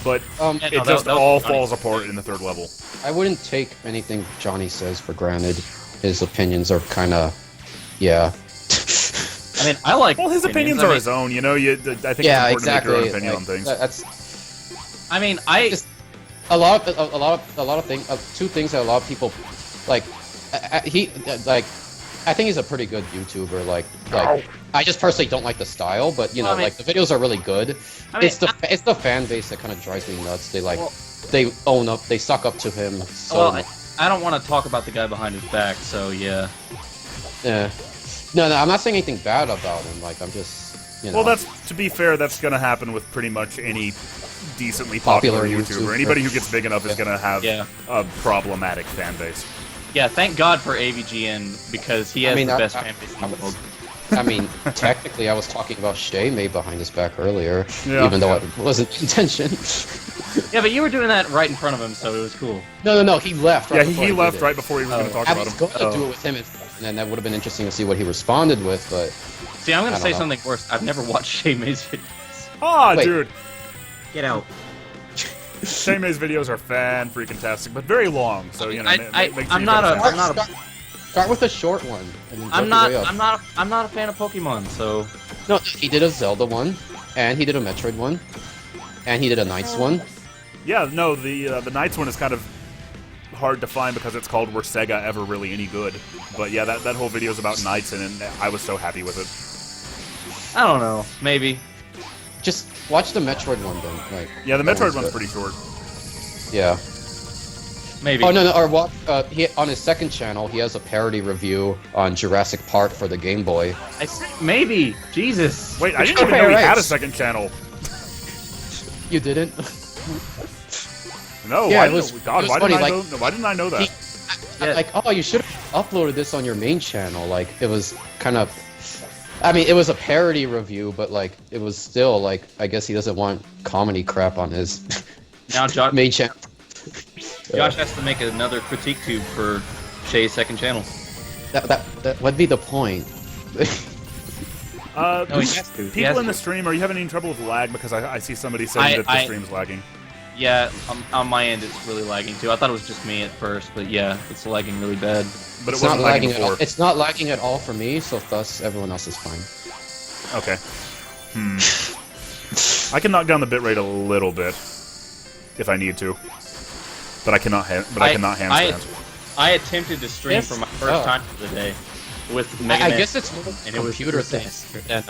But Yeah, it no, just that was all Johnny's falls apart in the third level. I wouldn't take anything Johnny says for granted. His opinions are kind of, yeah. I mean, I like Well, his opinions I are mean, his own. You know, I think Yeah, it's important exactly. to make your own opinion Like, on things. That's I mean, I just a lot of things. Two things that a lot of people like. I think he's a pretty good YouTuber. Like I just personally don't like the style, but you know, Well, I mean- like the videos are really good. I mean, it's the fan base that kind of drives me nuts. They like Well- they own up, they suck up to him. So well, I don't want to talk about the guy behind his back, so yeah. yeah. No, I'm not saying anything bad about him. Like I'm just, you know. Well, that's to be fair. That's going to happen with pretty much any decently popular, Popular YouTuber. YouTuber. Anybody who gets big enough is going to have Yeah. a problematic fan base. Yeah, thank God for AVGN, because he has I mean, the I- best I- fan base in I the was- world. I mean, technically, I was talking about Shay made behind his back earlier, Yeah. even though it wasn't the intention. Yeah, but you were doing that right in front of him, so it was cool. No, he left. Right Yeah, before he I left did it. right before he was going to talk I about was him. going to do it with him, and then that would have been interesting to see what he responded with, but See, I'm going I to say don't know. something worse. I've never watched Shay May's videos. Ah, Wait. dude. Get out. Shay May's videos are fan-freaking-tastic, but very long, so, you know, I'm not a- I'm not a- Start with a short one. And then I'm work not. your way up. I'm not a fan of Pokemon, so No, he did a Zelda one, and he did a Metroid one, and he did a Knights one. Yeah, no, the Knights one is kind of hard to find because it's called Were Sega Ever Really Any Good? But yeah, that whole video is about Knights, and I was so happy with it. I don't know. Maybe. Just watch the Metroid one then. Like, Yeah, the that Metroid one's one's good. pretty short. Yeah. Maybe. Oh no! Or what? He on his second channel, he has a parody review on Jurassic Park for the Game Boy. Maybe. Jesus. Wait, I didn't even know he Alright. had a second channel. You didn't? No, Yeah, why it was- didn't, God, it was why funny, didn't I like- know? Why didn't I know that? Yeah. Like, oh, you should have uploaded this on your main channel. Like, it was kind of. I mean, it was a parody review, but like, it was still like, I guess he doesn't want comedy crap on his Now Josh main channel. has to make another critique tube for Shay's second channel. That would be the point. No, he has to. He People has in the to. stream, are you having any trouble with lag? Because I see somebody saying that the I- stream's lagging. Yeah, on my end it's really lagging too. I thought it was just me at first, but yeah, it's lagging really bad. But It's it not wasn't lagging lagging at all. before. It's not lagging at all for me, so thus everyone else is fine. Okay. I can knock down the bitrate a little bit if I need to, but I cannot. I cannot handstand. I attempted to stream for my first time of the day with Mega I Man, guess it's more of a and it was computer thing than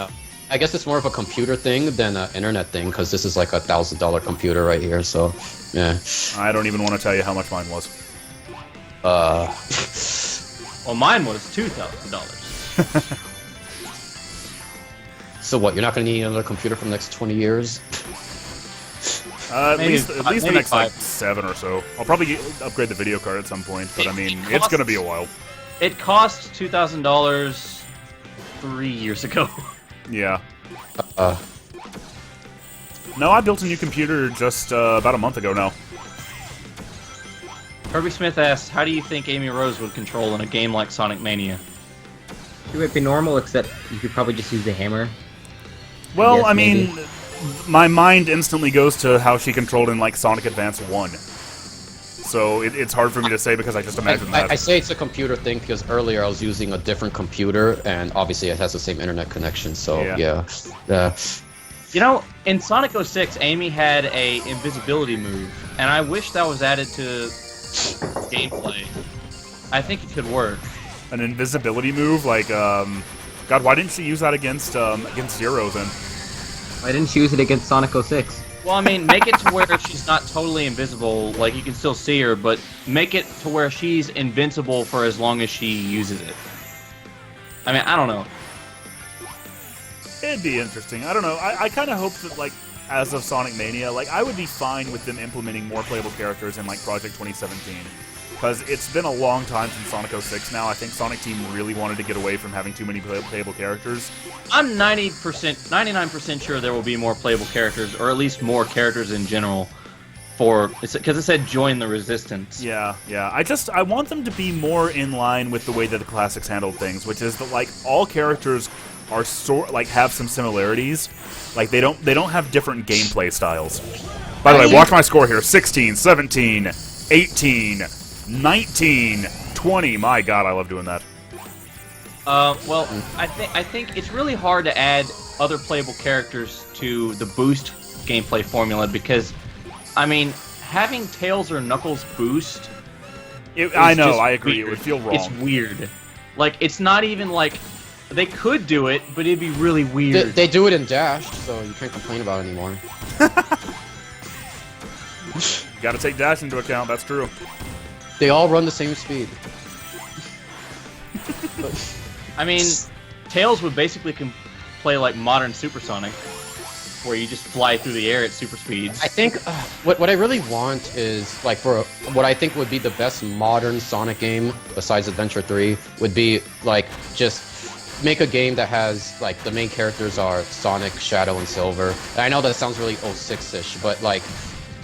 I guess it's more of a computer thing than an internet thing, because this is like a $1,000 computer right here. So, yeah. I don't even want to tell you how much mine was. Well, mine was $2,000. So what? You're not gonna need another computer for the next 20 years? At Maybe least maybe the next like 5. 7 or so. I'll probably upgrade the video card at some point, but I mean, It it's gonna costs- be a while. It cost $2,000 3 years ago. Yeah. Uh, No, I built a new computer just about a month ago now. Kirby Smith asks, how do you think Amy Rose would control in a game like Sonic Mania? It would be normal, except you could probably just use the hammer. Well, Yes, I mean, maybe. my mind instantly goes to how she controlled in like Sonic Advance 1. So it's hard for me to say because I just imagine that. I say it's a computer thing because earlier I was using a different computer, and obviously it has the same internet connection. So Yeah. yeah. You know, in Sonic 06, Amy had a invisibility move, and I wish that was added to gameplay. I think it could work. An invisibility move, like, God, why didn't she use that against Zero then? Why didn't you use it against Sonic 06? Well, I mean, make it to where she's not totally invisible, like you can still see her, but make it to where she's invincible for as long as she uses it. I mean, I don't know. It'd be interesting. I don't know. I kind of hope that, like, as of Sonic Mania, like, I would be fine with them implementing more playable characters in, like, Project 2017. Because it's been a long time since Sonic 06 now. I think Sonic Team really wanted to get away from having too many playable characters. I'm 99% sure there will be more playable characters, or at least more characters in general, because it said join the resistance. Yeah. I want them to be more in line with the way that the classics handled things, which is that, like, all characters are have some similarities. Like, they don't have different gameplay styles. By the way, watch my score here. 16, 17, 18, 19, 20. My God, I love doing that. Well, I think it's really hard to add other playable characters to the boost gameplay formula because, I mean, having Tails or Knuckles boost. I know, just I agree. weird. It would feel wrong. It's weird. Like, it's not even like they could do it, but it'd be really weird. They do it in Dash, so you can't complain about it anymore. Gotta take Dash into account, that's true. They all run the same speed. I mean, Tails would basically play like modern Supersonic, where you just fly through the air at super speeds. I think what I really want is, like, for what I think would be the best modern Sonic game besides Adventure 3 would be, like, just make a game that has, like, the main characters are Sonic, Shadow, and Silver. And I know that sounds really 06-ish, but, like,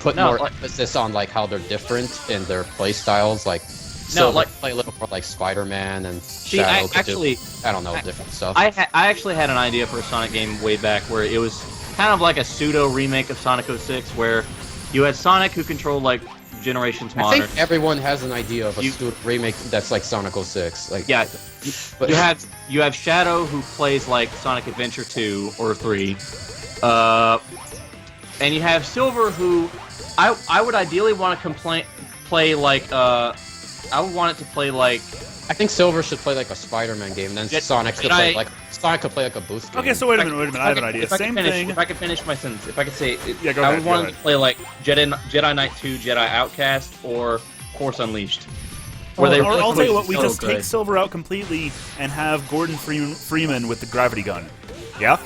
put more emphasis on, like, how they're different in their play styles. Like, Silver like, play a little more like Spider-Man, and See, Shadow I don't know, different stuff. I actually had an idea for a Sonic game way back where it was kind of like a pseudo remake of Sonic 06, where you had Sonic who controlled like Generations I Modern. think everyone has an idea of a You- remake that's like Sonic 06. Like, Yeah, but you have Shadow who plays like Sonic Adventure 2 or 3, and you have Silver who I would ideally want to play like I would want it to play like. I think Silver should play like a Spider-Man game, and then Sonic could play like a boost game. Okay, so wait a minute, I have an idea. Same thing. If I could finish my sentence, if I could say, Yeah, go I ahead, would go want ahead. to play like Jedi Knight 2, Jedi Outcast, or Force Unleashed. Where Or they I'll tell you what, we so just good. take Silver out completely and have Gordon Freeman with the gravity gun. Yeah?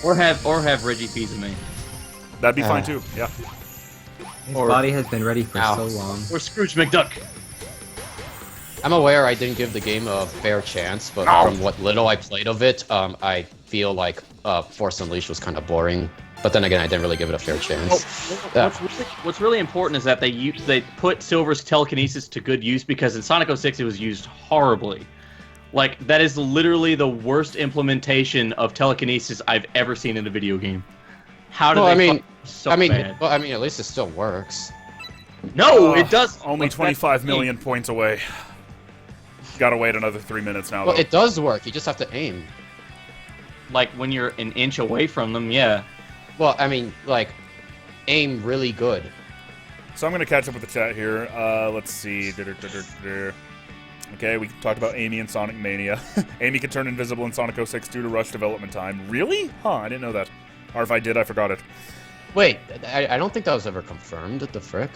or have Reggie Fils-Aimé, That'd be fine too, yeah. His Or- body has been ready for Ow. so long. or Scrooge McDuck. I'm aware I didn't give the game a fair chance, but from what little I played of it, I feel like Force Unleashed was kind of boring. But then again, I didn't really give it a fair chance. What's really important is that they put Silver's telekinesis to good use, because in Sonic 06 it was used horribly. Like, that is literally the worst implementation of telekinesis I've ever seen in a video game. How did Well, they I mean, so I mean, bad? well, I mean, at least it still works. No, Uh, it does. Only Like, 25 that's- million points away. Gotta wait another 3 minutes now, Well, though. it does work. You just have to aim. Like when you're an inch away from them, yeah. Well, I mean, like, aim really good. So I'm gonna catch up with the chat here. Let's see. Okay, we talked about Amy and Sonic Mania. Amy can turn invisible in Sonic 06 due to rush development time. Really? Huh, I didn't know that. Or if I did, I forgot it. Wait, I don't think that was ever confirmed. What the frick?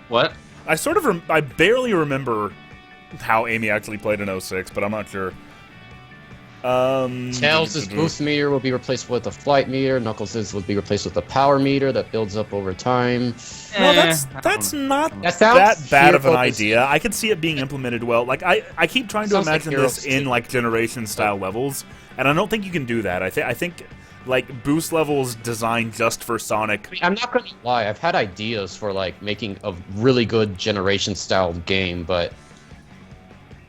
What? I sort of, I barely remember how Amy actually played in 06, but I'm not sure. Tails' boost meter will be replaced with a flight meter. Knuckles' will be replaced with a power meter that builds up over time. No, that's not That sounds that bad of an hero-focused. idea. I can see it being implemented well. Like I keep trying to Sounds like imagine this Heroes in 2. like generation style levels, and I don't think you can do that. I think like boost levels designed just for Sonic. I mean, I'm not gonna lie. I've had ideas for like making a really good generation style game, but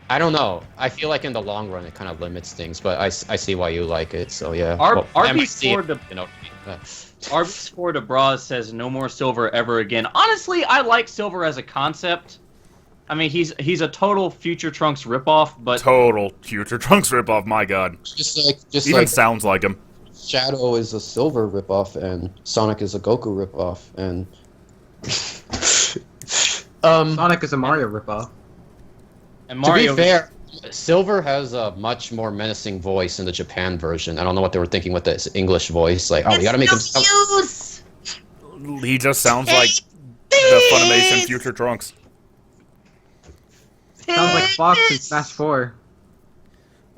I don't know. I feel like in the long run it kind of limits things. But I see why you like it. So yeah. RB4 to you know. RB4 to Braz says no more Silver ever again. Honestly, I like Silver as a concept. I mean, he's a total Future Trunks ripoff, but Total Future Trunks ripoff. My God, Just even like sounds like him. Shadow is a Silver ripoff and Sonic is a Goku ripoff and Sonic is a Mario ripoff. and Mario. To be fair, Silver has a much more menacing voice in the Japan version. I don't know what they were thinking with this English voice. Like, oh, we gotta make him. He just sounds like the Funimation Future Trunks. Sounds like Fox in Smash 4.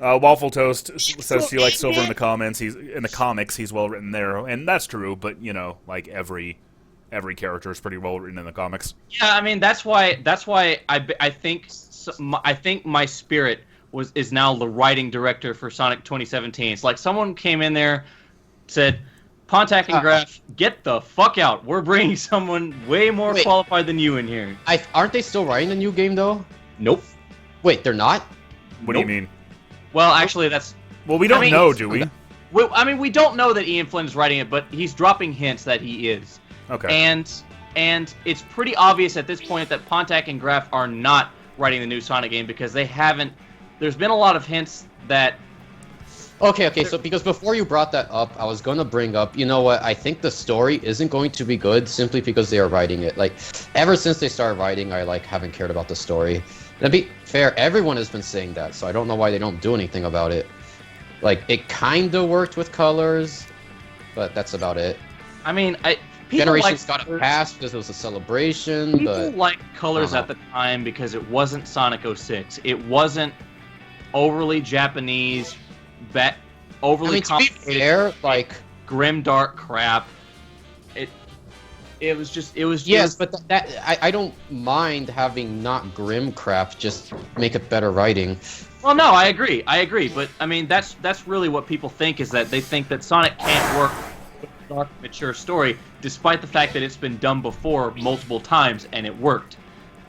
Waffle Toast says she likes Silver in the comments. He's in the comics. He's well written there, and that's true. But you know, like every character is pretty well written in the comics. Yeah, I mean that's why I think my spirit is now the writing director for Sonic 2017. It's like someone came in there, said, Pontac and Graf, get the fuck out. We're bringing someone way more Wait. qualified than you in here. Aren't they still writing the new game though? Nope. Wait, they're not. What do you mean? Well, actually, that's. Well, we don't mean, know, do we? I mean, we don't know that Ian Flynn's writing it, but he's dropping hints that he is. Okay. And it's pretty obvious at this point that Pontac and Graf are not writing the new Sonic game because they haven't. There's been a lot of hints that. Okay. So because before you brought that up, I was gonna bring up. You know what? I think the story isn't going to be good simply because they are writing it. Like, ever since they started writing, I haven't cared about the story. And to be fair, everyone has been saying that, so I don't know why they don't do anything about it. Like, it kinda worked with colors, but that's about it. I mean, people Generations like got a pass because it was a celebration, People but liked colors at the time because it wasn't Sonic 06. It wasn't overly Japanese, overly to be complicated, fair, like, grim dark crap. It was just yes, but I don't mind having not grim crap, just make it better writing. Well, no, I agree, but I mean that's really what people think is that they think that Sonic can't work with a dark, mature story, despite the fact that it's been done before multiple times and it worked.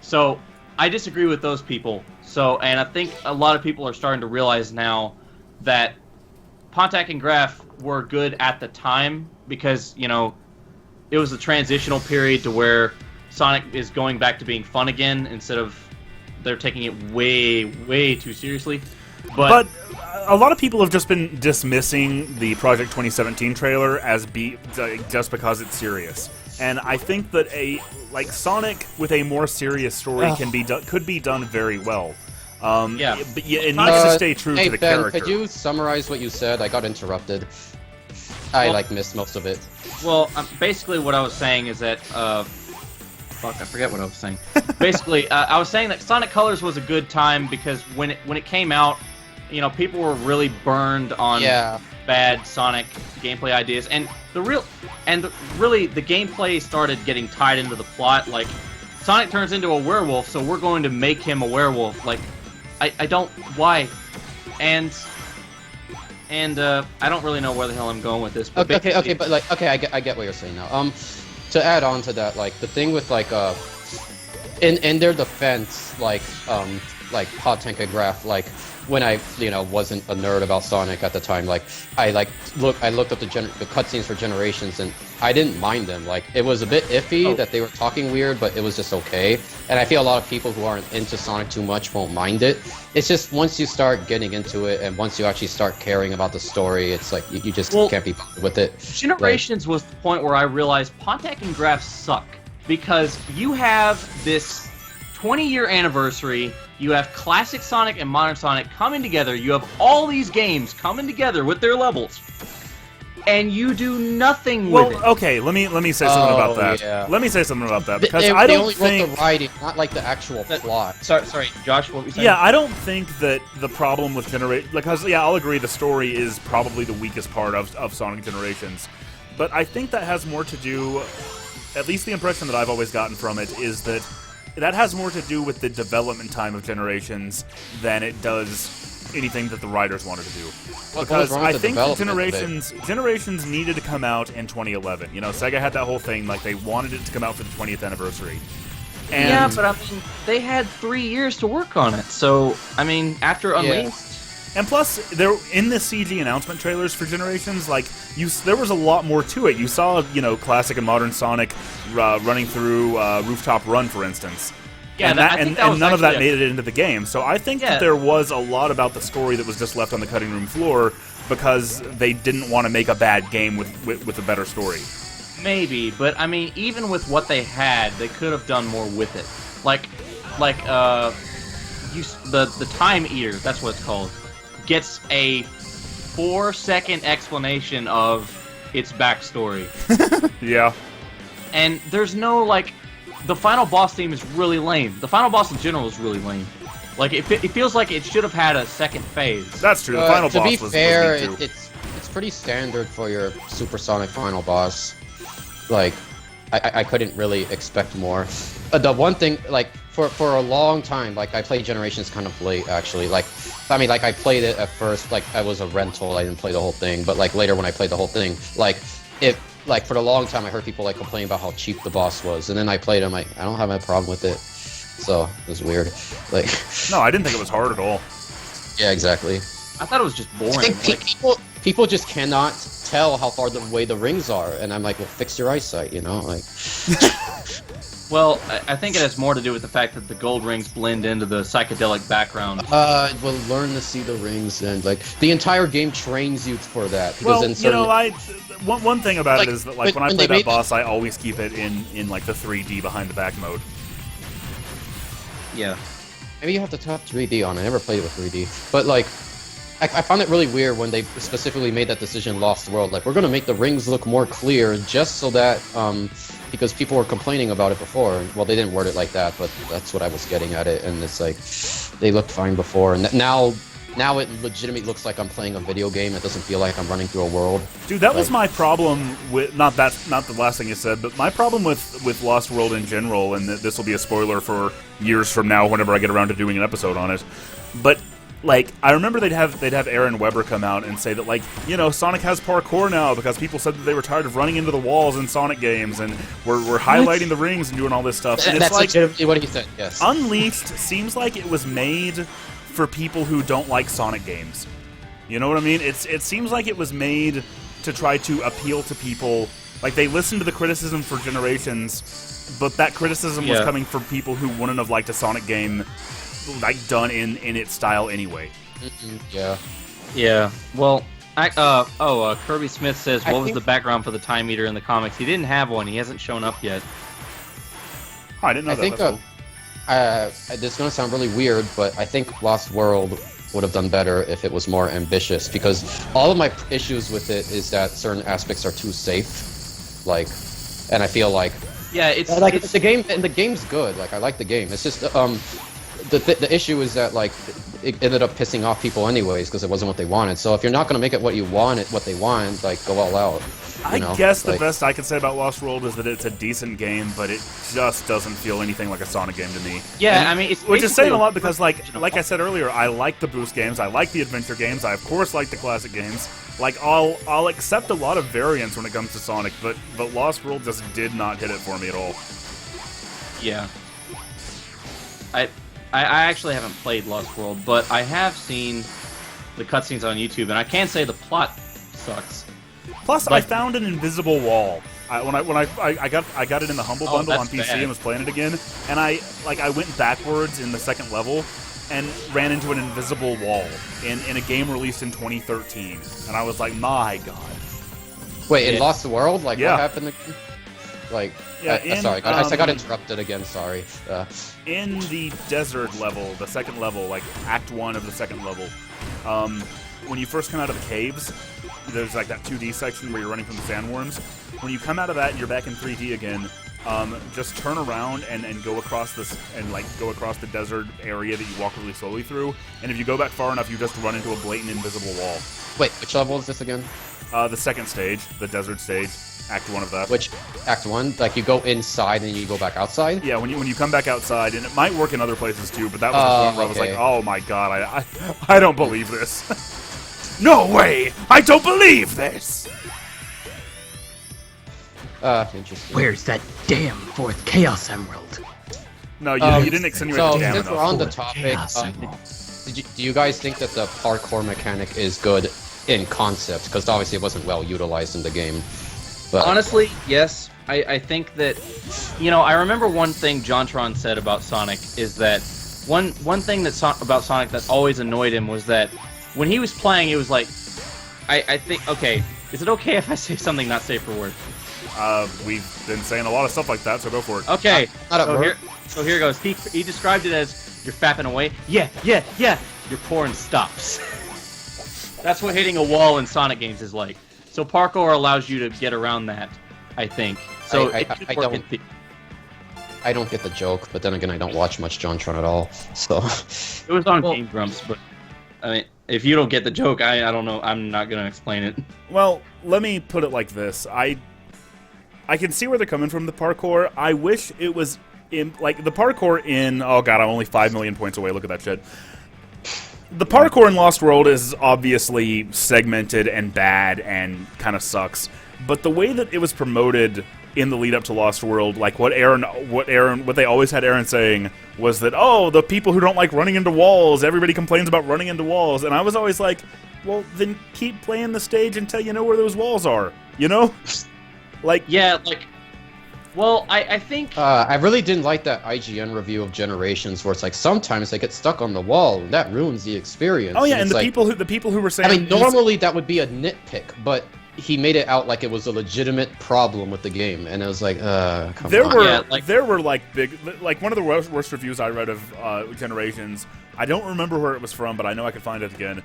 So I disagree with those people. So, and I think a lot of people are starting to realize now that Pontac and Graf were good at the time because, you know, it was a transitional period to where Sonic is going back to being fun again instead of they're taking it way, way too seriously. But a lot of people have just been dismissing the Project 2017 trailer as just because it's serious. And I think that Sonic with a more serious story could be done very well. Yeah. But it needs to stay true to the Ben, character. could you summarize what you said? I got interrupted. I missed most of it. Well, basically what I was saying is that, fuck, I forget what I was saying. Basically, I was saying that Sonic Colors was a good time because when it came out, you know, people were really burned on bad Sonic gameplay ideas, and really the gameplay started getting tied into the plot. Like, Sonic turns into a werewolf, so we're going to make him a werewolf. Like, I don't why, and I don't really know where the hell I'm going with this. But Okay, I get what you're saying now. To add on to that, like, the thing with, like, in their defense, like, Potengraph, like when I wasn't a nerd about Sonic at the time, like I looked up the cutscenes for Generations, and I didn't mind them. Like it was a bit iffy that they were talking weird, but it was just okay. And I feel a lot of people who aren't into Sonic too much won't mind it. It's just once you start getting into it, and once you actually start caring about the story, it's like you just can't be bothered with it. Generations was the point where I realized Pontac and Graph suck, because you have this 20-year anniversary, you have classic Sonic and modern Sonic coming together, you have all these games coming together with their levels, and you do nothing with it. Well, okay, let me say something about that. Yeah. Let me say something about that, because They I don't only think... wrote the writing, not like the actual plot. Sorry, Josh, what were you saying? Yeah, I don't think that the problem with because I'll agree the story is probably the weakest part of Sonic Generations, but I think that has more to do, at least the impression that I've always gotten from it, is that has more to do with the development time of Generations than it does anything that the writers wanted to do. Because I think that Generations needed to come out in 2011. You know, Sega had that whole thing, like they wanted it to come out for the 20th anniversary. And yeah, but I mean, they had 3 years to work on it, so, I mean, after Unleashed... And plus, there in the CG announcement trailers for Generations, like there was a lot more to it. You saw, classic and modern Sonic running through Rooftop Run, for instance. Yeah, and none of that made it into the game. So I think that there was a lot about the story that was just left on the cutting room floor because they didn't want to make a bad game with a better story. Maybe, but I mean, even with what they had, they could have done more with it. The Time Eater, that's what it's called, gets a 4-second explanation of its backstory. Yeah. And there's no, the final boss theme is really lame. The final boss in general is really lame. Like, it feels like it should have had a second phase. That's true, the final boss was... To be fair, was neat too. it's pretty standard for your Supersonic final boss. Like, I couldn't really expect more. The one thing, for a long time, I played Generations kind of late, actually. I played it at first, I was a rental, I didn't play the whole thing, but, later when I played the whole thing, for a long time I heard people, complaining about how cheap the boss was, and then I played it, I'm like, I don't have a problem with it. So, it was weird. No, I didn't think it was hard at all. Yeah, exactly. I thought it was just boring. I think people just cannot tell how far away the rings are, and I'm like, well, fix your eyesight, Well, I think it has more to do with the fact that the gold rings blend into the psychedelic background. Well, learn to see the rings, and the entire game trains you for that. Because one thing about it is that when I play that boss, I I always keep it in the 3D behind the back mode. Yeah. Maybe you have to top 3D on. I never played it with 3D, but I found it really weird when they specifically made that decision in Lost World. We're gonna make the rings look more clear just so that because people were complaining about it before. Well, they didn't word it like that, but that's what I was getting at it. And it's they looked fine before, and now it legitimately looks like I'm playing a video game. It doesn't feel like I'm running through a world. Dude, that was my problem with not the last thing you said, but my problem with Lost World in general, and this will be a spoiler for years from now whenever I get around to doing an episode on it. But I remember they'd have Aaron Weber come out and say that Sonic has parkour now because people said that they were tired of running into the walls in Sonic games, and we're highlighting the rings and doing all this stuff. And that's legitimately what he said. Yes. Unleashed seems like it was made for people who don't like Sonic games. You know what I mean? It seems like it was made to try to appeal to people. They listened to the criticism for Generations, but that criticism was coming from people who wouldn't have liked a Sonic game done in its style anyway. Yeah. Yeah. Well, Kirby Smith says, what was the background for the Time Eater in the comics? He didn't have one. He hasn't shown up yet. Oh, I didn't know that. I think this is going to sound really weird, but I think Lost World would have done better if it was more ambitious, because all of my issues with it is that certain aspects are too safe. And I feel yeah, it's the game, and the game's good. I like the game. It's just the issue is that it ended up pissing off people anyways because it wasn't what they wanted. So if you're not going to make it what you want, what they want, go all out. I guess the best I can say about Lost World is that it's a decent game, but it just doesn't feel anything like a Sonic game to me. Yeah, it's which is saying a lot because, like I said earlier, I like the boost games, I like the adventure games, I of course like the classic games. I'll accept a lot of variance when it comes to Sonic, but Lost World just did not hit it for me at all. Yeah. I actually haven't played Lost World, but I have seen the cutscenes on YouTube, and I can say the plot sucks. Plus, I But- found an invisible wall. When I got it in the Humble Oh, Bundle on that's PC bad. and was playing it again, and I went backwards in the second level and ran into an invisible wall in a game released in 2013, and I was like, my god. Wait, in Yeah. Lost World? Like, Yeah. what happened? Like, Yeah, sorry, I got in, interrupted again. Sorry. in the desert level, the second level, like Act 1 of the second level, when you first come out of the caves, there's like that 2D section where you're running from the sandworms. When you come out of that and you're back in 3D again, just turn around and go across this and like go across the desert area that you walk really slowly through. And if you go back far enough, you just run into a blatant invisible wall. Wait, which level is this again? The second stage, the desert stage, Act 1 of that. Which Act 1? Like, you go inside and you go back outside? Yeah, when you come back outside, and it might work in other places too, but that was the point where I was like, okay. oh my god, I don't believe this. No way! I don't believe this! Interesting. Where's that damn fourth Chaos Emerald? No, you didn't insinuate So, the damn since we're enough. on the Fourth topic, Chaos Emerald. do you guys think that the parkour mechanic is good in concept? Because obviously it wasn't well utilized in the game. But Honestly, yes. I think that, I remember one thing JonTron said about Sonic is that one thing about Sonic that always annoyed him was that when he was playing, it was like, I think, okay, is it okay if I say something not safe for work? We've been saying a lot of stuff like that, so go for it. Okay, Not at work. so here goes. He described it as you're fapping away. Yeah, your porn stops. That's what hitting a wall in Sonic games is like. So parkour allows you to get around that, I think. So I it could I work don't- in I don't get the joke, but then again, I don't watch much JonTron at all. So, It was on Well- Game Grumps, but I mean, if you don't get the joke, I don't know. I'm not gonna explain it. Well, let me put it like this. I can see where they're coming from, the parkour. I wish it was in, like, the parkour in... Oh god, I'm only 5 million points away, look at that shit. The parkour in Lost World is obviously segmented and bad and kind of sucks, but the way that it was promoted in the lead up to Lost World, like what they always had Aaron saying was that, oh, the people who don't like running into walls, everybody complains about running into walls, and I was always like, well, then keep playing the stage until you know where those walls are, you know? Like, Yeah, like, well, I think I really didn't like that IGN review of Generations, where it's like sometimes they get stuck on the wall, and that ruins the experience. oh yeah, and it's the like, people who were saying, I mean, normally that would be a nitpick, but he made it out like it was a legitimate problem with the game, and it was like, come there on. were Yeah, like- there were like big, like one of the worst reviews I read of Generations. I don't remember where it was from, but I know I could find it again.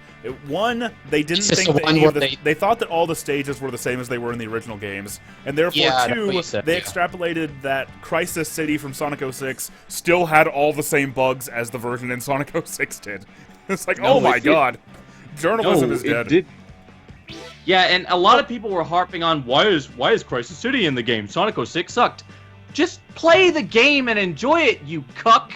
One, they didn't It's just think the that one any of where they thought that all the stages were the same as they were in the original games, and therefore Yeah, that's two, what you said, they yeah. extrapolated that Crisis City from Sonic 06 still had all the same bugs as the version in Sonic 06 did. It's like, No, oh my it did. god, journalism is dead. Yeah, and a lot of people were harping on why is Crisis City in the game? Sonic 06 sucked. Just play the game and enjoy it, you cuck.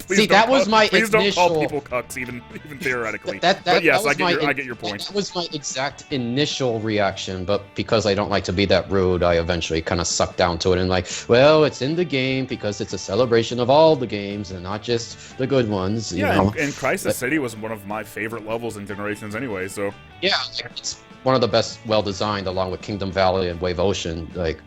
Please See, don't that was my please don't call initial- people cucks, even theoretically. That but yes, was I get your point. That was my exact initial reaction, but because I don't like to be that rude, I eventually kind of sucked down to it and like, well, it's in the game because it's a celebration of all the games and not just the good ones. You Yeah, know? and Crisis City was one of my favorite levels in Generations anyway, so... Yeah, like, it's one of the best, well designed, along with Kingdom Valley and Wave Ocean. Like,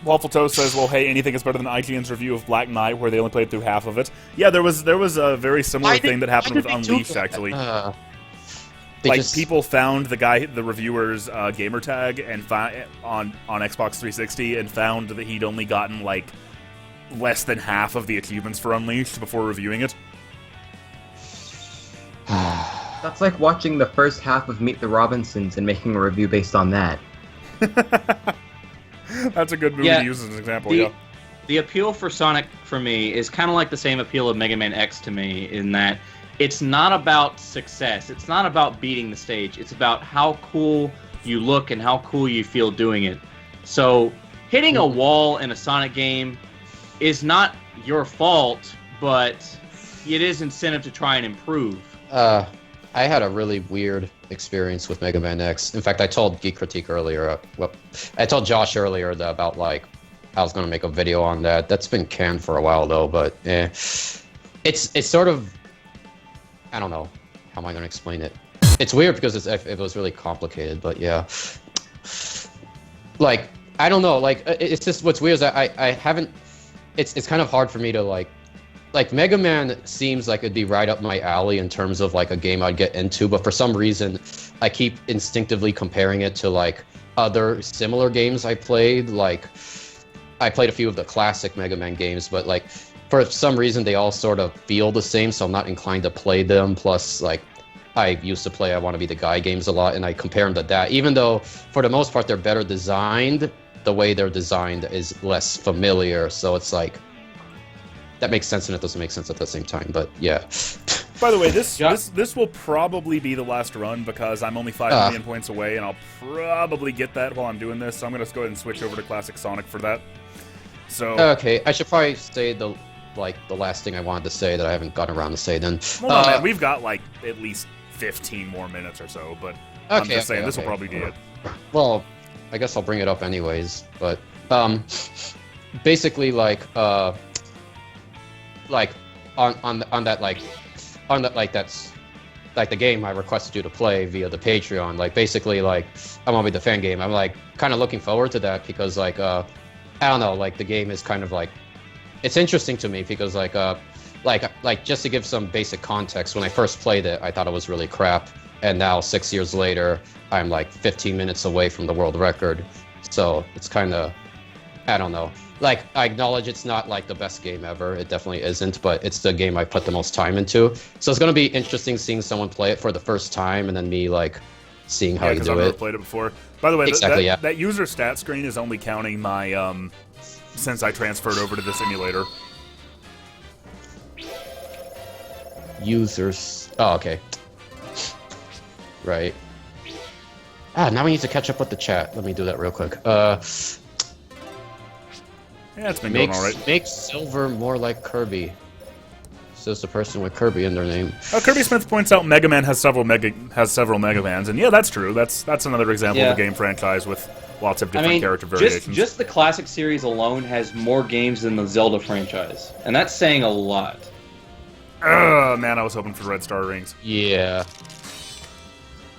Waffle Toast says, well, hey, anything is better than IGN's review of Black Knight, where they only played through half of it. Yeah, there was a very similar thing that happened with Unleashed, actually. they Like, just- people found the reviewer's gamer tag and on Xbox 360 and found that he'd only gotten, like, less than half of the achievements for Unleashed before reviewing it. That's like watching the first half of Meet the Robinsons and making a review based on that. That's a good movie Yeah, to use as an example, the, yeah. The appeal for Sonic, for me, is kind of like the same appeal of Mega Man X to me, in that it's not about success. It's not about beating the stage. It's about how cool you look and how cool you feel doing it. So, hitting a wall in a Sonic game is not your fault, but it is incentive to try and improve. I had a really weird experience with Mega Man X. In fact, I told Geek Critique earlier. I told Josh earlier about like I was gonna make a video on that. That's been canned for a while though, but it's sort of, I don't know, how am I gonna explain it? It's weird because it was really complicated, but yeah. Like, I don't know, like, it's just, what's weird is that I haven't, it's kind of hard for me to like Mega Man seems like it'd be right up my alley in terms of like a game I'd get into, but for some reason I keep instinctively comparing it to like other similar games I played. Like, I played a few of the classic Mega Man games, but like for some reason they all sort of feel the same, so I'm not inclined to play them. Plus, like, I used to play I Want to Be the Guy games a lot, and I compare them to that. Even though for the most part they're better designed, the way they're designed is less familiar, so it's like that makes sense and it doesn't make sense at the same time. But yeah. By the way, this will probably be the last run because I'm only 5 million points away, and I'll probably get that while I'm doing this. So I'm gonna go ahead and switch over to Classic Sonic for that. So Okay, I should probably say the last thing I wanted to say that I haven't gotten around to say then. Hold on, man. We've got like at least 15 more minutes or so, but I'm just saying this will probably be it. Well, I guess I'll bring it up anyways, but basically like on that's like the game I requested you to play via the Patreon. Like, basically, like, I Want to Be the Fan game. I'm like kind of looking forward to that because like I don't know, like the game is kind of like, it's interesting to me because like just to give some basic context, when I first played it, I thought it was really crap, and now 6 years later, I'm like 15 minutes away from the world record. So it's kind of, I don't know. Like, I acknowledge it's not like the best game ever. It definitely isn't, but it's the game I put the most time into. So it's gonna be interesting seeing someone play it for the first time, and then me like seeing how you do I've it. never played it before. By the way, Exactly, yeah. that user stat screen is only counting my since I transferred over to this emulator. Users. Oh, okay. Right. Now we need to catch up with the chat. Let me do that real quick. Yeah, it's been going all right. Make Silver more like Kirby. Says the person with Kirby in their name. Kirby Smith points out Mega Man has several Mega Mans, and yeah, that's true. That's another example of a game franchise with lots of different character variations. Just the classic series alone has more games than the Zelda franchise, and that's saying a lot. Man, I was hoping for Red Star rings. Yeah.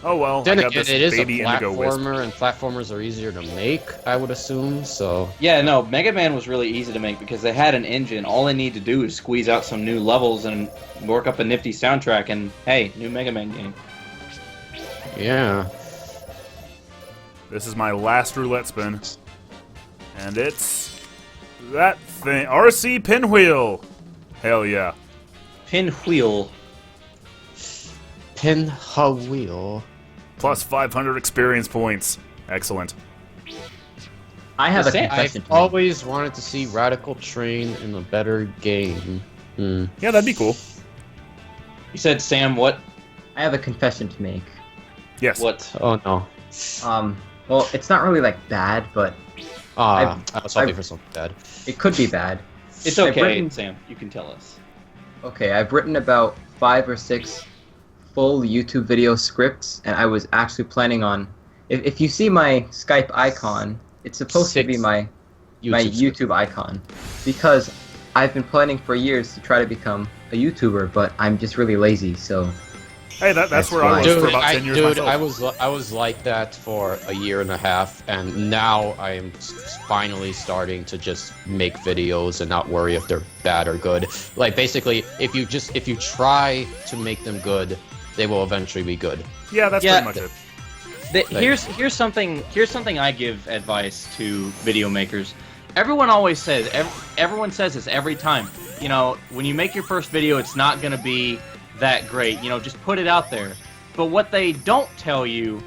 Oh well, Then I got again, this it is a baby Indigo Wisp. platformer, and platformers are easier to make, I would assume, so... Yeah, no, Mega Man was really easy to make because they had an engine. All they need to do is squeeze out some new levels and work up a nifty soundtrack, and hey, new Mega Man game. Yeah. This is my last roulette spin. And it's that thing. RC Pinwheel! Hell yeah. Pinwheel. Pinwheel. Plus 500 experience points. Excellent. I have a Sam, confession I've to make. always wanted to see Radical Train in a better game. Yeah, that'd be cool. You said, Sam, what? I have a confession to make. Yes. What? Oh no. Well, it's not really like bad, but I was hoping I've- for something bad. it could be bad. It's I've okay, written- Sam. You can tell us. Okay, I've written about 5 or 6 full YouTube video scripts, and I was actually planning on. If you see my Skype icon, it's supposed to be 6 my YouTube icon, because I've been planning for years to try to become a YouTuber, but I'm just really lazy. So Hey, that's That's where I was fine. for about 10 years myself. I was like that for a year and a half, and now I am finally starting to just make videos and not worry if they're bad or good. Like, basically, if you try to make them good, they will eventually be good. Yeah, that's Yeah. pretty much it. Here's something I give advice to video makers. Everyone always says, everyone says this every time. You know, when you make your first video, it's not gonna be that great. You know, just put it out there. But what they don't tell you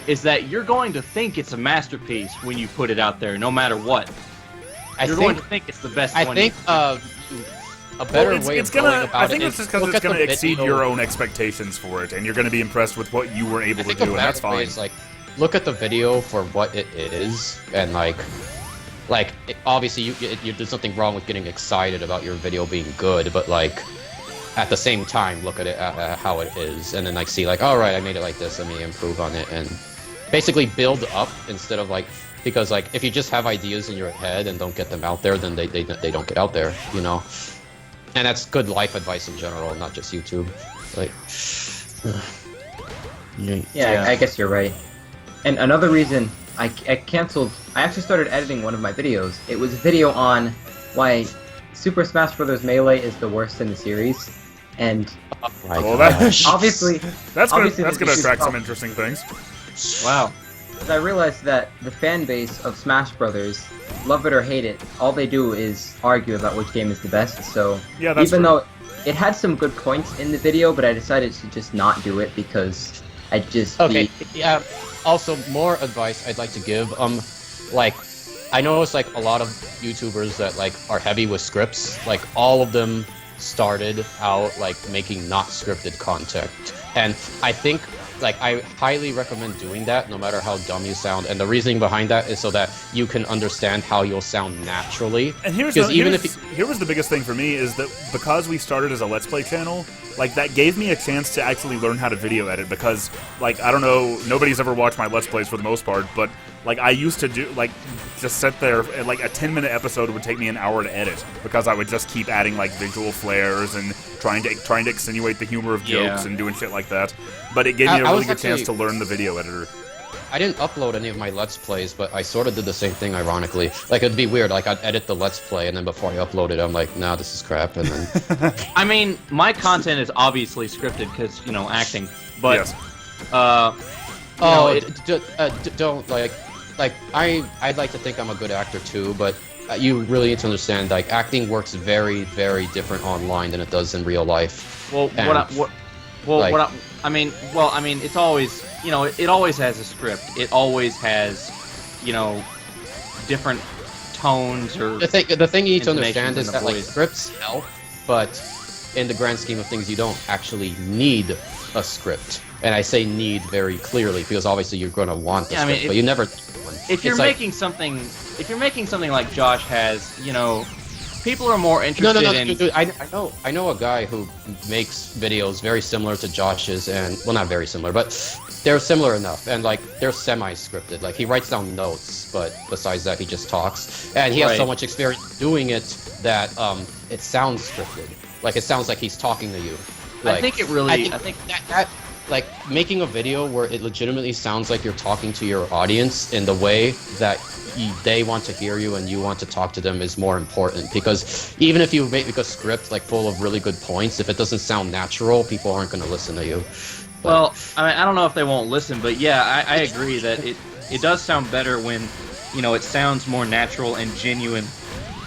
is that you're going to think it's a masterpiece when you put it out there, no matter what. You're going to think it's the best one. I think a better way of going about I think it it's is just because look it's at gonna the exceed video. your own expectations for it, and you're gonna be impressed with what you were able I to think do, a and that's better way fine. is, like, look at the video for what it is, and obviously there's nothing wrong with getting excited about your video being good, but like at the same time look at it how it is, and then like see like, all right, I made it like this, let me improve on it, and basically build up instead of like, because like if you just have ideas in your head and don't get them out there, then they don't get out there, you know. And that's good life advice in general, not just YouTube. Like, Yeah, I guess you're right. And another reason I canceled, I actually started editing one of my videos. It was a video on why Super Smash Bros. Melee is the worst in the series, and Well, that, obviously that's gonna obviously the attract some problem- interesting things. Wow. I realized that the fan base of Smash Brothers, love it or hate it, all they do is argue about which game is the best. So Yeah, that's even true. though it had some good points in the video, but I decided to just not do it because I just okay, yeah. Also, more advice I'd like to give. Like, I noticed like a lot of YouTubers that like are heavy with scripts. Like, all of them started out like making not scripted content, and I think like I highly recommend doing that, no matter how dumb you sound. And the reasoning behind that is so that you can understand how you'll sound naturally. And here was the biggest thing for me is that because we started as a Let's Play channel, like that gave me a chance to actually learn how to video edit because, like, I don't know, nobody's ever watched my Let's Plays for the most part, but like I used to do, like, just sit there and like a 10-minute episode would take me an hour to edit because I would just keep adding like visual flares and trying to extenuate the humor of jokes and doing shit like that. But it gave me a really good chance to learn the video editor. I didn't upload any of my Let's Plays, but I sort of did the same thing, ironically. Like, it'd be weird, like, I'd edit the Let's Play, and then before I upload it, I'm like, nah, this is crap, and then... I mean, my content is obviously scripted because, you know, acting. But, Yes. Don't, like, I'd like to think I'm a good actor, too, but you really need to understand, like, acting works very, very different online than it does in real life. well, I mean, it's always, you know, it always has a script. It always has, you know, different tones or... The thing you need to intonations understand in is the that, like, voice. scripts help, but in the grand scheme of things, you don't actually need a script. And I say need very clearly, because obviously you're going to want the Yeah, I mean, script, but you never... If you're It's like- making something, like Josh has, you know, people are more interested No, in... dude, I know a guy who makes videos very similar to Josh's, and well, not very similar, but they're similar enough, and like they're semi-scripted. Like he writes down notes, but besides that, he just talks, and he has so Right. much experience doing it that it sounds scripted. Like it sounds like he's talking to you. Like, I think it really... I think that like making a video where it legitimately sounds like you're talking to your audience in the way that they want to hear you and you want to talk to them is more important, because even if you make a script like full of really good points, if it doesn't sound natural, people aren't going to listen to you. But, Well, I mean, I don't know if they won't listen, but yeah, I agree that it does sound better when, you know, it sounds more natural and genuine.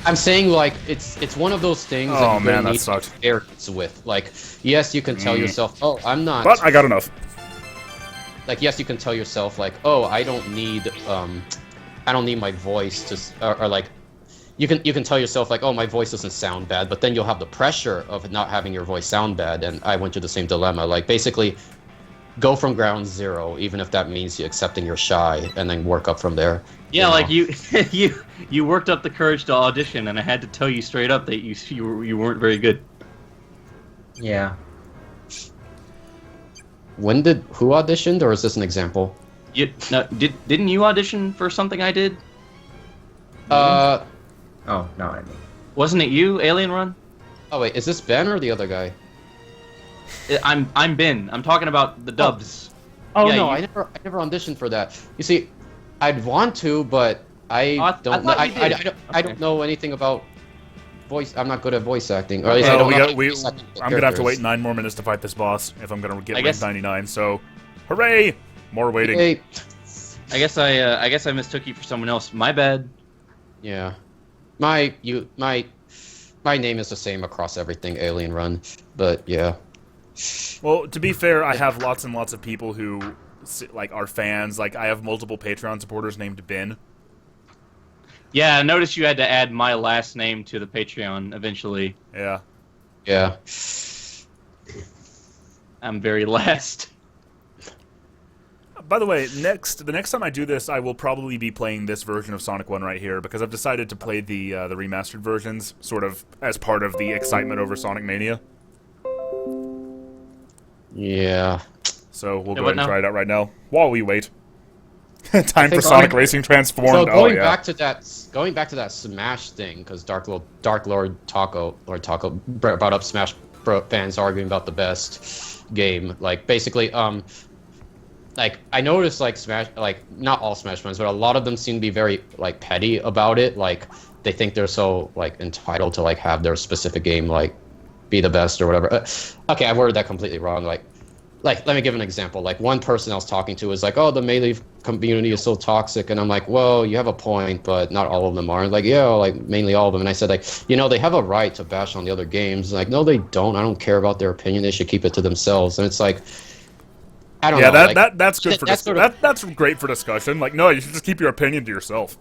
I'm saying like it's one of those things Oh, that you man, really that need sucked. experience with. Like, yes, you can tell yourself, oh, I'm not. But I got enough. Like, yes, you can tell yourself like, oh, I don't need my voice to, or like, you can tell yourself like, oh, my voice doesn't sound bad, but then you'll have the pressure of not having your voice sound bad, and I went through the same dilemma. Like, basically, go from ground zero, even if that means you accepting you're shy, and then work up from there. Yeah, know? like you worked up the courage to audition, and I had to tell you straight up that you weren't very good. yeah. Who auditioned, or is this an example? Didn't you audition for something I did? Oh, no, I mean. Wasn't it you, Alien Run? Oh wait, is this Ben or the other guy? I'm Ben. I'm talking about the dubs. Oh Yeah, no, you- I never auditioned for that. You see, I'd want to, but I I don't know. thought you did. I Okay. don't know anything about voice. I'm not good at voice acting. Or at Okay. least I Well, don't know I'm voice acting for gonna have to wait characters. 9 more minutes to fight this boss if I'm gonna get I rank guess- 99. So, hooray! More waiting. Hey, I guess I mistook you for someone else. My bad. yeah, my name is the same across everything. Alien Run, but yeah. Well, to be fair, I have lots and lots of people who like are fans. Like I have multiple Patreon supporters named Ben. Yeah, I noticed you had to add my last name to the Patreon eventually. Yeah. Yeah. I'm very last. By the way, the next time I do this, I will probably be playing this version of Sonic 1 right here, because I've decided to play the remastered versions, sort of as part of the excitement over Sonic Mania. Yeah. So we'll Yeah, go what ahead and now? try it out right now, while we wait. Time for think Sonic Sonic- Racing Transformed. So Oh yeah. going back to that Smash thing, because Dark Lord Taco brought up Smash fans arguing about the best game. Like basically, like I noticed like Smash, like not all Smash fans, but a lot of them seem to be very like petty about it. Like they think they're so like entitled to like have their specific game like be the best or whatever. Okay, I worded that completely wrong. Like, let me give an example. Like, one person I was talking to was like, oh, the Melee community is so toxic. And I'm like, well, you have a point, but not all of them are. Like, yeah, like, mainly all of them. And I said, like, you know, they have a right to bash on the other games. Like, no, they don't. I don't care about their opinion. They should keep it to themselves. And it's like, I don't know. Yeah, like, that's good for that's great for discussion. Like, no, you should just keep your opinion to yourself.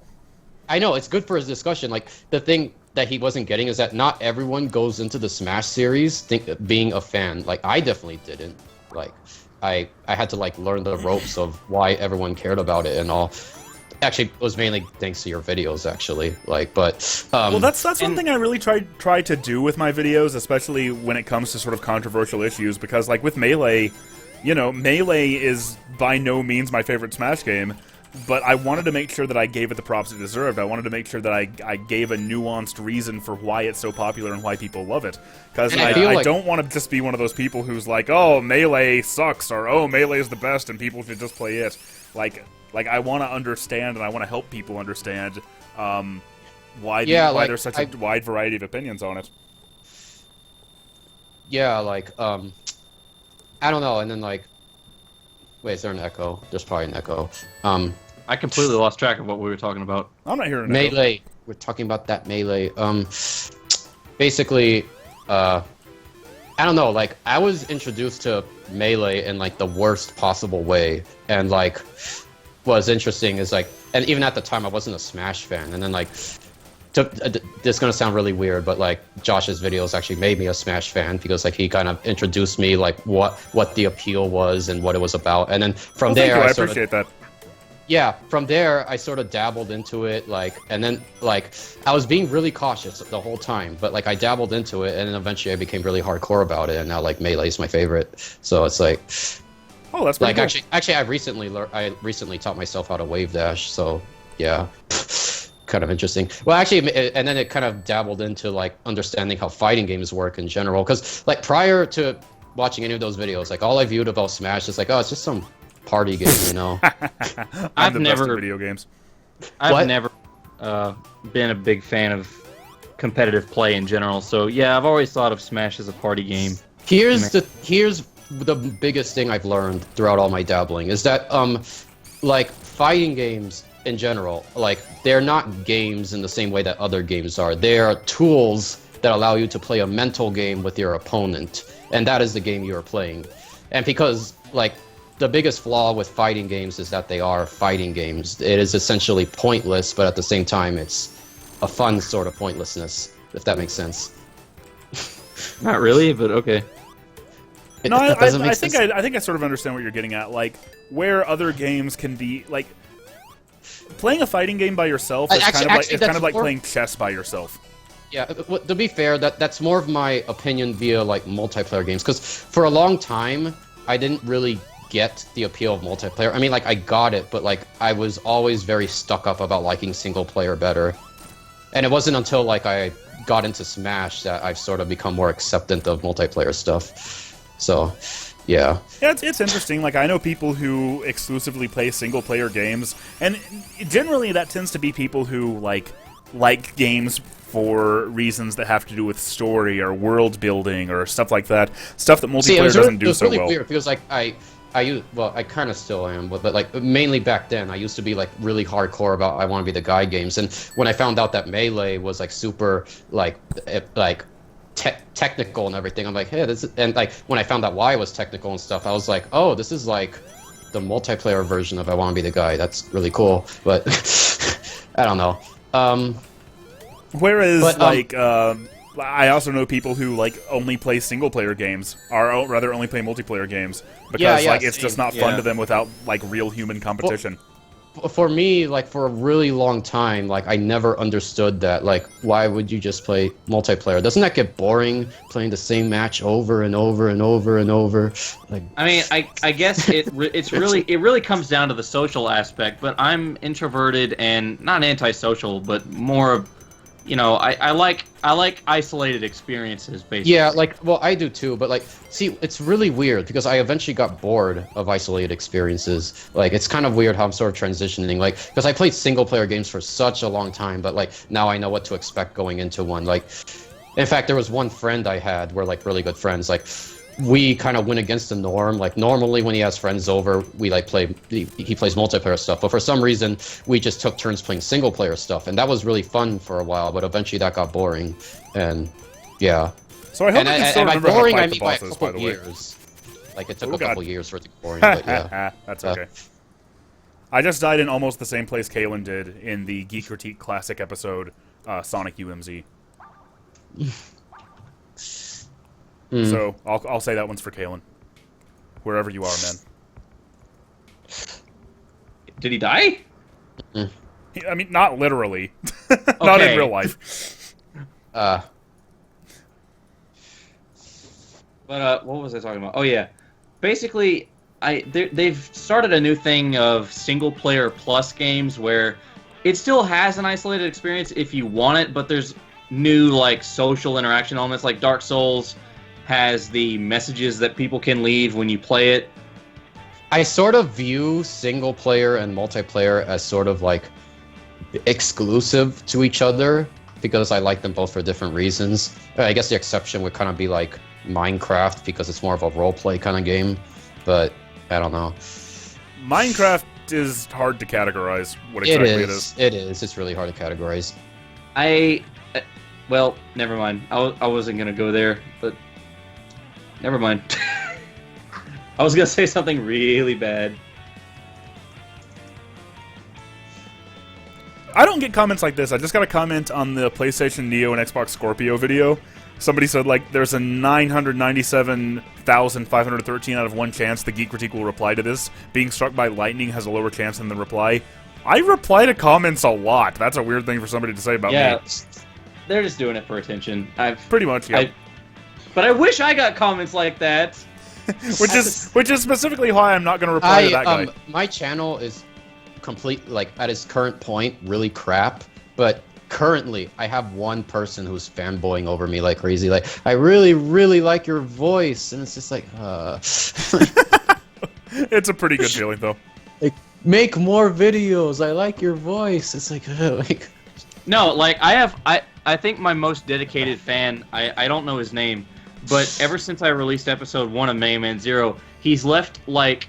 I know, it's good for his discussion. Like, the thing that he wasn't getting is that not everyone goes into the Smash series being a fan. Like, I definitely didn't. Like, I had to like learn the ropes of why everyone cared about it and all. Actually, it was mainly thanks to your videos, actually. Like, but well, that's one thing I really try to do with my videos, especially when it comes to sort of controversial issues. Because like with Melee, you know, Melee is by no means my favorite Smash game. But I wanted to make sure that I gave it the props it deserved. I wanted to make sure that I gave a nuanced reason for why it's so popular and why people love it. Because I don't want to just be one of those people who's like, oh, Melee sucks, or oh, Melee is the best and people should just play it. Like I want to understand and I want to help people understand why there's such a wide variety of opinions on it. Yeah, like, I don't know, and then like, wait, is there an echo? There's probably an echo. I completely lost track of what we were talking about. I'm not hearing Melee. Echo. We're talking about that Melee. Basically, I don't know. Like, I was introduced to Melee in like the worst possible way, and like, what's interesting is like, and even at the time, I wasn't a Smash fan, and then like. This is gonna sound really weird, but like Josh's videos actually made me a Smash fan because like he kind of introduced me like what the appeal was and what it was about, and then from there I appreciate that. Yeah, from there I sort of dabbled into it, like, and then like I was being really cautious the whole time, but like I dabbled into it, and then eventually I became really hardcore about it, and now like Melee is my favorite. So it's like, oh, that's like cool. actually I recently taught myself how to wave dash, so yeah. Kind of interesting. Well, actually, and then it kind of dabbled into like understanding how fighting games work in general. Because like prior to watching any of those videos, like all I viewed about Smash is like, oh, it's just some party game, you know. I've never video games. I've never been a big fan of competitive play in general. So yeah, I've always thought of Smash as a party game. Here's the biggest thing I've learned throughout all my dabbling is that like fighting games in general, like they're not games in the same way that other games are. They are tools that allow you to play a mental game with your opponent, and that is the game you are playing. And because like the biggest flaw with fighting games is that they are fighting games. It is essentially pointless, but at the same time it's a fun sort of pointlessness, if that makes sense. Not really, but okay. No, I think I sort of understand what you're getting at. Like, where other games can be like playing a fighting game by yourself is kind of like playing chess by yourself. Yeah, to be fair, that's more of my opinion via like multiplayer games. Because for a long time, I didn't really get the appeal of multiplayer. I mean, like I got it, but like I was always very stuck up about liking single player better. And it wasn't until like I got into Smash that I've sort of become more acceptant of multiplayer stuff. So, yeah. Yeah, it's interesting. Like, I know people who exclusively play single-player games, and generally that tends to be people who, like games for reasons that have to do with story or world building or stuff like that. Stuff that multiplayer doesn't do so well. It was really weird because, like, I kind of still am, but like mainly back then I used to be like really hardcore about I want to be the guy games, and when I found out that Melee was like super like technical and everything, I'm like, hey, this is, and like when I found out why it was technical and stuff, I was like, oh, this is like the multiplayer version of I want to be the guy. That's really cool, but I don't know. Whereas I also know people who like only play single player games, or rather only play multiplayer games because it's just not fun to them without like real human competition. for me, like for a really long time, like I never understood that. Like, why would you just play multiplayer? Doesn't that get boring playing the same match over and over and over and over? Like, I mean, I guess it really comes down to the social aspect. But I'm introverted and not antisocial, but more of, you know, I like isolated experiences basically. yeah, like, well, I do too, but like, see, it's really weird because I eventually got bored of isolated experiences. Like, it's kind of weird how I'm sort of transitioning, like, because I played single player games for such a long time, but like, now I know what to expect going into one. Like, in fact, there was one friend I had, we're like really good friends, like, we kind of went against the norm. Like, normally when he has friends over, we like play, he plays multiplayer stuff, but for some reason, we just took turns playing single player stuff, and that was really fun for a while, but eventually that got boring, and yeah. So I hope And, I can and, still and by remember how to boring, fight I the mean by a bosses, couple by the way. years. Like, it took Oh, a God. couple years for it to get boring, but yeah. That's okay. I just died in almost the same place Kalen did in the Geek Critique Classic episode, Sonic UMZ. So I'll say that one's for Kalen. Wherever you are, man. Did he die? I mean, not literally. Not in Okay. real life. But what was I talking about? Oh yeah, basically, they've started a new thing of single player plus games where it still has an isolated experience if you want it, but there's new like social interaction elements. Like Dark Souls has the messages that people can leave when you play it. I sort of view single player and multiplayer as sort of like exclusive to each other because I like them both for different reasons. I guess the exception would kind of be like Minecraft because it's more of a roleplay kind of game, but I don't know. Minecraft is hard to categorize what It exactly is. It is. It's really hard to categorize. Well, never mind. I wasn't gonna go there, but never mind. I was gonna say something really bad. I don't get comments like this. I just got a comment on the PlayStation Neo and Xbox Scorpio video. Somebody said, like, there's a 997,513 out of 1 chance the Geek Critique will reply to this. Being struck by lightning has a lower chance than the reply. I reply to comments a lot. That's a weird thing for somebody to say about Yeah, me. they're just doing it for attention. Pretty much, yeah. But I wish I got comments like that. which is specifically why I'm not going to reply to that guy. My channel is complete, like, at its current point, really crap, but currently I have one person who's fanboying over me like crazy, like, I really, really like your voice, and it's just like, It's a pretty good feeling, though. like, make more videos, I like your voice. It's like, like... No, like, I think my most dedicated fan, I don't know his name, but ever since I released episode 1 of Mega Man Zero, he's left, like,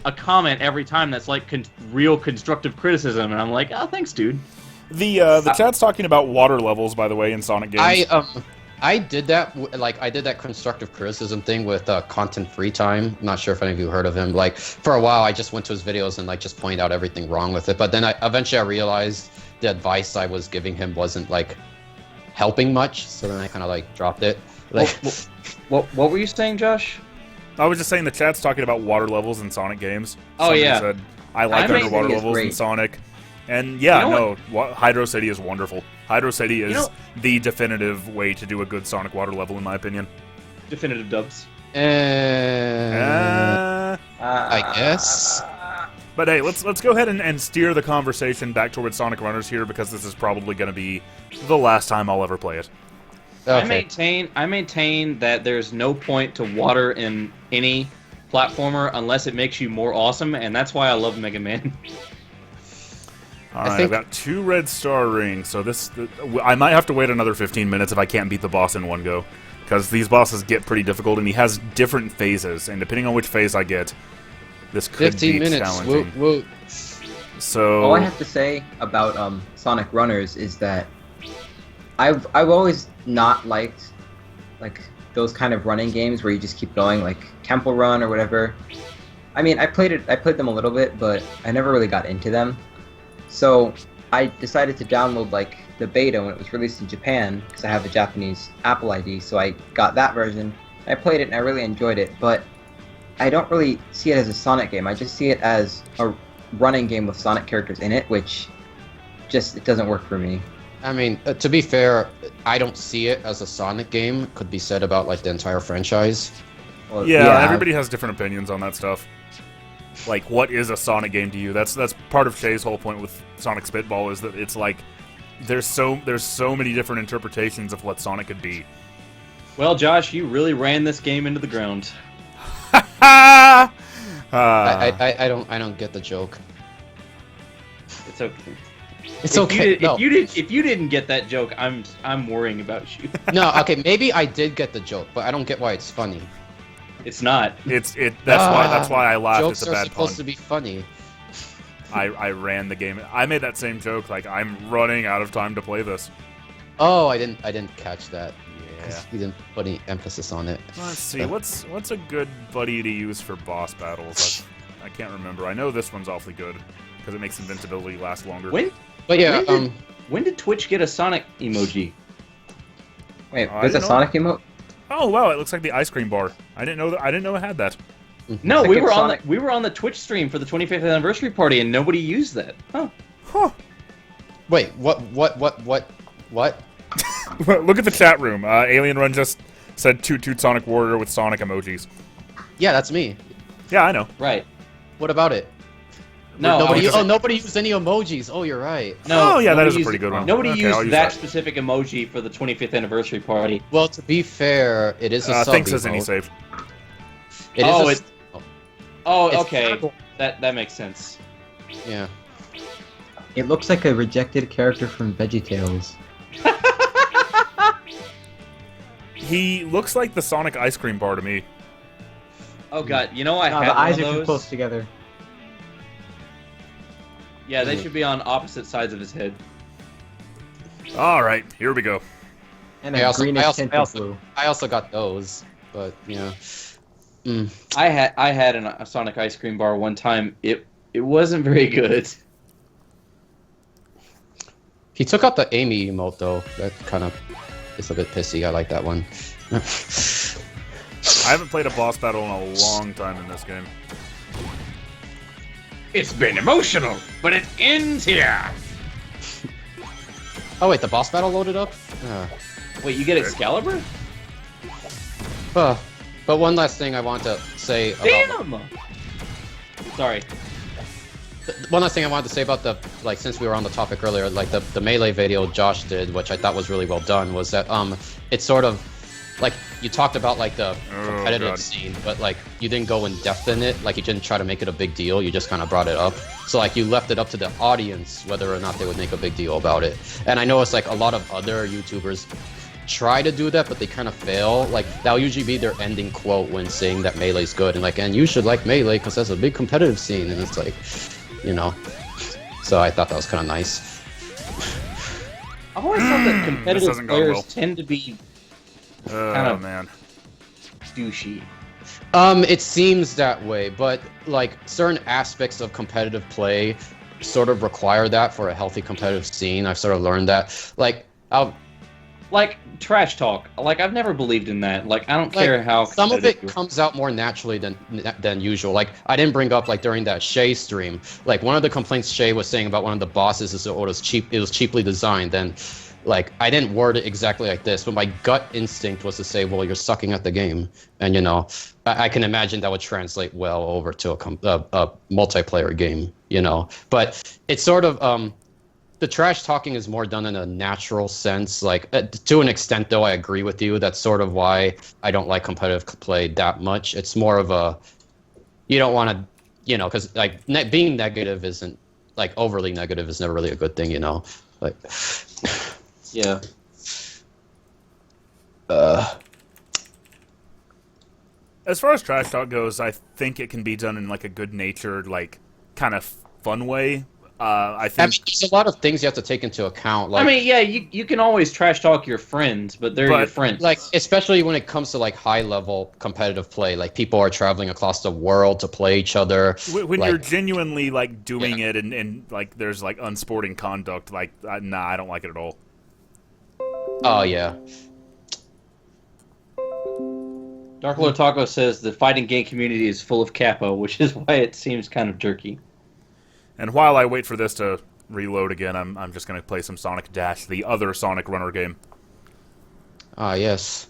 a comment every time that's, like, real constructive criticism, and I'm like, oh, thanks, dude. The chat's talking about water levels, by the way, in Sonic games. I did that, I did that constructive criticism thing with Content Free Time. I'm not sure if any of you heard of him. Like, for a while, I just went to his videos and, like, just pointed out everything wrong with it, but then eventually I realized the advice I was giving him wasn't, like, helping much, so then I kind of, like, dropped it. Like, What were you saying, Josh? I was just saying the chat's talking about water levels in Sonic games. Oh, Somebody yeah. said, I like Amazing underwater is levels in great. Sonic. And yeah, You know Hydro City is wonderful. Hydro City is know- the definitive way to do a good Sonic water level, in my opinion. Definitive dubs. I guess. But hey, let's go ahead and steer the conversation back towards Sonic Runners here, because this is probably going to be the last time I'll ever play it. Okay. I maintain that there's no point to water in any platformer unless it makes you more awesome, and that's why I love Mega Man. Alright, think- I've got 2 red star rings, so I might have to wait another 15 minutes if I can't beat the boss in one go. Because these bosses get pretty difficult, and he has different phases, and depending on which phase I get, this could 15 be minutes. challenging. Woo. So, All I have to say about Sonic Runners is that I've always not liked like those kind of running games where you just keep going, like Temple Run or whatever. I mean, I played them a little bit, but I never really got into them. So I decided to download like the beta when it was released in Japan because I have a Japanese Apple ID. So I got that version. I played it and I really enjoyed it, but I don't really see it as a Sonic game. I just see it as running game with Sonic characters in it, which just it doesn't work for me. I mean, to be fair, I don't see it as a Sonic game. Could be said about like the entire franchise. Well, Yeah, everybody has different opinions on that stuff. Like, what is a Sonic game to you? That's part of Shay's whole point with Sonic Spitball is that it's like there's so many different interpretations of what Sonic could be. Well, Josh, you really ran this game into the ground. I don't get the joke. It's okay. It's okay. No. If you didn't get that joke, I'm worrying about you. No, okay, maybe I did get the joke, but I don't get why it's funny. It's not. That's why I laughed. Jokes It's a are bad supposed pun. to be funny. I ran the game. I made that same joke. Like, I'm running out of time to play this. Oh, I didn't catch that. Yeah. 'Cause you didn't put any emphasis on it. Let's see. What's a good buddy to use for boss battles? I can't remember. I know this one's awfully good because it makes invincibility last longer. But yeah, When did Twitch get a Sonic emoji? Wait, I there's a didn't know. Sonic emote? Oh wow! It looks like the ice cream bar. I didn't know it had that. No, Like we if were Sonic- on the Twitch stream for the 25th anniversary party, and nobody used that. Huh? Huh. wait, what? Look at the chat room. Alien Run just said "Toot Toot Sonic Warrior" with Sonic emojis. Yeah, that's me. Yeah, I know. Right. What about it? No. Nobody used any emojis. Oh, you're right. No. Oh, yeah, that nobody is a used- pretty good one. Nobody Okay, I'll used use that that. specific emoji for the 25th anniversary party. Well, to be fair, it is a sub Thanks as any emote. save. It Oh, is. Oh, It's okay. terrible. That makes sense. Yeah. It looks like a rejected character from VeggieTales. He looks like the Sonic ice cream bar to me. Oh god, you know I No, had the one eyes of are too those. close together. Yeah, they should be on opposite sides of his head. All right, here we go. And I a also- greenish I also- tint I of also- blue. I also got those, but yeah. I had a Sonic ice cream bar one time. It wasn't very good. He took out the Amy emote though. That kind of is a bit pissy. I like that one. I haven't played a boss battle in a long time in this game. It's been emotional, but it ends here. Oh wait, the boss battle loaded up. Wait, you get Excalibur? But one last thing I want to say about Damn! Sorry. one last thing I wanted to say about the like since we were on the topic earlier, like the melee video Josh did, which I thought was really well done, was that it's sort of like you talked about like the competitive God. scene, but like you didn't go in depth in it. Like you didn't try to make it a big deal. You just kind of brought it up. So like you left it up to the audience whether or not they would make a big deal about it. And I know it's like a lot of other YouTubers try to do that, but they kind of fail. Like that'll usually be their ending quote when saying that Melee's good, and like, and you should like Melee because that's a big competitive scene. And it's like, you know. So I thought that was kind of nice. I always thought that competitive hasn't gone players well. tend to be Oh Kind of- man. douchey. It seems that way, but like certain aspects of competitive play sort of require that for a healthy competitive scene. I've sort of learned that. Like, Like trash talk. Like I've never believed in that. Like I don't care how some of it competitive- comes out more naturally than usual. Like I didn't bring up like during that Shay stream. Like one of the complaints Shay was saying about one of the bosses is that it was cheaply designed. And like I didn't word it exactly like this, but my gut instinct was to say, well, you're sucking at the game. And you know, I can imagine that would translate well over to a multiplayer game. You know, but it's sort of the trash talking is more done in a natural sense. Like to an extent, though, I agree with you. That's sort of why I don't like competitive play that much. It's more of a you don't want to, you know, because like being negative isn't like overly negative is never really a good thing, you know. Like Yeah. As far as trash talk goes, I think it can be done in like a good-natured, like kind of fun way. I I think. mean, there's a lot of things you have to take into account. Like, I mean, yeah, you can always trash talk your friends, but they're your But, friends. like especially when it comes to like high level competitive play, like people are traveling across the world to play each other. When like, you're genuinely like doing it and like there's like unsporting conduct, like nah, I don't like it at all. oh yeah. Dark Lord Taco says the fighting game community is full of capo, which is why it seems kind of jerky. And while I wait for this to reload again, I'm just gonna play some Sonic Dash, the other Sonic Runner game. Ah, yes.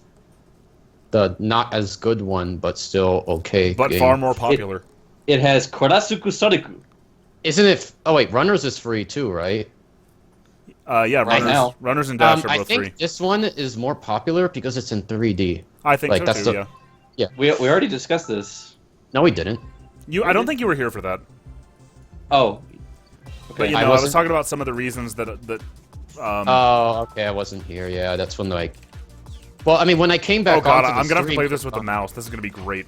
The not as good one, but still okay. But game. far more popular. It has Korasuku Soniku. Isn't it? Oh wait, Runners is free too, right? Yeah, Right now. Runners and Dash are I both think free. this one is more popular because it's in 3D. I think like, so that's too. the- Yeah. We already discussed this. No, we didn't. I don't think you were here for that. Oh. But Okay. you I know, I was wasn't- talking about some of the reasons that Oh, okay, I wasn't here. Yeah, that's when like. Well, I mean, when I came back oh god, onto the I'm gonna have to stream- play this with the mouse. This is gonna be great.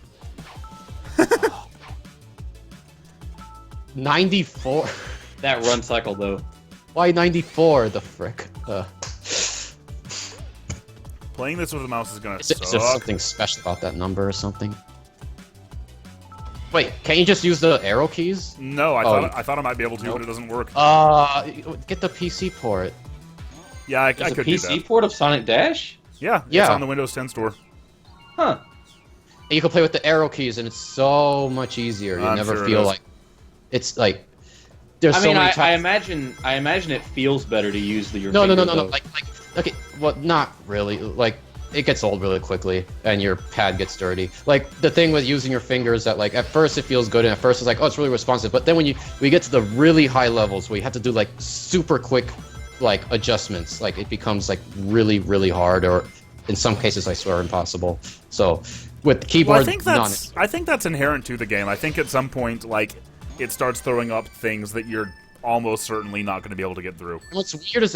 94. That run cycle though. Why 94? The frick. Playing this with the mouse is gonna Is there suck. something special about that number or something? Wait, can't you just use the arrow keys? No, Oh. I thought I might be able to, but it doesn't work. Get the PC port. Yeah, I There's a could do PC that. port of Sonic Dash? Yeah, it's Yeah. on the Windows 10 store. Huh. And you can play with the arrow keys, and it's so much easier. You I'm never sure it feel is. like it's like there's I so mean, many I times. imagine it feels better to use your No. finger, though. Like okay, well, not really. Like it gets old really quickly, and your pad gets dirty. Like the thing with using your fingers that like at first it feels good, and at first it's like, oh, it's really responsive. But then when we get to the really high levels where you have to do like super quick like adjustments, like it becomes like really really hard, or in some cases I swear impossible. So with keyboard, Well, I think that's inherent to the game. I think at some point, like, it starts throwing up things that you're almost certainly not going to be able to get through. What's weird is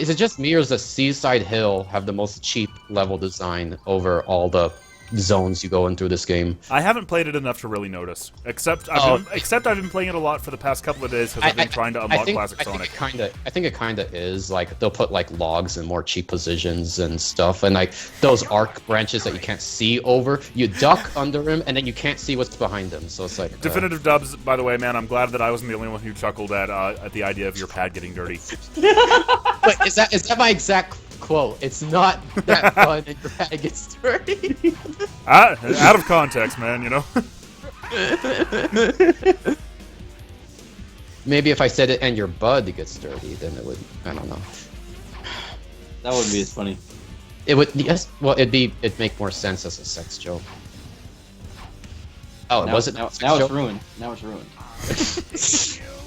it just me, or does the Seaside Hill have the most cheap level design over all the zones you go in through this game? I haven't played it enough to really notice. Except I've been playing it a lot for the past couple of days because I've been trying to unlock Classic Sonic. I think it kinda is. Like they'll put like logs in more cheap positions and stuff, and like those arc branches that you can't see over, you duck under them, and then you can't see what's behind them. So it's like Definitive Dubs, by the way, man, I'm glad that I wasn't the only one who chuckled at the idea of your pad getting dirty. Wait, is that my exact quote? It's not that fun, and your pad gets dirty. Out of context, man, you know? Maybe if I said it and your bud gets dirty, then it would. I don't know. That wouldn't be as funny. It would. Yes. Well, it'd make more sense as a sex joke. Oh, Now, was it? now, a sex now joke? it's ruined. Now it's ruined.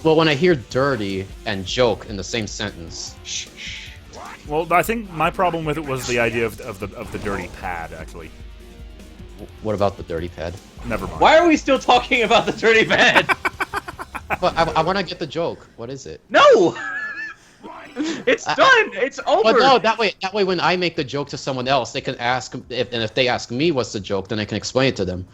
Well, when I hear dirty and joke in the same sentence, Well, I think my problem with it was the idea of the dirty pad, actually. what about the dirty pad? Never mind. Why are we still talking about the dirty pad? But I want to get the joke. What is it? No! It's done! It's over! But no, that way when I make the joke to someone else, they can ask, if they ask me what's the joke, then I can explain it to them.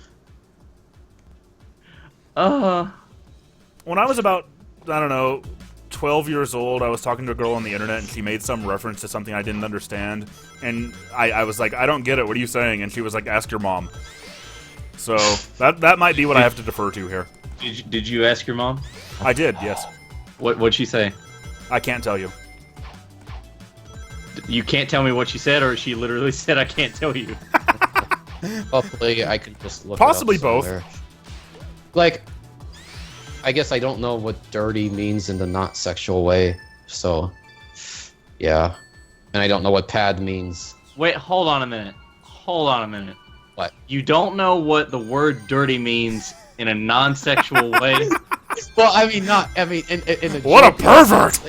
When I was about, I don't know, 12 years old, I was talking to a girl on the internet, and she made some reference to something I didn't understand. And I was like, I don't get it, what are you saying? And she was like, ask your mom. So, that might be what I have to defer to here. Did you ask your mom? I did, yes. What'd she say? I can't tell you. You can't tell me what she said, or she literally said, I can't tell you. Hopefully, I can just look. Possibly it up both. somewhere. Like, I guess I don't know what dirty means in the not sexual way, so yeah, and I don't know what pad means. Wait, hold on a minute. Hold on a minute. What? You don't know what the word dirty means in a non-sexual way? Well, I mean, not. I mean, in the What a joke, pervert!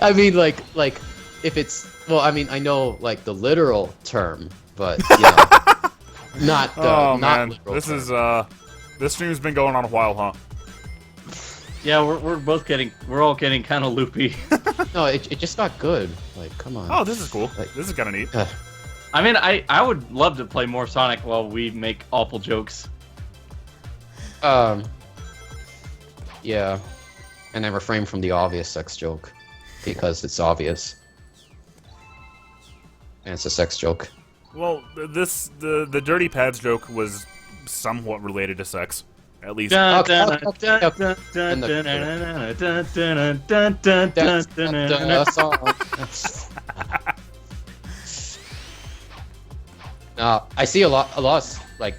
I mean, like if it's well, I mean, I know like the literal term, but you know, not the Oh, not man. literal This term. is, this stream's been going on a while, huh? Yeah, we're all getting kind of loopy. No, it just got good. Like, come on. Oh, this is cool. Like- This is kind of neat. I mean, I would love to play more Sonic while we make awful jokes. Yeah, and I refrain from the obvious sex joke because it's obvious, and it's a sex joke. Well, the dirty pads joke was somewhat related to sex. At least. That's all. I see a lot like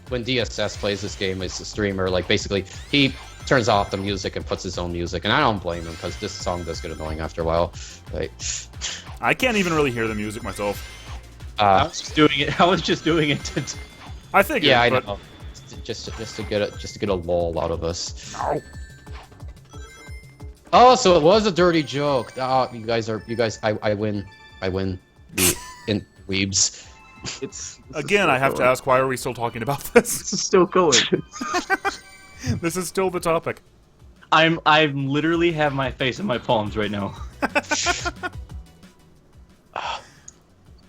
when DSS plays this game as a streamer, like basically he turns off the music and puts his own music, and I don't blame him because this song does get annoying after a while. Like, I can't even really hear the music myself. I was just doing it. I was just doing it to. I figured. yeah, I but... know. Just to get a lull out of us. Ow. Oh, so it was a dirty joke. Oh, you guys, I win the in weebs. Again, I have to ask, why are we still talking about this? This is still going. This is still the topic. I'm literally have my face in my palms right now.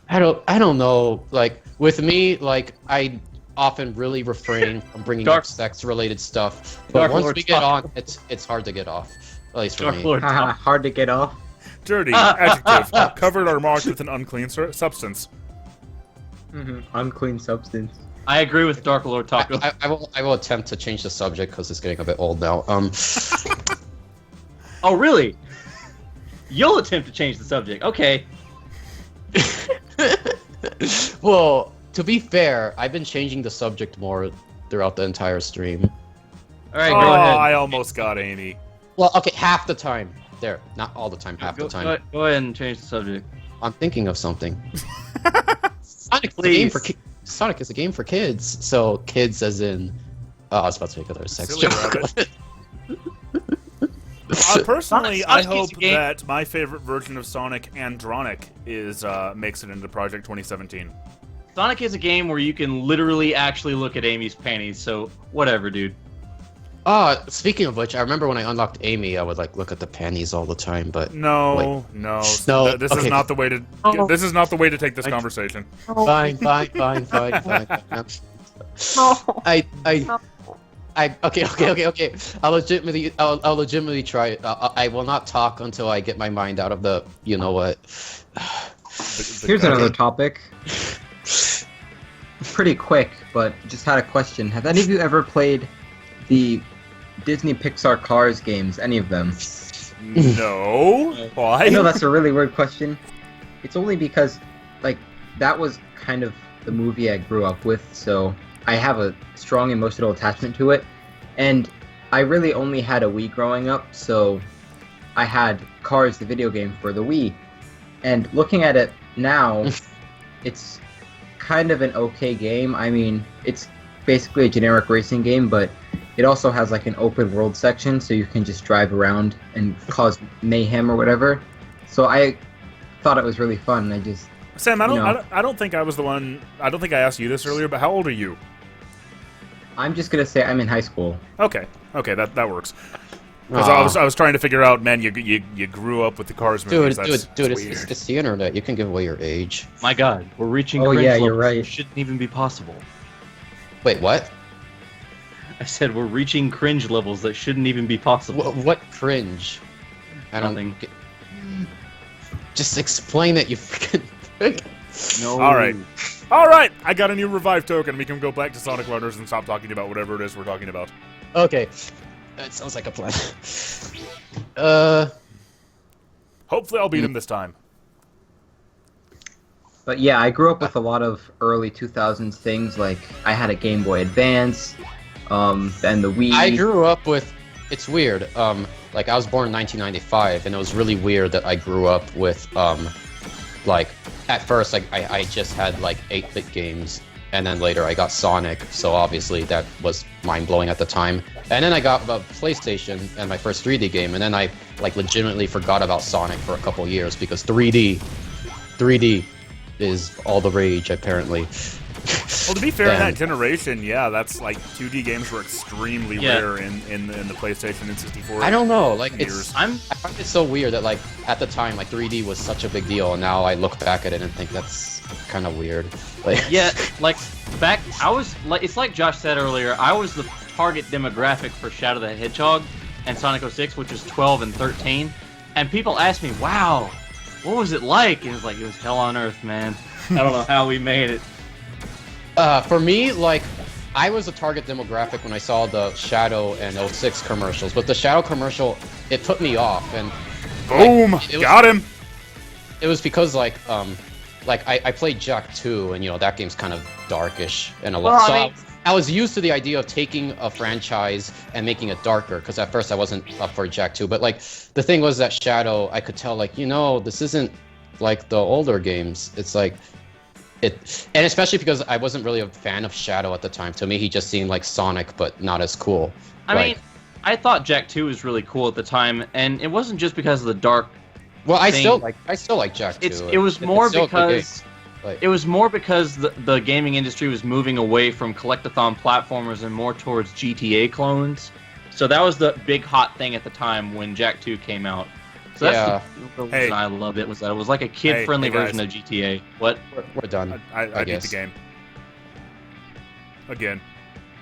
I don't know. Like with me, like I often really refrain from bringing up sex-related stuff. But Dark once Lord we get on, it's hard to get off. At least for Dark me. Lord. Hard to get off. Dirty, adjective, covered or marked with an unclean substance. Unclean substance. I agree with Dark Lord Taco. I will attempt to change the subject because it's getting a bit old now. Oh, really? You'll attempt to change the subject. Okay. Well, to be fair, I've been changing the subject more throughout the entire stream. All right, Oh, go ahead. I almost got Amy. Well, okay, half the time. There, not all the time, half the time. Go ahead and change the subject. I'm thinking of something. Sonic is a game for Sonic is a game for kids. So kids, as in, I was about to make another sex Silly joke. rabbit. Personally, I Sonic is hope a game- that my favorite version of Sonic, Andronic, makes it into Project 2017. Sonic is a game where you can literally actually look at Amy's panties. So whatever, dude. Speaking of which, I remember when I unlocked Amy, I would like look at the panties all the time. But No. This is okay. not the way to. This is not the way to take this conversation. fine. Okay. I'll legitimately try it. I will not talk until I get my mind out of the. You know what? Here's another topic. Pretty quick, but just had a question. Have any of you ever played the Disney Pixar Cars games? Any of them? No. Why? I know that's a really weird question. It's only because, like, that was kind of the movie I grew up with, so I have a strong emotional attachment to it. And I really only had a Wii growing up, so I had Cars, the video game, for the Wii. And looking at it now, it's kind of an okay game. I mean, it's basically a generic racing game, but it also has like an open world section, so you can just drive around and cause mayhem or whatever. So I thought it was really fun. I just Sam, I you know. don't think I was the one. I don't think I asked you this earlier, but how old are you? I'm just gonna say I'm in high school. Okay, that works. Because I was trying to figure out, man, you grew up with the Cars movies. Dude, it's the internet. You can give away your age. My God, we're reaching. Oh, cringe yeah, you're levels right. that shouldn't even be possible. Wait, what? I said we're reaching cringe levels that shouldn't even be possible. What cringe? I don't Nothing. get... Just explain it, you freaking. No. All right. I got a new revive token. We can go back to Sonic Runners and stop talking about whatever it is we're talking about. Okay, that sounds like a plan. Hopefully, I'll beat him this time. But yeah, I grew up with a lot of early 2000s things. Like I had a Game Boy Advance, and the Wii. I grew up with. It's weird. Like I was born in 1995, and it was really weird that I grew up with. Like at first, like I just had like 8-bit games, and then later I got Sonic. So obviously that was mind blowing at the time. And then I got a PlayStation and my first 3D game, and then I like legitimately forgot about Sonic for a couple years because 3D is all the rage apparently. Well, to be fair, in Damn. that generation, yeah, that's like 2D games were extremely rare in the PlayStation and 64. I don't know, like years. it's I find it so weird that like at the time like 3D was such a big deal, and now I look back at it and think that's kind of weird. Like Yeah, like back, I was like, it's like Josh said earlier. I was the target demographic for Shadow the Hedgehog and Sonic 06, which was 12 and 13. And people asked me, "Wow, what was it like?" And it was hell on earth, man. I don't know how we made it. For me, like, I was a target demographic when I saw the Shadow and 06 commercials, but the Shadow commercial, it put me off, and Boom! like, Got him! It was because, like I played Jack 2, and, you know, that game's kind of darkish and a lot. Well, So I mean, I was used to the idea of taking a franchise and making it darker, because at first I wasn't up for Jak 2. But like the thing was that Shadow, I could tell like, this isn't like the older games. It's like and especially because I wasn't really a fan of Shadow at the time. To me, he just seemed like Sonic, but not as cool. I mean, I thought Jak 2 was really cool at the time, and it wasn't just because of the dark. Well, I thing. still like Jak 2. It was more still a good game. because it was more because the gaming industry was moving away from collectathon platformers and more towards GTA clones. So that was the big hot thing at the time when Jak 2 came out. So that's the reason I loved it, was that it was like a kid-friendly version of GTA. What? We're done. I beat the game. Again.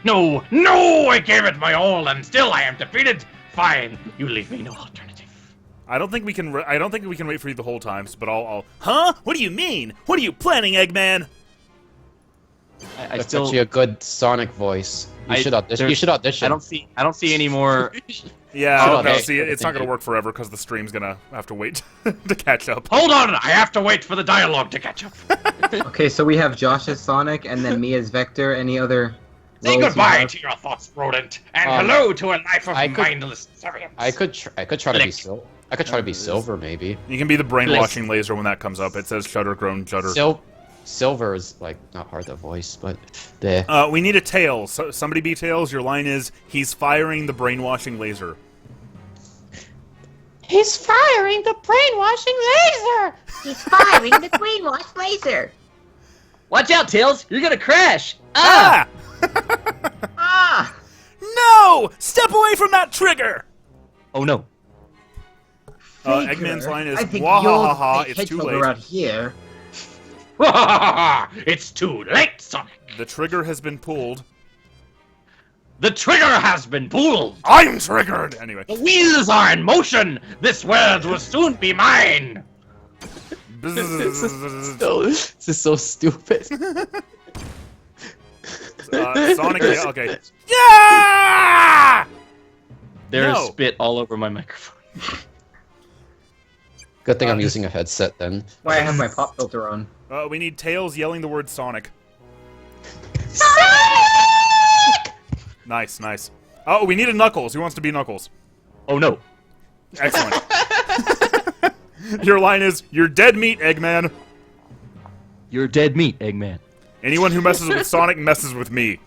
No, I gave it my all, and still I am defeated. Fine, you leave me no alternative. I don't think we can. I don't think we can wait for you the whole time. But I'll. Huh? What do you mean? What are you planning, Eggman? That's actually a good Sonic voice. You should audition. I don't see any more. Yeah, no, see, it's not gonna work forever because the stream's gonna have to wait to catch up. Hold on, I have to wait for the dialogue to catch up. Okay, so we have Josh as Sonic, and then me as Vector. Any other? Say goodbye to your thoughts, rodent, and hello to a life of mindless subservience. I could try to be Silver, maybe. You can be the brainwashing laser when that comes up. It says Shudder, Groan, Judder. Silver is like not hard to voice, but we need a Tails. So, somebody be Tails. Your line is, he's firing the brainwashing laser. He's firing the brainwashing laser! He's firing the brainwash laser! Watch out, Tails! You're gonna crash! Ah! Ah! No! Step away from that trigger! Oh no. Eggman's line is, I think "Wahahaha, it's too late." Around here. It's too late, Sonic! The trigger has been pulled. The trigger has been pulled! I'm triggered! Anyway. The wheels are in motion! This world will soon be mine! This is so stupid. Sonic, okay. Yeah! There's spit all over my microphone. Good thing I'm using a headset then. Why I have my pop filter on. We need Tails yelling the word Sonic. Sonic! Nice. Oh, we need a Knuckles. Who wants to be Knuckles? Oh no. Excellent. Your line is, "You're dead meat, Eggman." You're dead meat, Eggman. Anyone who messes with Sonic messes with me.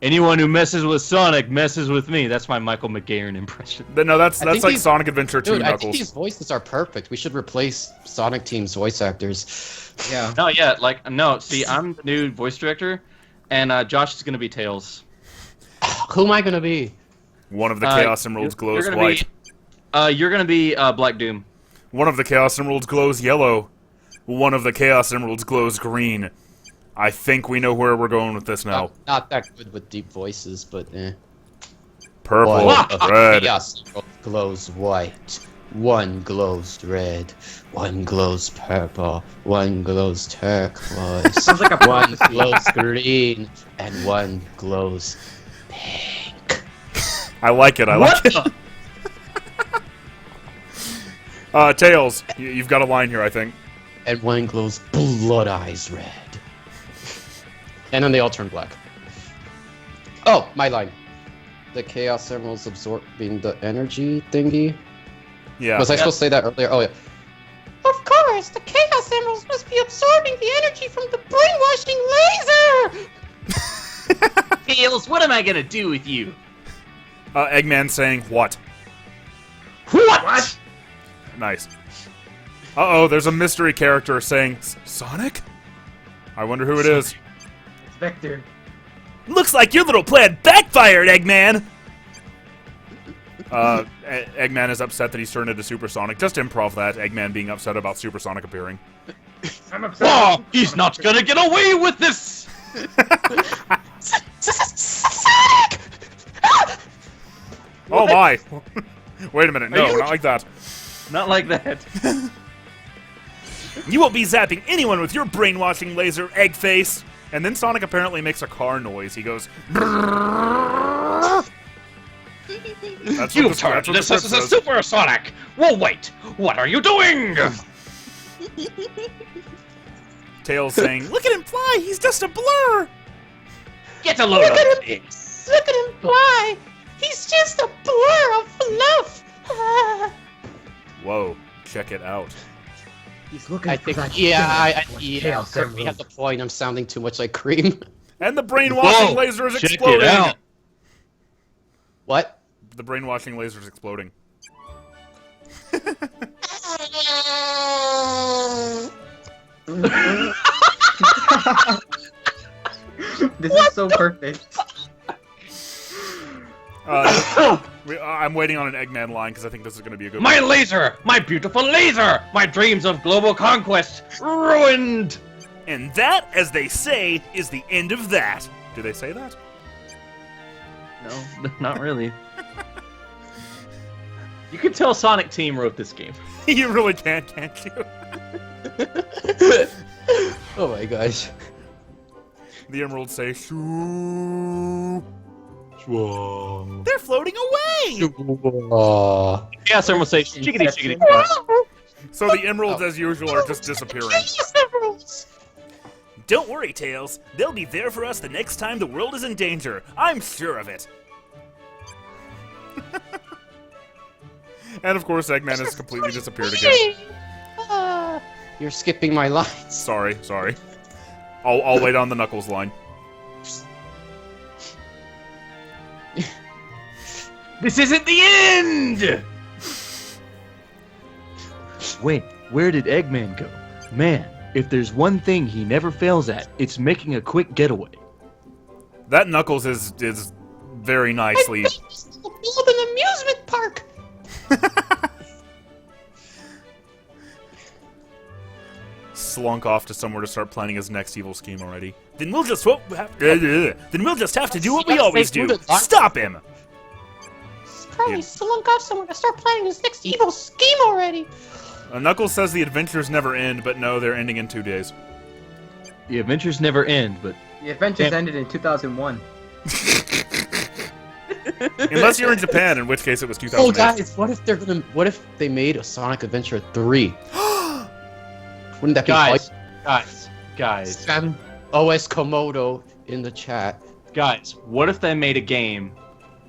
Anyone who messes with Sonic messes with me. That's my Michael McGarren impression. No, that's like Sonic Adventure 2 Dude, Knuckles. I think these voices are perfect. We should replace Sonic Team's voice actors. Yeah. No, see, I'm the new voice director, and Josh is gonna be Tails. Who am I gonna be? One of the Chaos Emeralds glows white. You're gonna be Black Doom. One of the Chaos Emeralds glows yellow. One of the Chaos Emeralds glows green. I think we know where we're going with this now. Not that good with deep voices, but Purple, One of the red. Chaos Emeralds glows white. One glows red. One glows purple. One glows turquoise. Sounds like a One prophecy. glows green. And one glows pink. I like it, I like it. Tails, you've got a line here, I think. And one glows blood eyes red. And then they all turn black. Oh, my line. The Chaos Emeralds absorbing the energy thingy. Yeah. Was I supposed to say that earlier? Oh, yeah. Of course, the Chaos Emeralds must be absorbing the energy from the brainwashing laser! Tails, what am I gonna do with you? Eggman saying, what? What? Nice. Uh-oh, there's a mystery character saying, Sonic? I wonder who it is. It's Vector. Looks like your little plan backfired, Eggman! Eggman is upset that he's turned into Supersonic. Just improv that, Eggman being upset about Supersonic appearing. I'm upset. Oh, he's not gonna get away with this! Sonic! Oh my! Wait a minute, no, not like that. Not like that. You won't be zapping anyone with your brainwashing laser, egg face! And then Sonic apparently makes a car noise. He goes... That's You what turned the this script as a says. Super Sonic! Well, wait! What are you doing? Tails saying, look at him fly! He's just a blur! Get a load Look of at him! this. Look at him fly! He's just a blur of fluff! Whoa, check it out. He's looking I for think, that yeah, thing. yeah, Chaos Kirby Emerald. has a point. I'm sounding too much like Cream. And the brainwashing Whoa, laser is check it exploding! out. What? The brainwashing laser is exploding. This is so perfect. I'm waiting on an Eggman line because I think this is going to be a good My one. laser! My beautiful laser! My dreams of global conquest ruined! And that, as they say, is the end of that. Do they say that? No, not really. You can tell Sonic Team wrote this game. You really can't you? Oh my gosh. The emeralds say, shoo. They're floating away! Yeah, someone will say chickity chickity. So the emeralds, as usual, are just disappearing. Chaos Emeralds! Don't worry, Tails. They'll be there for us the next time the world is in danger. I'm sure of it. And of course, Eggman has completely disappeared again. You're skipping my lines. Sorry. I'll wait on the Knuckles line. This isn't the end! Wait, where did Eggman go? Man, if there's one thing he never fails at, it's making a quick getaway. That Knuckles is very nicely. Build an amusement park! Slunk off to somewhere to start planning his next evil scheme already. Then we'll just have to do what we always do. Stop him! Probably slunk off somewhere to start planning his next evil scheme already. Knuckles says the adventures never end, but no, they're ending in 2 days. The adventures never end, but The adventures ended in 2001. Unless you're in Japan, in which case it was 2008. Oh guys, what if they made a Sonic Adventure 3? Wouldn't that be guys, Sam OS Komodo in the chat. guys, what if they made a game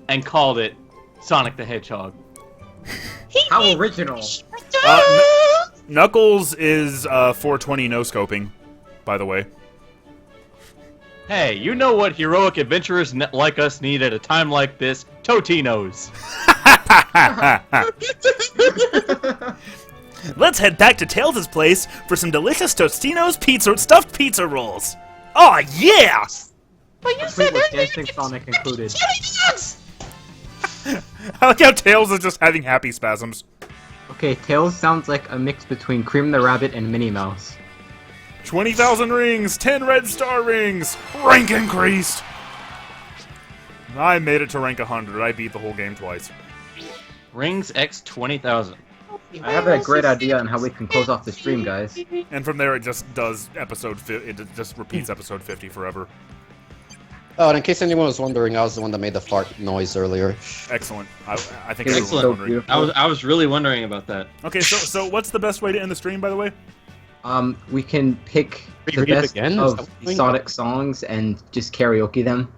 and called it Sonic the Hedgehog? How original. Knuckles is 420 no-scoping, by the way. Hey, you know what heroic adventurers like us need at a time like this? Totinos. Let's head back to Tails' place for some delicious Tostino's stuffed pizza rolls. Oh yeah! But you Complete said with earlier dancing you Sonic included. chili dogs! I like how Tails is just having happy spasms. Okay, Tails sounds like a mix between Cream the Rabbit and Minnie Mouse. 20,000 rings, 10 red star rings, rank increased. I made it to rank 100. I beat the whole game twice. Rings X 20,000. I have a great idea on how we can close off the stream, guys. And from there, it just does it just repeats episode 50 forever. Oh, and in case anyone was wondering, I was the one that made the fart noise earlier. Excellent. I think It's everyone's so wondering. beautiful. I was really wondering about that. Okay, so what's the best way to end the stream, by the way? We can pick the Read it best again? Is that of what you're doing? Sonic songs and just karaoke them.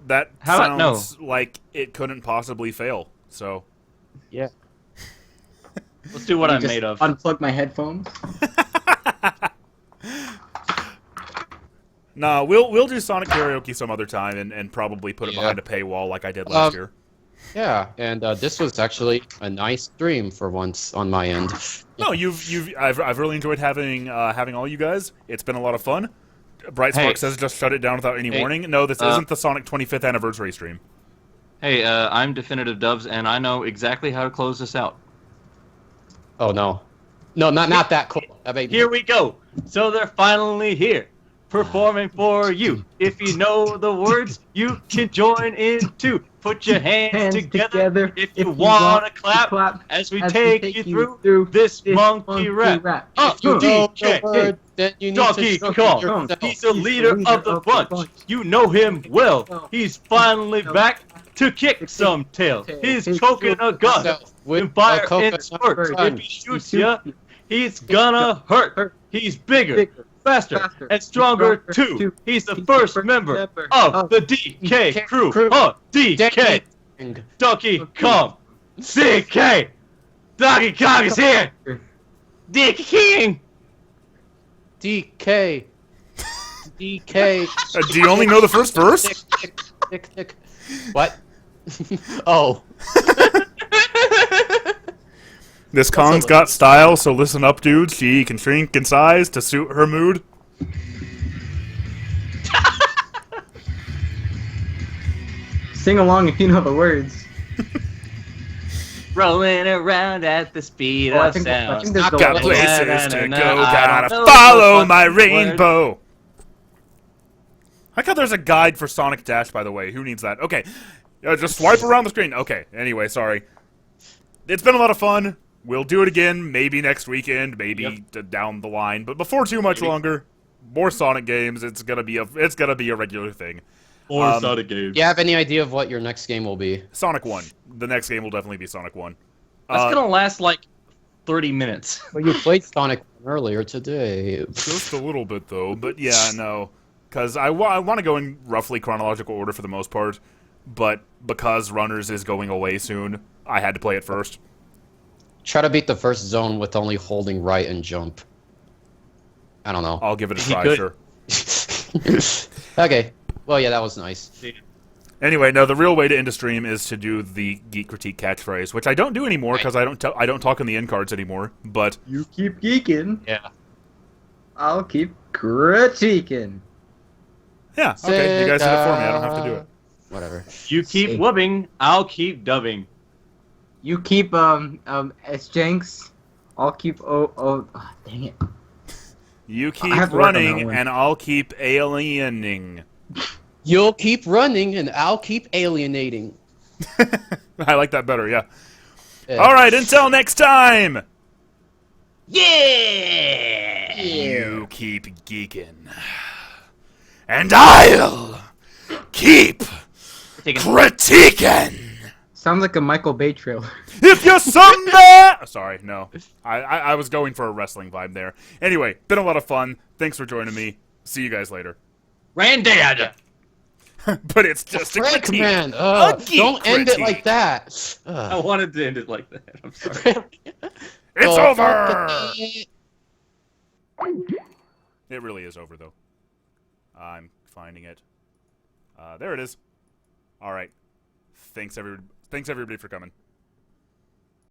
That How about no? sounds like it couldn't possibly fail. So Yeah. Let's do what You I'm just made of. Unplug my headphones. nah, we'll do Sonic karaoke some other time and probably put it Yeah. behind a paywall like I did last year. Yeah, and this was actually a nice stream for once on my end. No, I've really enjoyed having all you guys. It's been a lot of fun. Bright Spark Hey. says just shut it down without any Hey. warning. No, this isn't the Sonic 25th anniversary stream. Hey, I'm Definitive Dubs, and I know exactly how to close this out. Oh no, no, not that cool. Here we go. So they're finally here, performing for you. If you know the words, you can join in too. Put your hands together if you want to clap as we take you through this monkey rap. Up, You know DJ. the word, then you need Donkey to Kong. yourself. He's the leader of the bunch. You know him well. He's finally back to kick some tail. He's choking a gun. With And fire a coconut and squirt. gun. If he shoots ya, he's gonna hurt. He's bigger faster, Faster and stronger and stronger too. too. He's the He's first the first member member of of the DK crew. crew. DK. Donkey Kong. DK. Donkey Kong is here. Dick King. DK. DK. Do you only know the first verse? Tick. What? Oh. This Kong's got style, so listen up, dude. She can shrink in size to suit her mood. Sing along if you know the words. Rolling around at the speed Oh, I of think sound. there's the Got one- places to go, gotta know follow the my fucking word. rainbow. I thought there's a guide for Sonic Dash, by the way. Who needs that? Okay, just swipe around the screen. Okay, anyway, sorry. It's been a lot of fun. We'll do it again, maybe next weekend, maybe down the line. But before too much longer, more Sonic games. It's gonna be a regular thing. Or Sonic games. Do you have any idea of what your next game will be? Sonic 1. The next game will definitely be Sonic 1. That's gonna last like 30 minutes. Well, you played Sonic earlier today. Just a little bit, though. But yeah, no. Because I want to go in roughly chronological order for the most part. But because Runners is going away soon, I had to play it first. Try to beat the first zone with only holding right and jump. I don't know. I'll give it a He try, could. sure. Okay. Well, yeah, that was nice. Anyway, no, the real way to end a stream is to do the Geek Critique catchphrase, which I don't do anymore because I don't talk in the end cards anymore. But You keep geeking, Yeah. I'll keep critiquing. yeah, okay, you guys did it for me. I don't have to do it. Whatever. You keep wubbing, I'll keep dubbing. You keep S Jenks, I'll keep dang it. You keep have to work on that running, one. and I'll keep aliening. You'll keep running, and I'll keep alienating. I like that better. Yeah. Yeah. All right. Until next time. Yeah! You keep geeking, and I'll keep critiquing. Sounds like a Michael Bay trailer. If you're someday... Sorry, no. I was going for a wrestling vibe there. Anyway, been a lot of fun. Thanks for joining me. See you guys later. Granddad! But it's just a Frank, critique. man. A geek Don't end it critique. like that. I wanted to end it like that. I'm sorry. It's Oh, over! fuck it. It really is over, though. I'm finding it. There it is. All right. Thanks everybody for coming.